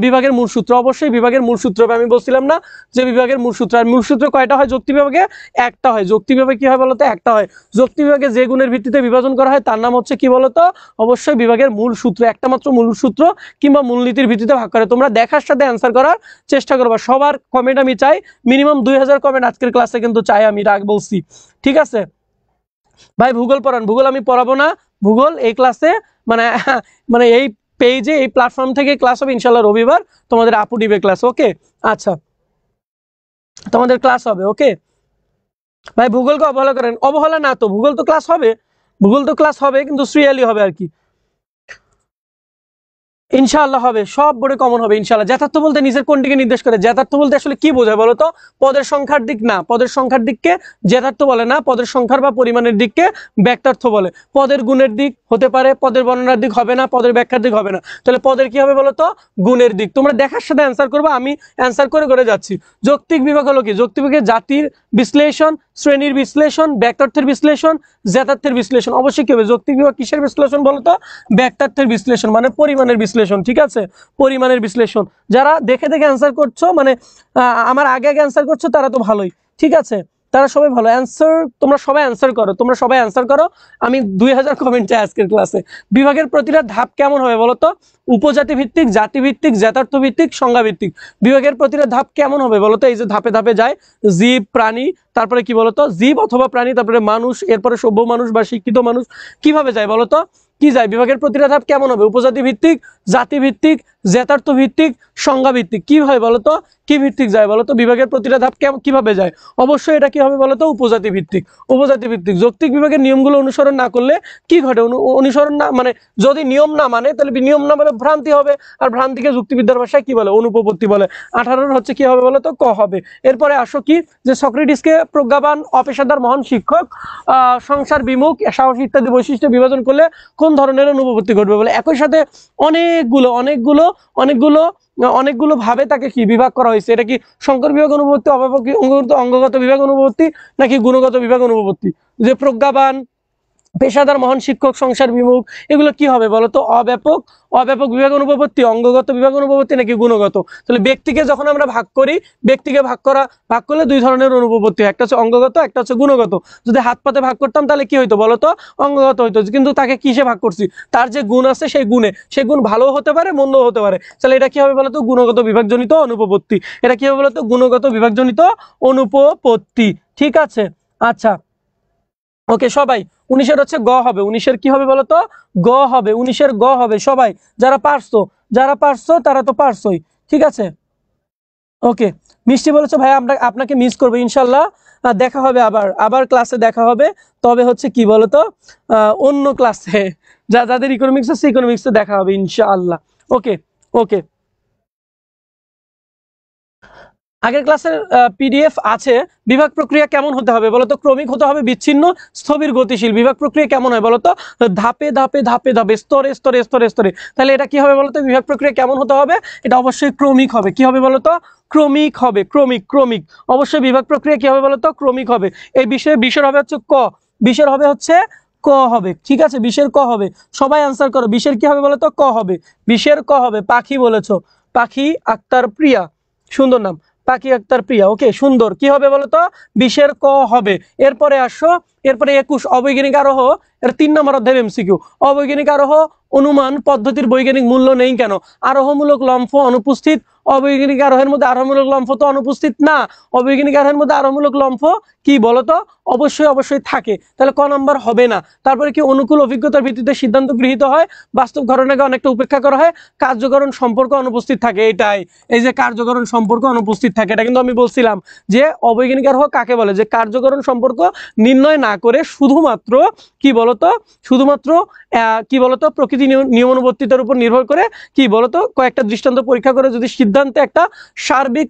বিভাগের মূল সূত্র। অবশ্যই বিভাগের মূল সূত্র হবে, আমি বলছিলাম না যে বিভাগের মূল সূত্র। আর মূল সূত্র কয়টা হয় যৌক্তিক বিভাগে? একটা হয়। যৌক্তিক বিভাগে কি হয় বলতো? একটা হয়। যৌক্তিক বিভাগে যে গুণের ভিত্তিতে বিভাজন করা হয় তার নাম হচ্ছে কি বলতো? অবশ্যই বিভাগের মূল সূত্র। একটা মাত্র মূল সূত্র কিংবা মূলনীতির ভিত্তিতে ভাগ করে। তোমরা দেখার সাথে অ্যান্সার করার চেষ্টা করবা। সবার কমেন্ট আমি চাই, মিনিমাম 2000 কমেন্ট আজকের ক্লাসে কিন্তু চাই আমি, রাগ বলছি, ঠিক আছে? ভাই ভূগোল পড়ান। ভূগোল আমি পড়াবো না, ভূগোল এই ক্লাসে মানে মানে এই পেজে, এই প্ল্যাটফর্ম থেকে ক্লাস হবে ইনশাল্লাহ রবিবার, তোমাদের আপু দিবে ক্লাস। ওকে আচ্ছা, তোমাদের ক্লাস হবে। ওকে ভাই, ভূগোলকে অবহেলা করেন? অবহেলা না তো, ভূগোল তো ক্লাস হবে, ভূগোল তো ক্লাস হবে, কিন্তু সিরিয়ালি হবে আর কি। ইনশাআল্লাহ হবে, সব বোর্ডে কমন হবে ইনশাআল্লাহ। যথার্থ বলতে নিজের কোনটিকে নির্দেশ করে? যথার্থ বলতে আসলে কি বোঝায় বলো তো? পদের সংখ্যার দিক না, পদের সংখ্যার দিককে যথার্থ বলে না, পদের সংখ্যার বা পরিমাণের দিককে ব্যক্তার্থ বলে। পদের গুণের দিক হতে পারে, পদের বর্ণনার দিক হবে না, পদের ব্যাখ্যার দিক হবে না। তাহলে পদের কি হবে বলো তো? গুণের দিক। তোমরা দেখার সাথে অ্যান্সার করবে, আমি অ্যান্সার করে করে যাচ্ছি। যৌক্তিক বিভাগ হলো কি? যৌক্তিক বিভাগে জাতির বিশ্লেষণ, শ্রেণীর বিশ্লেষণ, ব্যক্তার্থের বিশ্লেষণ, যথার্থের বিশ্লেষণ। অবশ্যই কি হবে? যৌক্তিক বিভাগ কিসের বিশ্লেষণ বলো তো? ব্যক্তার্থের বিশ্লেষণ, মানে পরিমাণের বিশ্লেষণ, ঠিক আছে? পরিমাণের বিশ্লেষণ। যারা দেখে দেখে অ্যান্সার করছো, মানে আমার আগে আগে অ্যান্সার করছো, তারা তো ভালোই, ঠিক আছে, তারা সবাই ভালো। অ্যান্সার তোমরা সবাই অ্যান্সার করো, তোমরা সবাই অ্যান্সার করো। আমি 2000 কমেন্ট চাই আজকের ক্লাসে। বিভাগের প্রতিটা ধাপ কেমন হবে বলো তো? উপজাতি ভিত্তিক, জাতি ভিত্তিক, যথার্থ ভিত্তিক, সংজ্ঞা ভিত্তিক। বিভাগের প্রতিটা ধাপ কেমন হবে বলো তো? এই যে ধাপে ধাপে যায়, জীব, প্রাণী, তারপরে কি বলতো? জীব অথবা প্রাণী, তারপরে মানুষ, এরপরে সভ্য মানুষ বা শিক্ষিত মানুষ। কিভাবে যায় বলতো? কি যায়? বিভাগের প্রতিটা ধাপ কেমন হবে? উপজাতি ভিত্তিক, জাতি ভিত্তিক, যথার্থ ভিত্তিক, সংজ্ঞা ভিত্তিক। কি হয় বলতো? কি ভিত্তিক যায় বলতো? বিভাগের প্রতিটা ধাপ কিভাবে যায়? অবশ্যই এটা কি হবে বলতো? উপজাতি ভিত্তিক। উপজাতি ভিত্তিক। যৌক্তিক বিভাগের নিয়মগুলো অনুসরণ না করলে কি ঘটে? অনুসরণ না মানে, যদি নিয়ম না মানে, তাহলে নিয়ম না মানে ভ্রান্তি হবে। আর ভ্রান্তিকে যুক্তিবিদ্যার ভাষায় কি বলে? অনুপপত্তি বলে। 18 হচ্ছে কি হবে বলতো? ক হবে। এরপরে আসো কি, যে সক্রেটিসকে প্রজ্ঞাবান, অপেশাদার, মহান শিক্ষক, সংসার বিমুখ, সাহস ইত্যাদি বৈশিষ্ট্য বিভাজন করলে কোন ধরনের অনুপপত্তি ঘটবে বলে? একই সাথে অনেকগুলো অনেকগুলো অনেকগুলো অনেকগুলো ভাবে তাকে কি বিভাগ করা হয়েছে। এটা কি সংকর বিভাগ অনুপপত্তি, অঙ্গগত বিভাগ অনুপপত্তি, নাকি গুণগত বিভাগ অনুপপত্তি? যে প্রজ্ঞাবান, পেশাদার, মহান, শিক্ষক, সংসার বিমুখ, এগুলো কি হবে বলো তো? অব্যাপক। অব্যাপক বিভাগ অনুপপত্তি, অঙ্গগত বিভাগ অনুপপত্তি নাকি গুণগত? তাহলে ব্যক্তিকে যখন আমরা ভাগ করি, ব্যক্তিকে ভাগ করলে দুই ধরনের অনুপপত্তি, একটা হচ্ছে অঙ্গগত, একটা হচ্ছে গুণগত। যদি হাত পাতে ভাগ করতাম তাহলে কি হইতো বলো তো? অঙ্গগত হইতো। কিন্তু তাকে কিসে ভাগ করছি? তার যে গুণ আছে সেই গুণে, সেই গুণ ভালো হতে পারে, মন্দ হতে পারে। তাহলে এটা কি হবে বলো তো? গুণগত বিভাগজনিত অনুপপত্তি। এটা কি হবে বলো তো? গুণগত বিভাগজনিত অনুপপত্তি। ঠিক আছে, আচ্ছা ওকে সবাই। 19-এর হচ্ছে গ হবে। 19-এর কি হবে বলো তো? গ হবে। 19-এর গ হবে। সবাই যারা পারছো তারা তো পারছোই। ঠিক আছে, ওকে। মিষ্টি বলেছো ভাই আমরা আপনাকে মিস করবো ইনশাল্লাহ। দেখা হবে, আবার ক্লাসে দেখা হবে। তবে হচ্ছে কি বলতো, অন্য ক্লাসে যাদের ইকোনমিক্স আছে ইকোনমিক্সে দেখা হবে ইনশাআল্লাহ। ওকে ওকে, আগের ক্লাসের পিডিএফ আছে। বিভাগ প্রক্রিয়া কেমন হতে হবে বলতো? ক্রমিক হতে হবে, বিচ্ছিন্ন, স্থবির, গতিশীল। বিভাগ প্রক্রিয়া কেমন হয় বলতো? ধাপে ধাপে ধাপে ধাপে, স্তরে স্তরে স্তরে স্তরে। তাহলে এটা কি হবে বলতো? বিভাগ প্রক্রিয়া কেমন হতে হবে? এটা অবশ্যই ক্রমিক হবে। কি হবে বলতো? ক্রমিক হবে। ক্রমিক অবশ্যই বিভাগ প্রক্রিয়া কি হবে বলতো? ক্রমিক হবে। এই বিষয়ের হবে হচ্ছে ক, বিষয়ের হবে হচ্ছে ক হবে। ঠিক আছে, বিষয়ের ক হবে। সবাই আনসার করো। বিষয়ের কি হবে বলতো? ক হবে। বিষয়ের ক হবে। পাখি বলেছো, পাখি আক্তার প্রিয়া, সুন্দর নাম, পাখি আক্তার প্রিয়া। ওকে, সুন্দর। কি হবে বলতো? বিশের ক হবে। এরপরে আসো, এরপরে 21 অবৈজ্ঞানিক আরোহ। এর 3 নম্বর অধ্যায় এমসিকিউ। অবৈজ্ঞানিক আরোহ অনুমান পদ্ধতির বৈজ্ঞানিক মূল্য নেই কেন? আরোহমূলক লম্ফ অনুপস্থিত। অবৈজ্ঞানিক আরোহের মধ্যে আরোহমূলক লম্ফ তো অনুপস্থিত না। অবৈজ্ঞানিক আরোহের মধ্যে আরোহমূলক লম্ফ কি বলতো? অবশ্যই থাকে। তাহলে ক নম্বর হবে না। তারপরে কি অনুকূল অভিজ্ঞতার ভিত্তিতে সিদ্ধান্ত গৃহীত হয়, বাস্তব ঘটনাকে অনেকটা উপেক্ষা করা হয়, কার্যকরণ সম্পর্ক অনুপস্থিত থাকে। এটাই, এই যে কার্যকরণ সম্পর্ক অনুপস্থিত থাকে, এটা কিন্তু আমি বলছিলাম যে অবৈজ্ঞানিক আরোহ কাকে বলে, যে কার্যকরণ সম্পর্ক নির্ণয় না করে শুধুমাত্র কি বলতো, শুধুমাত্র কি বলতো প্রকৃতি নিয়মানুবর্তিতার উপর নির্ভর করে কি বলতো কয়েকটা দৃষ্টান্ত পরীক্ষা করে যদি সিদ্ধান্তে একটা সার্বিক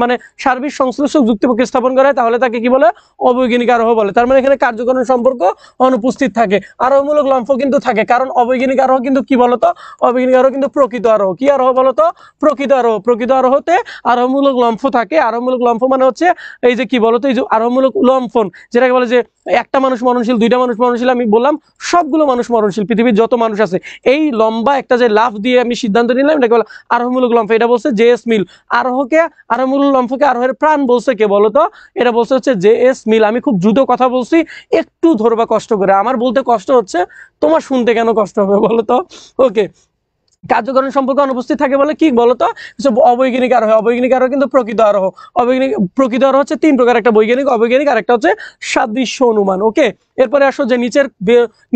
মানে সার্বিক সংশ্লেষক যুক্তি স্থাপন করা হয় তাহলে তাকে কি বলে? অবৈজ্ঞানিক আরোহ বলে। তার মানে এখানে কার্যকরণ সম্পর্ক অনুপস্থিত থাকে। আরোহমূলক লম্ফ কিন্তু থাকে, কারণ অবৈজ্ঞানিক আরোহ কিন্তু কি বলতো? অবৈজ্ঞানিক আরোহ কিন্তু প্রকৃত আরোহ। কি আরোহ বলতো? প্রকৃত আরোহ। প্রকৃত আরোহতে আরোহমূলক লম্ফ থাকে। আরোহমূলক লম্ফ মানে হচ্ছে এই যে কি বলতো, এই যে আরোহমূলক লম্ফন, যেটাকে বলে যে একটা মানুষ মরণশীল, দুইটা মানুষ মরণশীল, আমি বললাম সবগুলো মানুষ মরণশীল, পৃথিবীর যত মানুষ আছে। এই লম্বা একটা যে লাফ দিয়ে আমি সিদ্ধান্ত নিলাম, এটাকে বলে আরোহমূলক লম্ফ। এটা বলছে জে.এস. মিল। আরোহমূলক লম্ফকে আরোহের প্রাণ বলছে কে বলতো? এটা বলছে হচ্ছে জে.এস. মিল। আমি খুব দ্রুত কথা বলছি, একটু ধরবা কষ্ট করে। আমার বলতে কষ্ট হচ্ছে, তোমার শুনতে কেন কষ্ট হবে বলতো? ওকে, কার্যকরণ সম্পর্ক অনুপস্থিত থাকে বলে কি বলতো? অবৈজ্ঞানিক আরোহ। অবৈজ্ঞানিক আরোহ কিন্তু প্রকৃত আরোহ। প্রকৃত আরোহ হচ্ছে 3 প্রকার, একটা বৈজ্ঞানিক, অবৈজ্ঞানিক, আর একটা হচ্ছে সাদৃশ্য অনুমান। ওকে, এরপরে আসো যে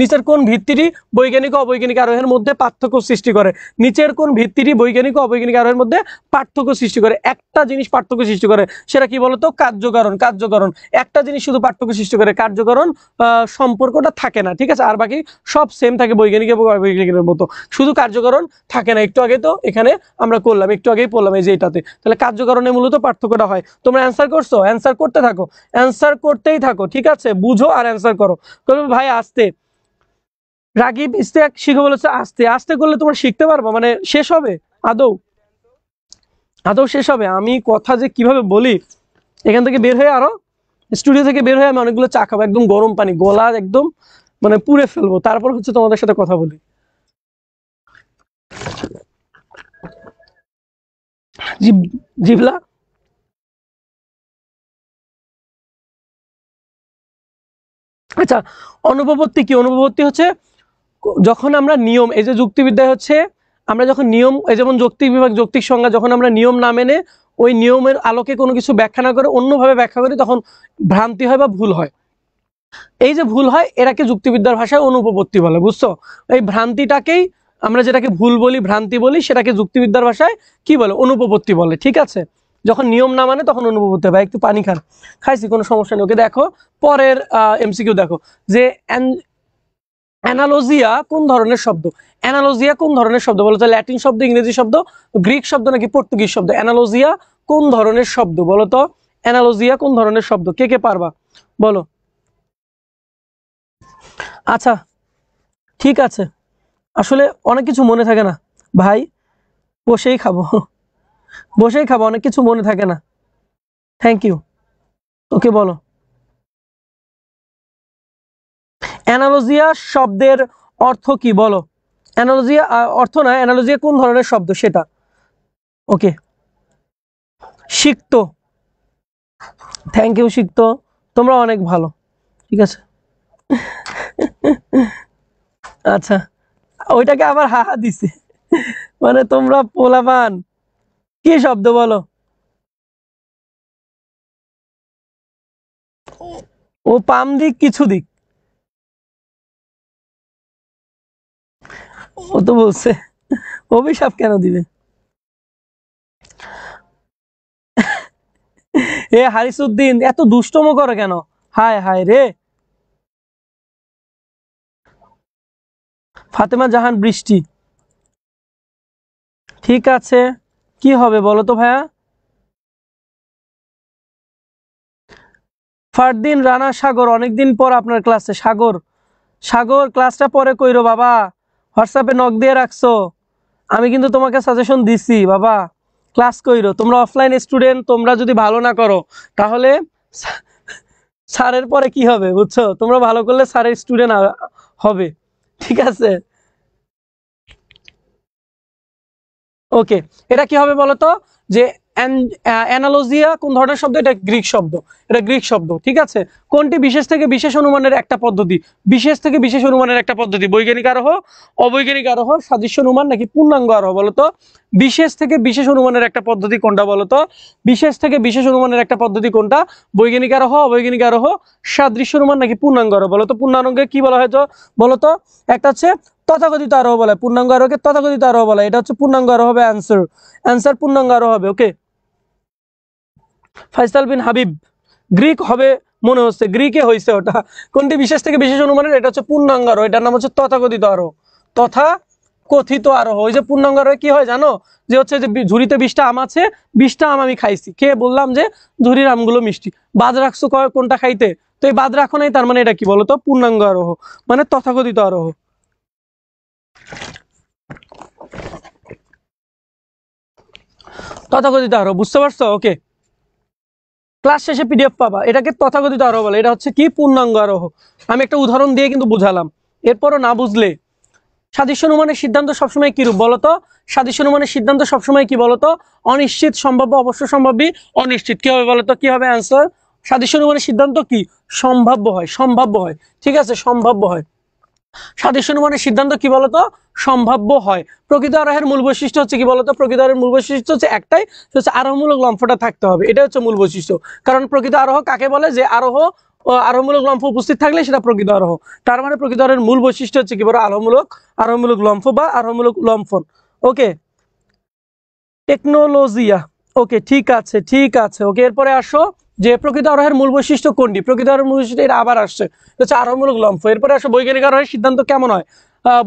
নিচের কোন ভিত্তিটি বৈজ্ঞানিক ও অবৈজ্ঞানিক আরোহের মধ্যে পার্থক্য সৃষ্টি করে? নিচের কোন ভিত্তিটি বৈজ্ঞানিক ও অবৈজ্ঞানিক আরোহের মধ্যে পার্থক্য সৃষ্টি করে? একটা জিনিস পার্থক্য সৃষ্টি করে, সেটা কি বলতো? কার্যকরণ। একটা জিনিস শুধু পার্থক্য সৃষ্টি করে, কার্যকরণ সম্পর্কটা থাকে না। ঠিক আছে, আর বাকি সব সেম থাকে বৈজ্ঞানিক এবং অবৈজ্ঞানিকের মতো, শুধু কার্যকরণ থাকে না। একটু আগে তো এখানে আমরা করলাম, একটু আগেই পড়লাম এই যে এটাতে। তাহলে কার্যকরণে মূলত পার্থক্যটা হয়। তোমরা অ্যান্সার করছো? অ্যান্সার করতে থাকো, অ্যান্সার করতেই থাকো। ঠিক আছে, বুঝো আর অ্যান্সার করো। ভাই আস্তে, রাগিব ইস্তেক শিখে বলেছে আস্তে। আস্তে করলে তোমরা শিখতে পারবো মানে শেষ হবে? আদৌ আদৌ শেষ হবে? আমি কথা যে কিভাবে বলি, এখান থেকে বের হয়ে আরো স্টুডিও থেকে বের হয়ে আমি অনেকগুলো চা খাবো, একদম গরম পানি, গলা একদম মানে পুড়ে ফেলবো, তারপর হচ্ছে তোমাদের সাথে কথা বলি। জিবলা। আচ্ছা, অনুপপত্তি কি? অনুপপত্তি হচ্ছে যখন আমরা নিয়ম, এই যে যুক্তিবিদ্যায় হচ্ছে আমরা যখন নিয়ম, এই যেমন যৌক্তিক বিভাগ, যৌক্তিক সংজ্ঞা, যখন আমরা নিয়ম না মেনে ওই নিয়মের আলোকে কোনো কিছু ব্যাখ্যা না করে অন্যভাবে ব্যাখ্যা করি তখন ভ্রান্তি হয় বা ভুল হয়। এই যে ভুল হয় এটাকে যুক্তিবিদ্যার ভাষায় অনুপপত্তি বলে, বুঝছো? এই ভ্রান্তিটাকেই আমরা যেটাকে ভুল বলি, ভ্রান্তি বলি, সেটাকে যুক্তিবিদ্যার ভাষায় কি বলে? অনুপপত্তি বলে। ঠিক আছে, যখন নিয়ম না মানে তখন অনুপপত্তি হয়। একটু পানি খান। খাইছি, কোনো সমস্যা নেই। ওকে, দেখো পরের এমসিকিউ দেখো যে অ্যানালোজিয়া কোন ধরনের শব্দ? অ্যানালোজিয়া কোন ধরনের শব্দ বলো তো? ল্যাটিন শব্দ, ইংরেজি শব্দ, গ্রিক শব্দ নাকি পর্তুগিজ শব্দ? অ্যানালোজিয়া কোন ধরনের শব্দ বলো তো? অ্যানালোজিয়া কোন ধরনের শব্দ? কে কে পারবা বলো? আচ্ছা, ঠিক আছে। আসলে অনেক কিছু মনে থাকে না ভাই, বসেই খাবো, বসেই খাবো, অনেক কিছু মনে থাকে না। Thank you. ওকে, বলো। অ্যানালজিয়া শব্দের অর্থ কি বলো? অ্যানালজিয়া অর্থ না, অ্যানালজিয়া কোন ধরনের শব্দ সেটা। ওকে, সিক্ত, থ্যাংক ইউ সিক্ত, তোমরা অনেক ভালো, ঠিক আছে। আচ্ছা, ওইটাকে আবার হাহা দিছে, মানে তোমরা পোলাপান, কি শব্দ বলো? ও পাম দিক কিছু দিক, ও তো বলছে অভিশাপ কেন দিবে? এ হারিসুদ্দিন এত দুষ্টম করে কেন? হায় হায় রে। ফাতেমা জাহান বৃষ্টি, ঠিক আছে, কি হবে বলো তো ভাইয়া? ফারদিন রানা সাগর, অনেকদিন পর আপনার ক্লাসে। সাগর, সাগর ক্লাসটা পরে কইরো বাবা, হোয়াটসঅ্যাপে নক দিয়ে রাখছো, আমি কিন্তু তোমাকে সাজেশন দিছি বাবা, ক্লাস কইরো। তোমরা অফলাইন স্টুডেন্ট, তোমরা যদি ভালো না করো তাহলে স্যারের পরে কি হবে বুঝছো? তোমরা ভালো করলে স্যারের স্টুডেন্ট হবে, ঠিক আছে। ওকে, এটা কি হবে বলো তো? যে অ্যানালজিয়া কোন ধরনের শব্দ? এটা গ্রিক শব্দ, এটা গ্রিক শব্দ, ঠিক আছে। কোনটি বিশেষ থেকে বিশেষ অনুমানের একটা পদ্ধতি? বিশেষ থেকে বিশেষ অনুমানের একটা পদ্ধতি, বৈজ্ঞানিক আরোহ, অবৈজ্ঞানিক আরোহ, সাদৃশ্য অনুমান নাকি পূর্ণাঙ্গ আরোহ বলো তো? বিশেষ থেকে বিশেষ অনুমানের একটা পদ্ধতি কোনটা বলো তো? বিশেষ থেকে বিশেষ অনুমানের একটা পদ্ধতি কোনটা? বৈজ্ঞানিক আরোহ, অবৈজ্ঞানিক আরোহ, সাদৃশ্য অনুমান নাকি পূর্ণাঙ্গ আরোহ বলো তো? পূর্ণাঙ্গে কি বলা হয় তো বলো তো? একটা হচ্ছে তথাকথিত আরোহ বলা হয়, পূর্ণাঙ্গ আরোহকে তথাকথিত আরোহ বলা হয়, এটা হচ্ছে পূর্ণাঙ্গ আরোহ হবে। অ্যান্সার, অ্যান্সার পূর্ণাঙ্গ আরোহ হবে। ওকে, ফাইসাল বিন হাবিব, গ্রিক হবে মনে হচ্ছে, গ্রিকে হয়েছে ওটা। কোনটি বিশেষ থেকে বিশেষ অনুমানের? এটা হচ্ছে পূর্ণাঙ্গ আরোহ, এটার নাম হচ্ছে তথাকথিত আরোহ, তথা কথিত আরোহ। ওই যে পূর্ণাঙ্গ আরোহে কি হয় জানো? যে হচ্ছে যে ঝুড়িতে 20টা আম আছে, 20টা আম আমি খাইছি, খেয়ে বললাম যে ঝুড়ির আমগুলো মিষ্টি, বাদ রাখছো কোনটা খাইতে, তো এই বাদ রাখো নাই, তার মানে এটা কি বলতো? পূর্ণাঙ্গ আরোহ, মানে তথাকথিত আরোহ, তথাকথিত আরোহ, বুঝতে পারছো? ওকে, ক্লাস শেষে পিডিএফ পাবা, এটাকে তথাকথিত আরোহ বলে, এটা হচ্ছে কি? পূর্ণাঙ্গ আরোহ। আমি একটা উদাহরণ দিয়ে কিন্তু বুঝালাম, এরপরও না বুঝলে। সাদৃশ্য অনুমানের সিদ্ধান্ত সবসময় কি রূপ বলতো? সাদৃশ্য অনুমানের সিদ্ধান্ত সবসময় কি বলতো? অনিশ্চিত, সম্ভাব্য, অবশ্য সম্ভাব্য, অনিশ্চিত। কি হবে বলতো? কি হবে অ্যান্সার? সাদৃশ্য অনুমানের সিদ্ধান্ত কি? সম্ভাব্য হয়, সম্ভাব্য হয়, ঠিক আছে, সম্ভাব্য হয়। সাদৃশ্য অনুমানের সিদ্ধান্ত কি বলতো? সম্ভাব্য হয়। প্রকৃত আরোহের মূল বৈশিষ্ট্য হচ্ছে কি বলতো? প্রকৃত আরোহের মূল বৈশিষ্ট্য হচ্ছে একটাই, হচ্ছে আরোহমূলক লম্ফটা থাকতে হবে, এটা হচ্ছে মূল বৈশিষ্ট্য। কারণ প্রকৃত আরোহ কাকে বলে? যে আরোহমূলক লম্ফ উপস্থিত থাকলে সেটা প্রকৃত আরোহ। তার মানে প্রকৃত আরোহের মূল বৈশিষ্ট্য হচ্ছে কি বলো? আরোহমূলক লম্ফ বা আরোহমূলক লম্ফন। ওকে, টেকনোলজিয়া, ওকে, ঠিক আছে, ঠিক আছে। ওকে, এরপরে আসো যে প্রকৃত আরোহের মূল বৈশিষ্ট্য কোনটি? প্রকৃত আরোহের মূল বৈশিষ্ট্য, এটা আবার আসছে, হচ্ছে আরোহমূলক লম্ফ। এরপরে আসো বৈজ্ঞানিক আরোহের সিদ্ধান্ত কেমন হয়?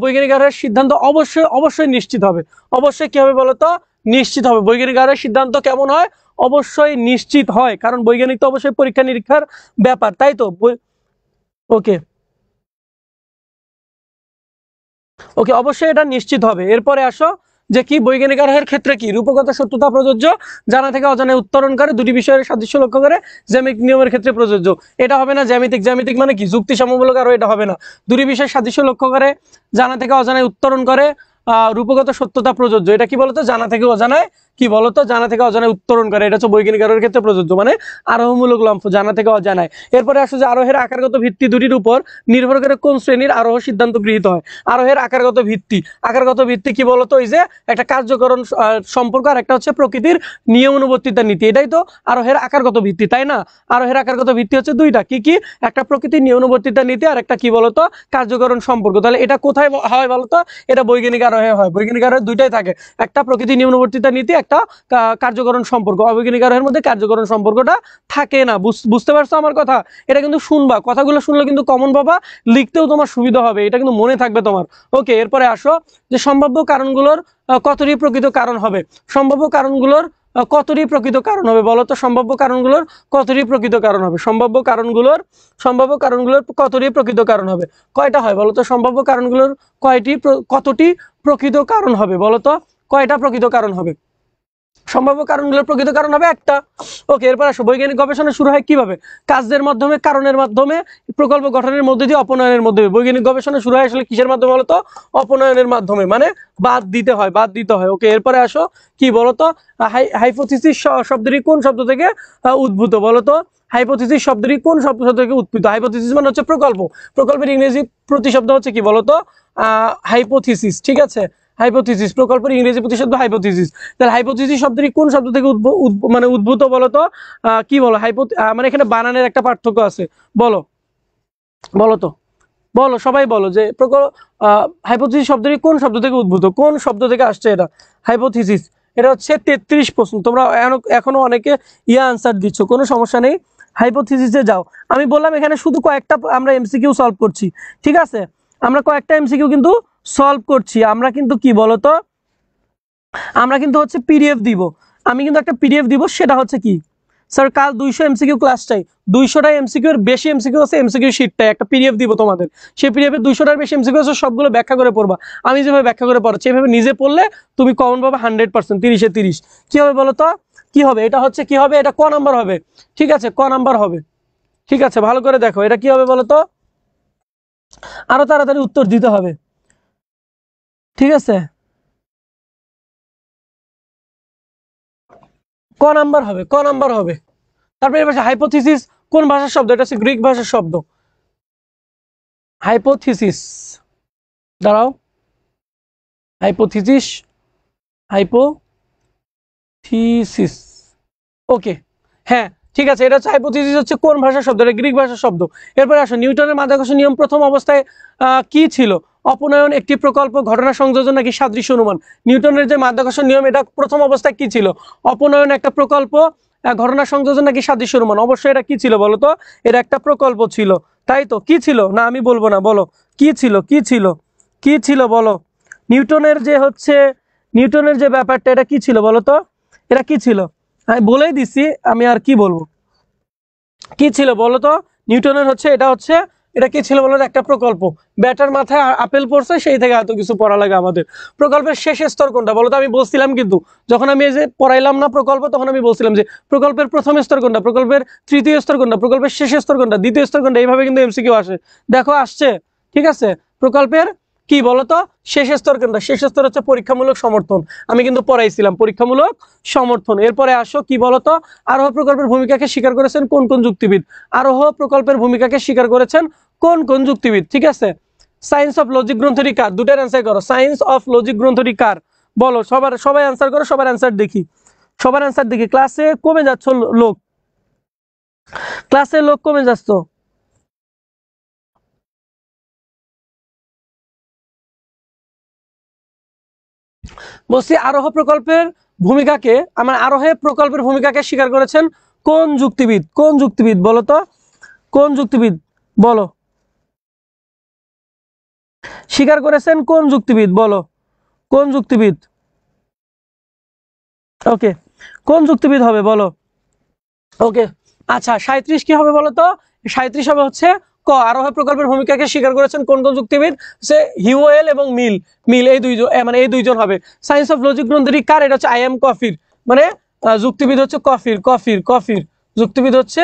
বৈজ্ঞানিক আরোহের সিদ্ধান্ত অবশ্যই অবশ্যই নিশ্চিত হবে। অবশ্যই কি হবে বলতো? নিশ্চিত হবে। বৈজ্ঞানিক আরোহের সিদ্ধান্ত কেমন হয়? অবশ্যই নিশ্চিত হয়, কারণ বৈজ্ঞানিক তো অবশ্যই পরীক্ষা নিরীক্ষার ব্যাপার, তাই তো? ওকে, ওকে, অবশ্যই এটা নিশ্চিত হবে। এরপরে আসো যে কি বৈজ্ঞানিক আরোহের ক্ষেত্রে কি রূপগত সত্যতা প্রযোজ্য? জানা থেকে অজানায় উত্তরণ করে, দুটি বিষয়ের সাদৃশ্য লক্ষ্য করে, জ্যামিতিক নিয়মের ক্ষেত্রে প্রযোজ্য। এটা হবে না জ্যামিতিক, জ্যামিতিক মানে কি? যুক্তি সমমূলক আরোহ, এটা হবে না। দুটি বিষয়ের সাদৃশ্য লক্ষ্য করে, জানা থেকে অজানায় উত্তরণ করে, রূপগত সত্যতা প্রযোজ্য। এটা কি বলতো? জানা থেকে অজানায়, কি বলতো? জানা থেকে অজানায় উত্তরণ করে, এটা হচ্ছে বৈজ্ঞানিক আরোহের ক্ষেত্রে প্রযোজ্য, মানে আরোহমূলক লম্ফ, জানা থেকে অজানায়। এরপরে আসো যে আরোহের আকারগত ভিত্তি দুটির উপর নির্ভর করে কোন শ্রেণীর আরোহ সিদ্ধান্ত গৃহীত হয়? আরোহের আকারগত ভিত্তি, আকারগত ভিত্তি কি বলতো? ওই যে একটা কার্যকরণ সম্পর্ক, আর একটা হচ্ছে প্রকৃতির নিয়ম অনুবর্তিতার নীতি, এটাই তো আরোহের আকারগত ভিত্তি, তাই না? আরোহের আকারগত ভিত্তি হচ্ছে দুইটা, কি কি? একটা প্রকৃতির নিয়ম অনুবর্তিতার নীতি, আর একটা কি বলতো? কার্যকরণ সম্পর্ক। তাহলে এটা কোথায় হয় বলতো? এটা বৈজ্ঞানিক আরোহে হয়। বৈজ্ঞানিক আরোহে দুইটাই থাকে, একটা প্রকৃতির নিয়ম অনুবর্তিতার নীতি, একটা কার্যকরণ সম্পর্ক। অবৈজ্ঞানিক আরোহের মধ্যে কার্যকরণ সম্পর্কটা থাকে না। বুঝতে পারছো আমার কথা? এটা কিন্তু শুনবা, কথাগুলো শুনলে কিন্তু কমন পাবা, লিখতেও তোমার সুবিধা হবে, এটা কিন্তু মনে থাকবে তোমার। ওকে, এরপরে আসো যে সম্ভাব্য কারণগুলোর কতটি প্রকৃত কারণ হবে? সম্ভাব্য কারণগুলোর কতটি প্রকৃত কারণ হবে বলো তো? সম্ভাব্য কারণগুলোর কতটি প্রকৃত কারণ হবে? সম্ভাব্য কারণগুলোর কতটি প্রকৃত কারণ হবে? কয়টা হয় বলো তো? সম্ভাব্য কারণগুলোর কতটি প্রকৃত কারণ হবে বলো তো? কয়টা প্রকৃত কারণ হবে? সম্ভাব্য কারণগুলোর প্রকৃত কারণ হবে একটা। ওকে, এরপর আসো, বৈজ্ঞানিক গবেষণা শুরু হয় কিভাবে? কাজের মাধ্যমে, কারণের মাধ্যমে, প্রকল্প গঠনের মধ্যে দিয়ে, অপনয়নের মাধ্যমে। বৈজ্ঞানিক গবেষণা শুরু হয় আসলে কিসের মাধ্যমে বলতো? অপনয়নের মাধ্যমে, মানে বাদ দিতে হয়, বাদ দিতে হয়। ওকে, এরপরে আসো কি বলতো? হাইপোথিসিস শব্দটি কোন শব্দ থেকে উদ্ভূত বলতো? হাইপোথিসিস শব্দটি কোন শব্দ থেকে উদ্ভূত? হাইপোথিসিস মানে হচ্ছে প্রকল্প, প্রকল্পের ইংরেজি প্রতিশব্দ হচ্ছে কি বলতো? হাইপোথিসিস। ঠিক আছে, হাইপোথিসিস, প্রকল্পের ইংরেজি প্রতিশব্দ হাইপোথিসিস। তাহলে হাইপোথিসিস শব্দটি কোন শব্দ থেকে মানে উদ্ভূত বলতো? কি বলো? মানে এখানে বানানের একটা পার্থক্য আছে, বলো বলো তো, বলো সবাই বলো যে হাইপোথিসিস শব্দটি কোন শব্দ থেকে উদ্ভূত, কোন শব্দ থেকে আসছে এটা? হাইপোথিসিস। এটা হচ্ছে 33 প্রশ্ন, তোমরা এখনো অনেকে আনসার দিচ্ছ, কোনো সমস্যা নেই, হাইপোথিসিসে যাও। আমি বললাম এখানে শুধু কয়েকটা আমরা এমসিকিউ সলভ করছি, ঠিক আছে? আমরা কয়েকটা এমসিকিউ কিন্তু সলভ করছি। আমরা কিন্তু কি বলতো, আমরা কিন্তু হচ্ছে পিডিএফ দিব, আমি কিন্তু একটা পিডিএফ দিব, সেটা হচ্ছে কি স্যার, কাল 200 এমসিকিউ ক্লাস চাই, 200টা এমসিকিউ এর বেশি এমসিকিউ আছে, এমসিকিউ শিটটাই একটা পিডিএফ দিব তোমাদের। সেই পিডিএফে 200টার বেশি এমসিকিউ আছে, সবগুলো ব্যাখ্যা করে পড়বা। আমি যেভাবে ব্যাখ্যা করে পড়াচ্ছি এভাবে নিজে পড়লে তুমি কমন পাবে 100%, 30-এ 30। কি হবে বলো তো? কি হবে এটা? হচ্ছে কি হবে এটা? ক নাম্বার হবে, ঠিক আছে, ক নাম্বার হবে। ঠিক আছে, ভালো করে দেখো এটা কি হবে বলো তো, আরো তাড়াতাড়ি উত্তর দিতে হবে, ঠিক আছে, ক নাম্বার হবে, ক নাম্বার হবে। তারপরে এবার হাইপোথিসিস কোন ভাষার শব্দ? এটা হচ্ছে গ্রিক ভাষার শব্দ, হাইপোথিসিস। দাঁড়াও, হাইপোথিসিস, হাইপোথিসিস, ওকে, হ্যাঁ ঠিক আছে, এটা হচ্ছে হাইপোথিসিস, হচ্ছে কোন ভাষার শব্দ? এটা গ্রিক ভাষার শব্দ। এরপরে আসো, নিউটনের মাধ্যাকর্ষণ নিয়ম প্রথম অবস্থায় কি ছিল? অপনয়ন, একটি প্রকল্প, ঘটনা সংযোজন নাকি সাদৃশ্য অনুমান? নিউটনের যে মাধ্যাকর্ষণ নিয়ম এটা প্রথম অবস্থায় কি ছিল? অপনয়ন, একটা প্রকল্প, ঘটনা সংযোজন নাকি সাদৃশ্য অনুমান? অবশ্যই এটা কি ছিল বলতো? এটা একটা প্রকল্প ছিল, তাই তো? কি ছিল? না আমি বলবো না, বলো কি ছিল, কি ছিল, কি ছিল বলো? নিউটনের যে হচ্ছে, নিউটনের যে ব্যাপারটা, এটা কি ছিল বলো তো? এটা কি ছিল? আমি বলেই দিছি, আমি আর কি বলবো, কি ছিল বলো তো? নিউটনের হচ্ছে এটা, হচ্ছে এটা কি ছিল বলো? একটা প্রকল্প, ব্যাটার মাথায় আপেল পড়ছে, সেই থেকে এত কিছু পড়া লাগে আমাদের। প্রকল্পের শেষ স্তর কোনটা বলো তো? আমি বলছিলাম কিন্তু, যখন আমি এই যে পড়াইলাম না প্রকল্প, তখন আমি বলছিলাম যে প্রকল্পের প্রথম স্তর কোনটা, প্রকল্পের তৃতীয় স্তর কোনটা, প্রকল্পের শেষ স্তর কোনটা, দ্বিতীয় স্তর কোনটা, এইভাবে কিন্তু এমসিকিউ আসে। দেখো আসছে, ঠিক আছে। প্রকল্পের কি বলতো শেষ স্তর কোনটা? শেষ স্তর হচ্ছে পরীক্ষামূলক সমর্থন, আমি কিন্তু পড়াইছিলাম পরীক্ষামূলক সমর্থন। এরপরে আসো কি বলতো, আরোহ প্রকল্পের ভূমিকাকে স্বীকার করেছেন কোন কোন যুক্তিবিদ? আরোহ প্রকল্পের ভূমিকাকে স্বীকার করেছেন কোন কোন যুক্তিবিদ? ঠিক আছে, সায়েন্স অফ লজিক গ্রন্থটি কার? দুটার অ্যান্সার করো, সায়েন্স অফ লজিক গ্রন্থটি কার বলো? সবাই অ্যান্সার করো, সবার অ্যান্সার দেখি, সবার অ্যান্সার দেখি। ক্লাসে কমে যাচ্ছ লোক, ক্লাসে লোক কমে যাচ্ছ। বলছি আরোহ প্রকল্পের ভূমিকাকে, আমার আরোহে প্রকল্পের ভূমিকাকে স্বীকার করেছেন কোন যুক্তিবিদ? কোন যুক্তিবিদ বলো তো? কোন যুক্তিবিদ বলো? স্বীকার করেছেন কোন যুক্তিবিদ বলো? কোন যুক্তিবিদ? ওকে, কোন যুক্তিবিদ হবে বলো? ওকে, আচ্ছা 37 কি হবে বলো তো? 37 হবে হচ্ছে ক, আরোহ প্রকল্পের ভূমিকাকে স্বীকার করেছেন কোন কোন যুক্তিবিদ? সে হিউয়েল এবং মিল, মিল এই দুইজন, মানে এই দুইজন হবে। সায়েন্স অফ লজিক গ্রন্থটি কার? এটা হচ্ছে আই এম কফির, মানে যুক্তিবিদ হচ্ছে কফির, কফির, কফির, যুক্তিবিদ হচ্ছে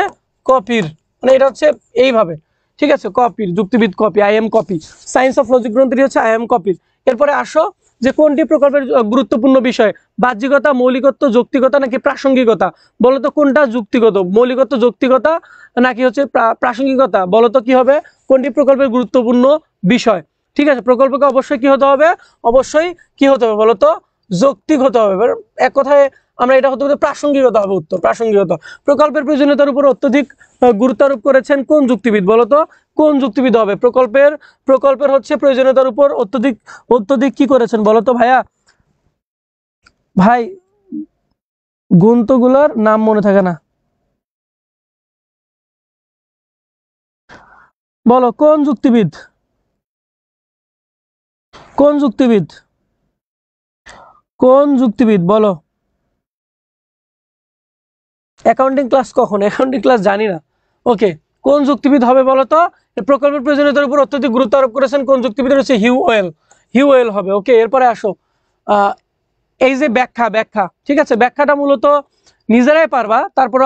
কফির, মানে এটা হচ্ছে এইভাবে, ঠিক আছে, কপির, যুক্তিবিদ Copi, I am Copi. Science of logic গ্রন্থটি হচ্ছে আই এম কপির। এরপরে আসো যে কোনটি প্রকল্পের গুরুত্বপূর্ণ বিষয়? বাহ্যিকতা, মৌলিকত্ব, যৌক্তিকতা নাকি প্রাসঙ্গিকতা? বলতো কোনটা যুক্তিগত? মৌলিকত্ব, যৌক্তিকতা নাকি হচ্ছে প্রাসঙ্গিকতা? বলতো কি হবে? কোনটি প্রকল্পের গুরুত্বপূর্ণ বিষয়? ঠিক আছে, প্রকল্পকে অবশ্যই কি হতে হবে? অবশ্যই কি হতে হবে বলতো? যৌক্তিক হতে হবে। এক কথায় আমরা এটা হতে হতে প্রাসঙ্গিকতা হবে উত্তর, প্রাসঙ্গিকতা। প্রকল্পের প্রয়োজনীয়তার উপর অত্যধিক গুরুত্ব আরোপ করেছেন কোন যুক্তিবিদ? বলতো কোন যুক্তিবিদ হবে? প্রকল্পের হচ্ছে প্রয়োজনীয়তার উপর অত্যধিক অত্যধিক কি করেছেন বলতো ভাইয়া? ভাই গ্রন্থগুলোর নাম মনে থাকে না, বলো কোন যুক্তিবিদ? কোন যুক্তিবিদ? কোন যুক্তিবিদ বলো? অ্যাকাউন্টিং ক্লাস কখন? অ্যাকাউন্টিং ক্লাস জানি না। ওকে, কোন যুক্তিবিদ হবে বলতো? প্রকল্পের প্রয়োজনীয়তার উপর অত্যধিক গুরুত্ব আরোপ করেছেন কোন যুক্তিবিদ? হচ্ছে হিউয়েল, হিউয়েল হবে। ওকে, এরপরে আসো এই যে ব্যাখ্যা, ঠিক আছে, ব্যাখ্যাটা মূলত নিজেরাই পারবা, তারপরে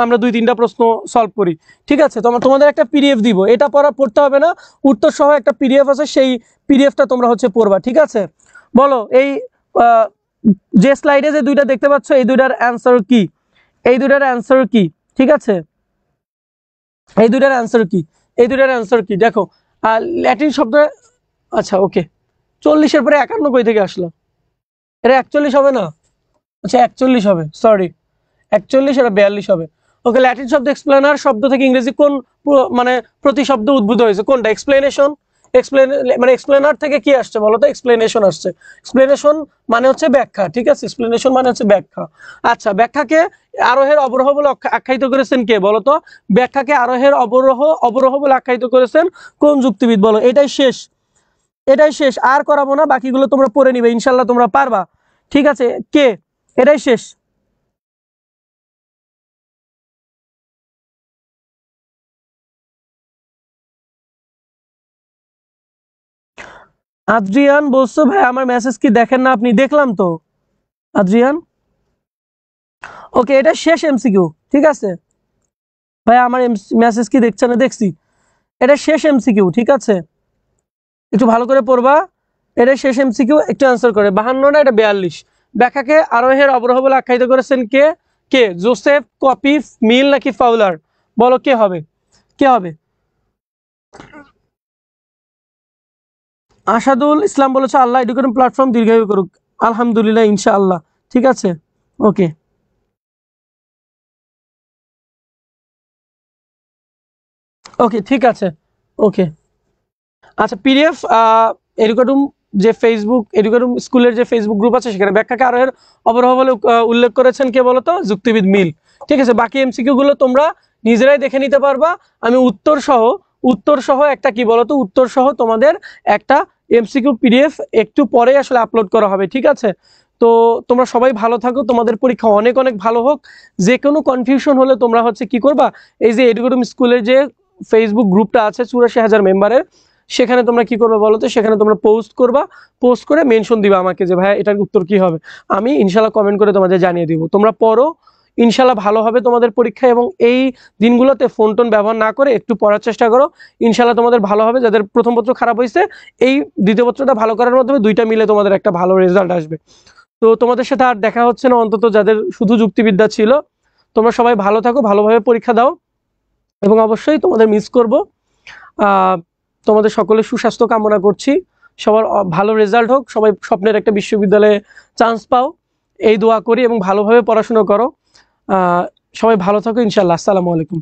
আমরা 2-3টা প্রশ্ন সলভ করি, ঠিক আছে। তোমাদের একটা পিডিএফ দিব, এটা পড়তে হবে না, উত্তর সহ একটা পিডিএফ আছে, সেই পিডিএফটা তোমরা হচ্ছে পড়বা, ঠিক আছে। বলো এই যে স্লাইডে যে দুইটা দেখতে পাচ্ছ, এই দুইটার অ্যান্সার কি? এই দুইটার অ্যান্সার কি? ঠিক আছে, এই দুইটার অ্যান্সার কি? এই দুইটার অ্যান্সার কি দেখো। ল্যাটিন শব্দ, আচ্ছা ওকে, 40-এর পরে 51 কই থেকে আসলো? এটা 41 হবে না? আচ্ছা 41 হবে, সরি 41, এটা 42 হবে। ওকে, ল্যাটিন শব্দ এক্সপ্লেনার শব্দ থেকে ইংরেজি কোন মানে প্রতিশব্দ উদ্ভূত হয়েছে? কোনটা? এক্সপ্লেনেশন। মানে এক্সপ্লেনার থেকে কি আসছে বলো তো? এক্সপ্লেনেশন আসছে। এক্সপ্লেনেশন মানে হচ্ছে ব্যাখ্যা, ঠিক আছে, এক্সপ্লেনেশন মানে হচ্ছে ব্যাখ্যা। আচ্ছা, ব্যাখ্যাকে আরোহের অবরোহ বলে আখ্যায়িত করেছেন কে বলো তো? ব্যাখ্যাকে আরোহের অবরোহ বলে আখ্যায়িত করেছেন কোন যুক্তিবিদ বলো? এটাই শেষ, এটাই শেষ, আর করাবো না, বাকিগুলো তোমরা পড়ে নিবে, ইনশাল্লাহ তোমরা পারবা, ঠিক আছে। কে? এটাই শেষ। আদ্রিয়ান বলছো ভাই আমার মেসেজ কি দেখেন না আপনি? দেখলাম তো আদ্রিয়ান। ওকে, এটা শেষ এমসিকিউ, ঠিক আছে ভাই, আমার মেসেজ কি দেখছেন না? দেখছি, এটা শেষ এমসিকিউ, ঠিক আছে, একটু ভালো করে পড়বা। এটা শেষ এমসিকিউ, একটু অ্যান্সার করে। 52 না, এটা 42। ব্যাখ্যাকে আরোহের অবরোহ বলে আখ্যায়িত করেছেন কে? কে? জোসেফ, কপি, মিল নাকি ফাউলার? বলো কে হবে? কে হবে? আসাদুল ইসলাম বলেছে আল্লাহ এডুকেশন প্ল্যাটফর্ম দীর্ঘায়ু করুক। আলহামদুলিল্লাহ, ইনশাআল্লাহ, ঠিক আছে, ওকে ওকে, ঠিক আছে, ওকে। আচ্ছা, পিডিএফ এডুকেটুম যে ফেসবুক এডুকেটুম স্কুলের যে ফেসবুক গ্রুপ আছে, সেখানে ব্যাখ্যাকে আরোহের অবরোহ বলে উল্লেখ করেছেন কে বলো তো? যুক্তিবিদ মিল, ঠিক আছে। বাকি এমসিকিউ গুলো তোমরা নিজেরাই দেখে নিতে পারবা। আমি উত্তর সহ একটা কি বলতো, উত্তর সহ তোমাদের একটা এমসিকিউ পিডিএফ একটু পরে আসলে আপলোড করা হবে, ঠিক আছে। তো তোমরা সবাই ভালো থাকো, তোমাদের পরীক্ষা অনেক অনেক ভালো হোক। যে কোনো কনফিউশন হলে তোমরা হচ্ছে কি করবা, এই যে এডুকেটুম স্কুলের যে ফেসবুক গ্রুপটা আছে 84,000 মেম্বারের, সেখানে তোমরা কি করবে বলো তো? সেখানে তোমরা পোস্ট করবা, পোস্ট করে মেনশন দিবা আমাকে যে ভাইয়া এটার উত্তর কি হবে। আমি ইনশাল্লাহ কমেন্ট করে তোমাদের জানিয়ে দিব। তোমরা পড়ো, ইনশাল্লাহ ভালো হবে তোমাদের পরীক্ষা। এবং এই দিনগুলোতে ফোন টোন ব্যবহার না করে একটু পড়ার চেষ্টা করো, ইনশাল্লাহ তোমাদের ভালো হবে। যাদের প্রথম পত্র খারাপ হয়েছে, এই দ্বিতীয় পত্রটা ভালো করার মাধ্যমে দুইটা মিলে তোমাদের একটা ভালো রেজাল্ট আসবে। তো তোমাদের সাথে আর দেখা হচ্ছে না, অন্তত যাদের শুধু যুক্তিবিদ্যা ছিল। তোমরা সবাই ভালো থাকো, ভালোভাবে পরীক্ষা দাও, এবং অবশ্যই তোমাদের মিস করব। তোমাদের সকলের সুস্বাস্থ্য কামনা করছি, সবার ভালো রেজাল্ট হোক, সবাই স্বপ্নের একটা বিশ্ববিদ্যালয়ে চান্স পাও, এই দোয়া করি, এবং ভালোভাবে পড়াশোনা করো। সবাই ভালো থাকো, ইনশাআল্লাহ। আসসালামু আলাইকুম।